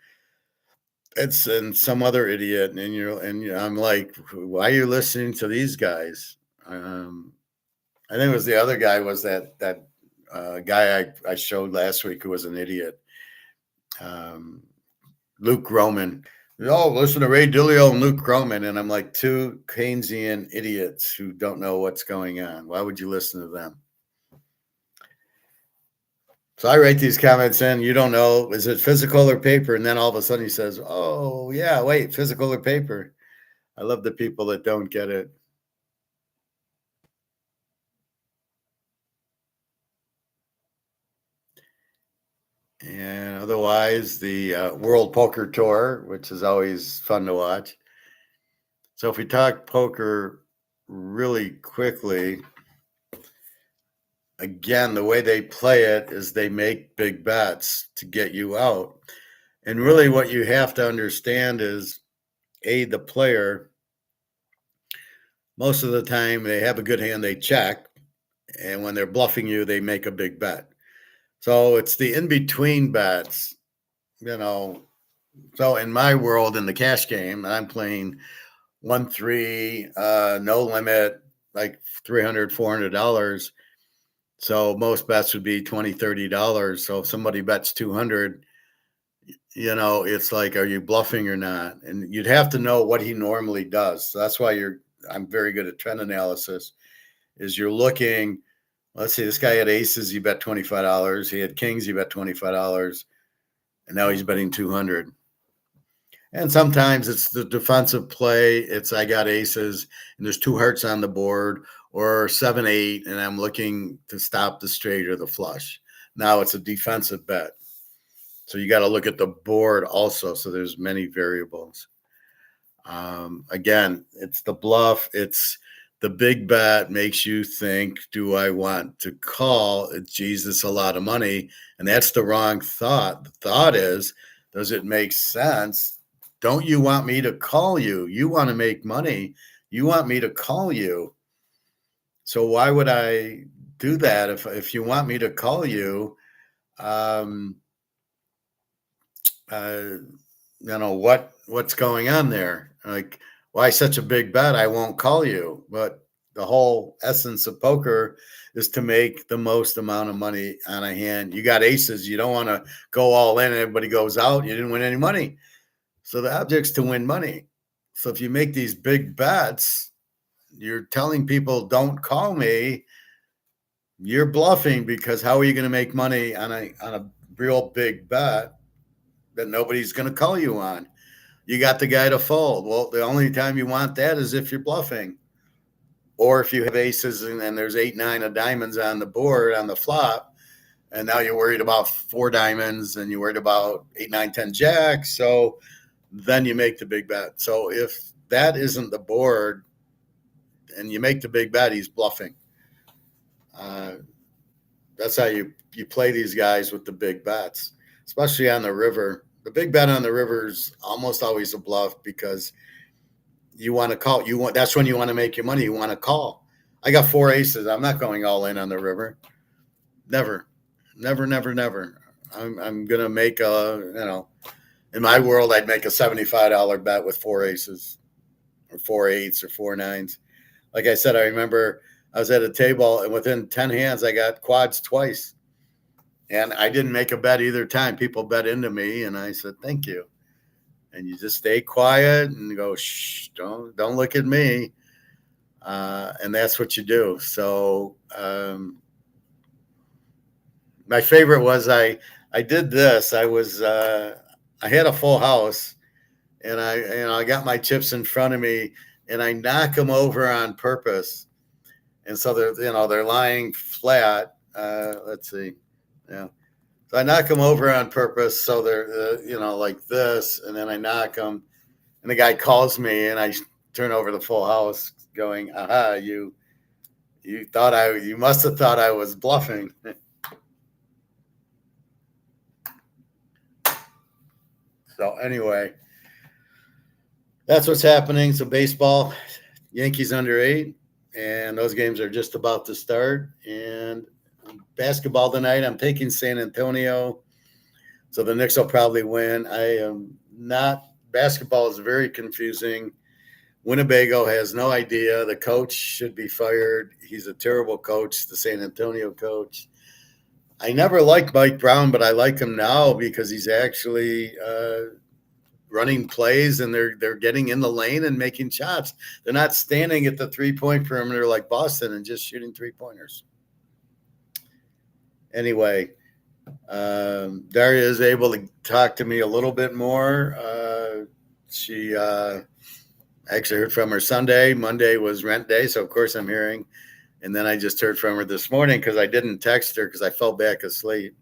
some other idiot. And I'm like, why are you listening to these guys? I think it was the other guy was that guy I showed last week who was an idiot. Luke Groman. Oh, listen to Ray Dalio and Luke Groman. And I'm like, two Keynesian idiots who don't know what's going on. Why would you listen to them? So I write these comments in. You don't know, is it physical or paper? And then all of a sudden he says, oh, yeah, wait, physical or paper? I love the people that don't get it. And otherwise, the World Poker Tour, which is always fun to watch. So if we talk poker really quickly, again, the way they play it is they make big bets to get you out. And really what you have to understand is, the player, most of the time they have a good hand, they check. And when they're bluffing you, they make a big bet. So it's the in-between bets, So in my world, in the cash game, I'm playing 1-3, no limit, like $300, $400. So most bets would be $20, $30. So if somebody bets 200, it's like, are you bluffing or not? And you'd have to know what he normally does. So that's why I'm very good at trend analysis, is you're looking, let's see, this guy had aces, he bet $25. He had kings, he bet $25. and now he's betting 200. And sometimes it's the defensive play. It's I got aces and there's 2 hearts on the board, or 7-8, and I'm looking to stop the straight or the flush. Now it's a defensive bet. So you got to look at the board also. So there's many variables. Again, it's the bluff. It's the big bet makes you think, do I want to call? Jesus, a lot of money. And that's the wrong thought. The thought is, does it make sense? Don't you want me to call you? You want to make money. You want me to call you. So why would I do that if you want me to call you? What's going on there? Like, why such a big bet? I won't call you. But the whole essence of poker is to make the most amount of money on a hand. You got aces. You don't want to go all in. Everybody goes out. You didn't win any money. So the object's to win money. So if you make these big bets, you're telling people, don't call me. You're bluffing, because how are you going to make money on a real big bet that nobody's going to call you on? You got the guy to fold. Well, the only time you want that is if you're bluffing, or if you have aces and there's 8, 9 of diamonds on the board on the flop, and now you're worried about 4 diamonds and you're worried about 8, 9, 10 jacks. So then you make the big bet. So if that isn't the board and you make the big bet, he's bluffing. That's how you play these guys with the big bets, especially on the river. The big bet on the river is almost always a bluff, because you want to call. That's when you want to make your money. You want to call. I got 4 aces. I'm not going all in on the river. Never. I'm gonna make in my world, I'd make a $75 bet with 4 aces, or 4 8s, or 4 9s. Like I said, I remember I was at a table, and within 10 hands, I got quads twice. And I didn't make a bet either time. People bet into me, and I said, thank you. And you just stay quiet and go, shh, don't look at me. And that's what you do. So my favorite was I did this. I had a full house, and I got my chips in front of me, and I knock them over on purpose. And so they're lying flat. Let's see. Yeah. So I knock them over on purpose. So they're, like this. And then I knock them. And the guy calls me, and I turn over the full house going, aha, you must have thought I was bluffing. So anyway, that's what's happening. So baseball, Yankees under 8. And those games are just about to start. And basketball tonight, I'm taking San Antonio. So the Knicks will probably win. Basketball is very confusing. Winnebago has no idea. The coach should be fired. He's a terrible coach, the San Antonio coach. I never liked Mike Brown, but I like him now because he's actually running plays, and they're getting in the lane and making shots. They're not standing at the 3-point perimeter like Boston and just shooting 3-pointers. Anyway, Daria is able to talk to me a little bit more. She actually heard from her Sunday. Monday was rent day, so of course I'm hearing. And then I just heard from her this morning because I didn't text her because I fell back asleep.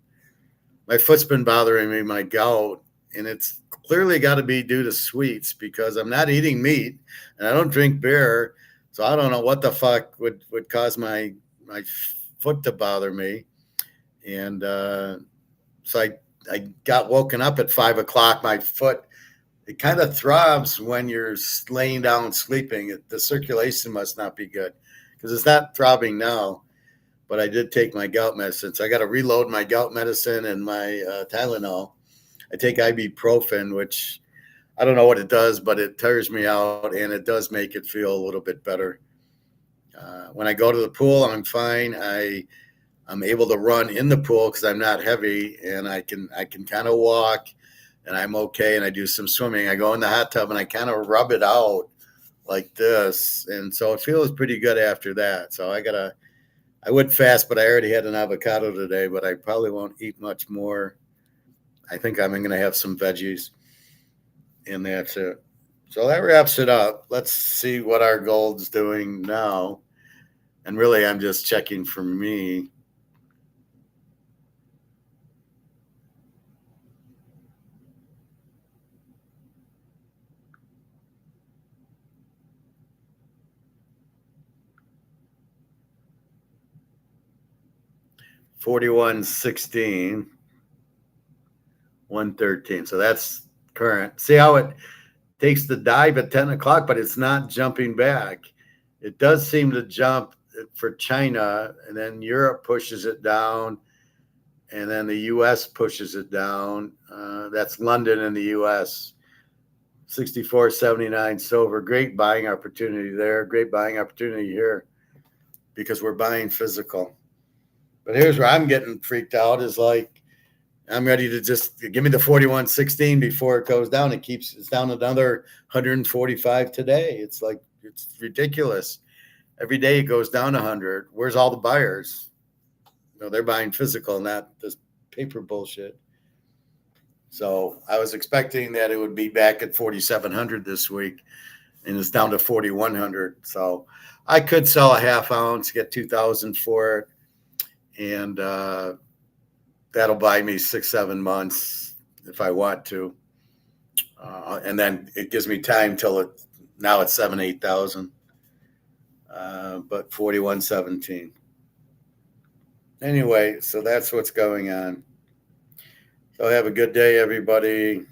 My foot's been bothering me, my gout, and it's clearly got to be due to sweets because I'm not eating meat and I don't drink beer. So I don't know what the fuck would cause my foot to bother me. And so I got woken up at 5 o'clock. My foot, it kind of throbs when you're laying down sleeping. The circulation must not be good because it's not throbbing now. But I did take my gout medicine. So I got to reload my gout medicine and my Tylenol. I take ibuprofen, which I don't know what it does, but it tires me out, and it does make it feel a little bit better. When I go to the pool, I'm fine. I'm able to run in the pool because I'm not heavy, and I can kind of walk, and I'm okay, and I do some swimming. I go in the hot tub, and I kind of rub it out like this, and so it feels pretty good after that. So I would fast, but I already had an avocado today, but I probably won't eat much more. I think I'm going to have some veggies, and that's it. So that wraps it up. Let's see what our gold's doing now. And really, I'm just checking for me. $41.16, 113. So that's current. See how it takes the dive at 10 o'clock, but it's not jumping back. It does seem to jump for China, and then Europe pushes it down, and then the U.S. pushes it down. That's London and the U.S. 64.79 silver. Great buying opportunity there. Great buying opportunity here because we're buying physical. But here's where I'm getting freaked out is like, I'm ready to just give me the 41.16 before it goes down. It's down another 145 today. It's like, it's ridiculous. Every day it goes down 100. Where's all the buyers? No, they're buying physical, not this paper bullshit. So I was expecting that it would be back at 4,700 this week, and it's down to 4,100. So I could sell a half ounce, get 2,000 for it, and that'll buy me 6-7 months if I want to. And then it gives me time till now it's 7,000-8,000. But 41.17. Anyway, so that's what's going on. So have a good day, everybody.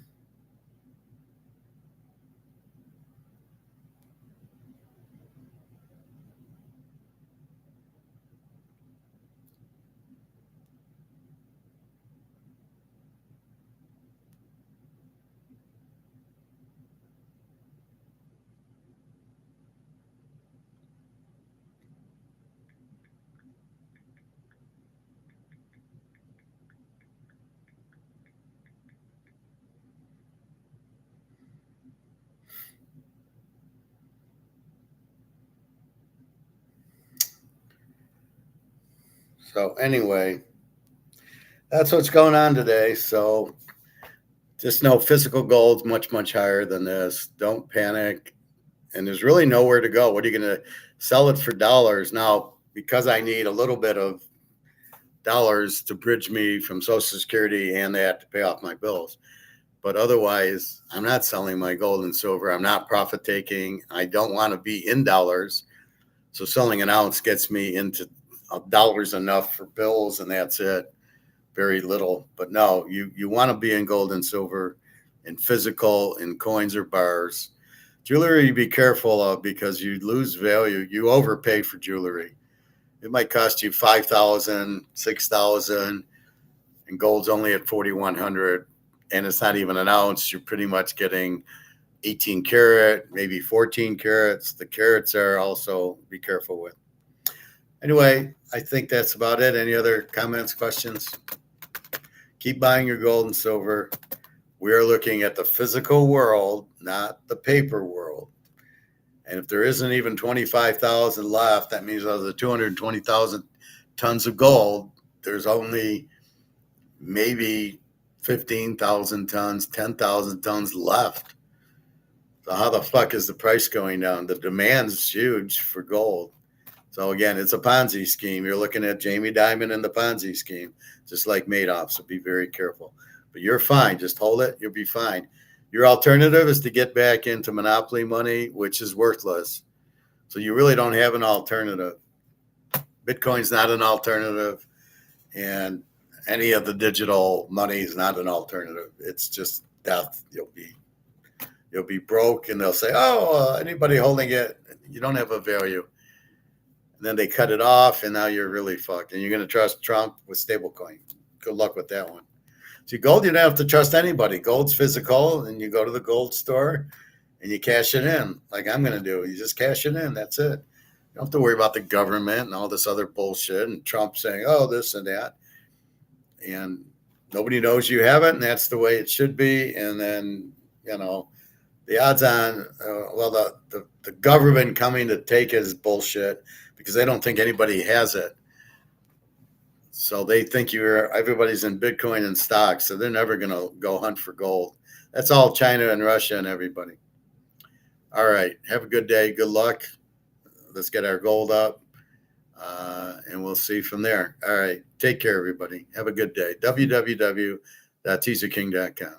So anyway, that's what's going on today. So just know physical gold's much, much higher than this. Don't panic. And there's really nowhere to go. What are you going to sell it for dollars? Now, because I need a little bit of dollars to bridge me from Social Security and that to pay off my bills. But otherwise, I'm not selling my gold and silver. I'm not profit taking. I don't want to be in dollars. So selling an ounce gets me into dollars enough for bills, and that's it. Very little. But no, you want to be in gold and silver, in physical, in coins or bars. Jewelry, be careful of because you lose value. You overpay for jewelry. It might cost you $5,000, $6,000, and gold's only at 4,100, and it's not even an ounce. You're pretty much getting 18 karat, maybe 14 carats. The carats are also be careful with. Anyway, I think that's about it. Any other comments, questions? Keep buying your gold and silver. We are looking at the physical world, not the paper world. And if there isn't even 25,000 left, that means of the 220,000 tons of gold, there's only maybe 15,000 tons, 10,000 tons left. So how the fuck is the price going down? The demand's huge for gold. So again, it's a Ponzi scheme. You're looking at Jamie Dimon and the Ponzi scheme, just like Madoff. So be very careful. But you're fine. Just hold it. You'll be fine. Your alternative is to get back into monopoly money, which is worthless. So you really don't have an alternative. Bitcoin's not an alternative, and any of the digital money is not an alternative. It's just death. You'll be broke, and they'll say, "Oh, anybody holding it, you don't have a value." And then they cut it off, and now you're really fucked. And you're going to trust Trump with stablecoin. Good luck with that one. See, gold, you don't have to trust anybody. Gold's physical, and you go to the gold store, and you cash it in, like I'm going to do. You just cash it in. That's it. You don't have to worry about the government and all this other bullshit, and Trump saying, "Oh, this and that." And nobody knows you have it, and that's the way it should be. And then, the odds on, the government coming to take it is bullshit because they don't think anybody has it. So they think everybody's in Bitcoin and stocks, so they're never going to go hunt for gold. That's all China and Russia and everybody. All right. Have a good day. Good luck. Let's get our gold up, and we'll see from there. All right. Take care, everybody. Have a good day. www.teaserking.com.